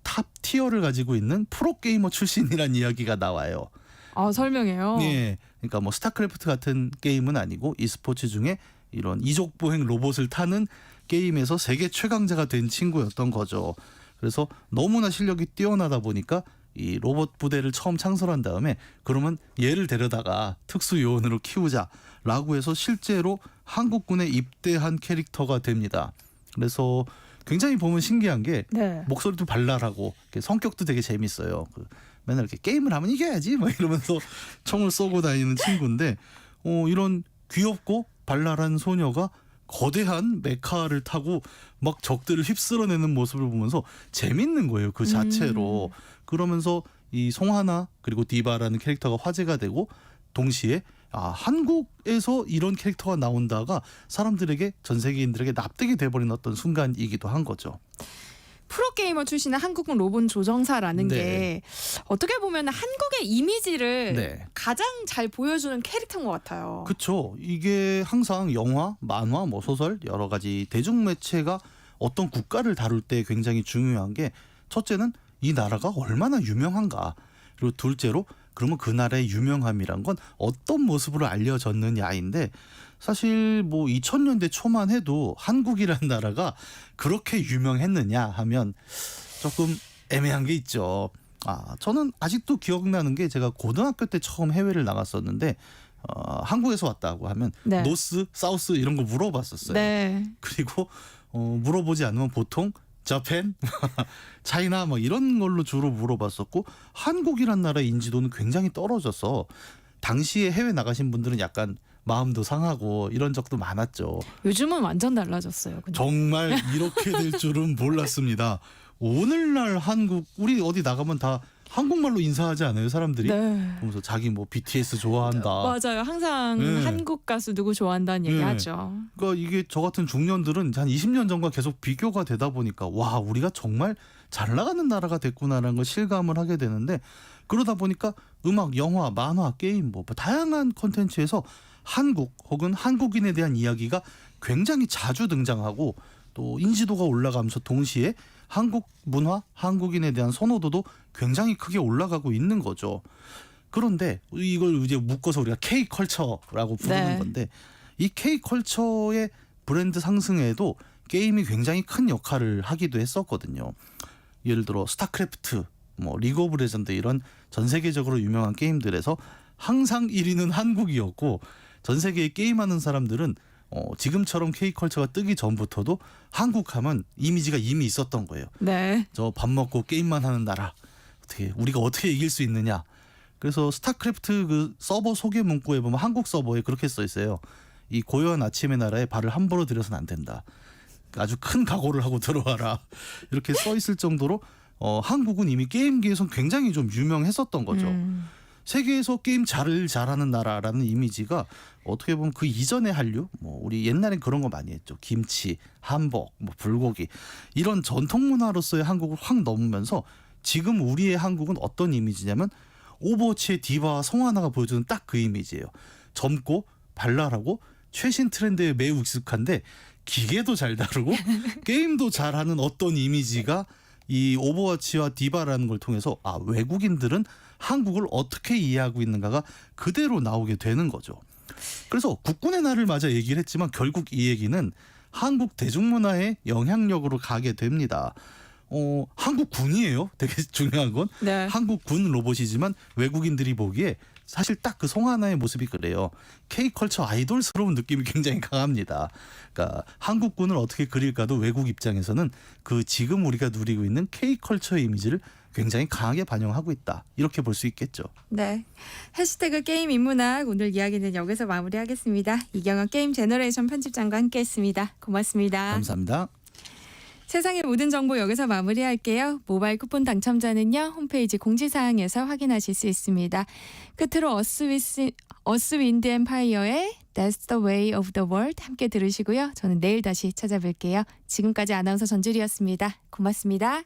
탑 티어를 가지고 있는 프로게이머 출신이란 이야기가 나와요. 설명해요. 네. 그러니까 뭐 스타크래프트 같은 게임은 아니고 e스포츠 중에 이런 이족보행 로봇을 타는 게임에서 세계 최강자가 된 친구였던 거죠. 그래서 너무나 실력이 뛰어나다 보니까 이 로봇 부대를 처음 창설한 다음에, 그러면 얘를 데려다가 특수 요원으로 키우자라고 해서 실제로 한국군에 입대한 캐릭터가 됩니다. 그래서 굉장히 보면 신기한 게, 목소리도 발랄하고 성격도 되게 재밌어요. 맨날 이렇게 게임을 하면 이겨야지 막 이러면서 총을 쏘고 다니는 친구인데, 이런 귀엽고 발랄한 소녀가 거대한 메카를 타고 막 적들을 휩쓸어내는 모습을 보면서 재밌는 거예요, 그 자체로. 그러면서 이 송하나 그리고 디바라는 캐릭터가 화제가 되고, 동시에 한국에서 이런 캐릭터가 나온다가 사람들에게, 전 세계인들에게 납득이 돼버린 어떤 순간이기도 한 거죠. 프로게이머 출신의 한국군 로봇 조종사라는 게 어떻게 보면 한국의 이미지를 가장 잘 보여주는 캐릭터인 것 같아요. 그렇죠. 이게 항상 영화, 만화, 뭐 소설, 여러 가지 대중매체가 어떤 국가를 다룰 때 굉장히 중요한 게, 첫째는 이 나라가 얼마나 유명한가, 그리고 둘째로 그러면 그 나라의 유명함이란 건 어떤 모습으로 알려졌느냐인데, 사실 뭐 2000년대 초만 해도 한국이라는 나라가 그렇게 유명했느냐 하면 조금 애매한 게 있죠. 저는 아직도 기억나는 게, 제가 고등학교 때 처음 해외를 나갔었는데 한국에서 왔다고 하면 네. 노스, 사우스 이런 거 물어봤었어요. 네. 그리고 물어보지 않으면 보통 자팬, 차이나 뭐 이런 걸로 주로 물어봤었고 한국이란 나라의 인지도는 굉장히 떨어져서 당시에 해외 나가신 분들은 약간 마음도 상하고 이런 적도 많았죠. 요즘은 완전 달라졌어요. 근데. 정말 이렇게 될 줄은 몰랐습니다. 오늘날 한국 우리 어디 나가면 다 한국말로 인사하지 않아요, 사람들이? 네. 보면서 자기 뭐 BTS 좋아한다. 맞아요. 항상 네. 한국 가수 누구 좋아한다는 얘기 네. 하죠. 그러니까 이게 저 같은 중년들은 한 20년 전과 계속 비교가 되다 보니까 와, 우리가 정말 잘 나가는 나라가 됐구나라는 걸 실감을 하게 되는데 그러다 보니까 음악, 영화, 만화, 게임 뭐 다양한 콘텐츠에서 한국 혹은 한국인에 대한 이야기가 굉장히 자주 등장하고 또 인지도가 올라가면서 동시에 한국 문화, 한국인에 대한 선호도도 굉장히 크게 올라가고 있는 거죠. 그런데 이걸 이제 묶어서 우리가 K컬처라고 부르는 네. 건데 이 K컬처의 브랜드 상승에도 게임이 굉장히 큰 역할을 하기도 했었거든요. 예를 들어 스타크래프트, 뭐 리그 오브 레전드 이런 전 세계적으로 유명한 게임들에서 항상 1위는 한국이었고 전 세계에 게임하는 사람들은 지금처럼 K컬처가 뜨기 전부터도 한국하면 이미지가 이미 있었던 거예요. 네. 저 밥 먹고 게임만 하는 나라. 우리가 어떻게 이길 수 있느냐. 그래서 스타크래프트 그 서버 소개 문구에 보면 한국 서버에 그렇게 써 있어요. 이 고요한 아침의 나라에 발을 함부로 들여서는 안 된다. 아주 큰 각오를 하고 들어와라. 이렇게 써 있을 정도로 한국은 이미 게임계에선 굉장히 좀 유명했었던 거죠. 세계에서 게임 잘하는 나라라는 이미지가 어떻게 보면 그 이전의 한류, 뭐 우리 옛날엔 그런 거 많이 했죠. 김치, 한복, 뭐 불고기 이런 전통 문화로서의 한국을 확 넘으면서 지금 우리의 한국은 어떤 이미지냐면 오버워치의 디바와 성하나가 보여주는 딱 그 이미지예요. 젊고 발랄하고 최신 트렌드에 매우 익숙한데 기계도 잘 다루고 게임도 잘하는 어떤 이미지가 이 오버워치와 디바라는 걸 통해서 외국인들은 한국을 어떻게 이해하고 있는가가 그대로 나오게 되는 거죠. 그래서 국군의 날을 맞아 얘기를 했지만 결국 이 얘기는 한국 대중문화의 영향력으로 가게 됩니다. 한국 군이에요. 되게 중요한 건 네. 한국 군 로봇이지만 외국인들이 보기에 사실 딱 그 송하나의 모습이 그래요. K컬처 아이돌스러운 느낌이 굉장히 강합니다. 그러니까 한국군을 어떻게 그릴까도 외국 입장에서는 그 지금 우리가 누리고 있는 K컬처의 이미지를 굉장히 강하게 반영하고 있다. 이렇게 볼 수 있겠죠. 네. 해시태그 게임 인문학 오늘 이야기는 여기서 마무리하겠습니다. 이경원 게임 제너레이션 편집장과 함께했습니다. 고맙습니다. 감사합니다. 세상의 모든 정보 여기서 마무리할게요. 모바일 쿠폰 당첨자는요. 홈페이지 공지사항에서 확인하실 수 있습니다. 끝으로 어스 윈드 앤 파이어의 That's the way of the world 함께 들으시고요. 저는 내일 다시 찾아뵐게요. 지금까지 아나운서 전주리였습니다. 고맙습니다.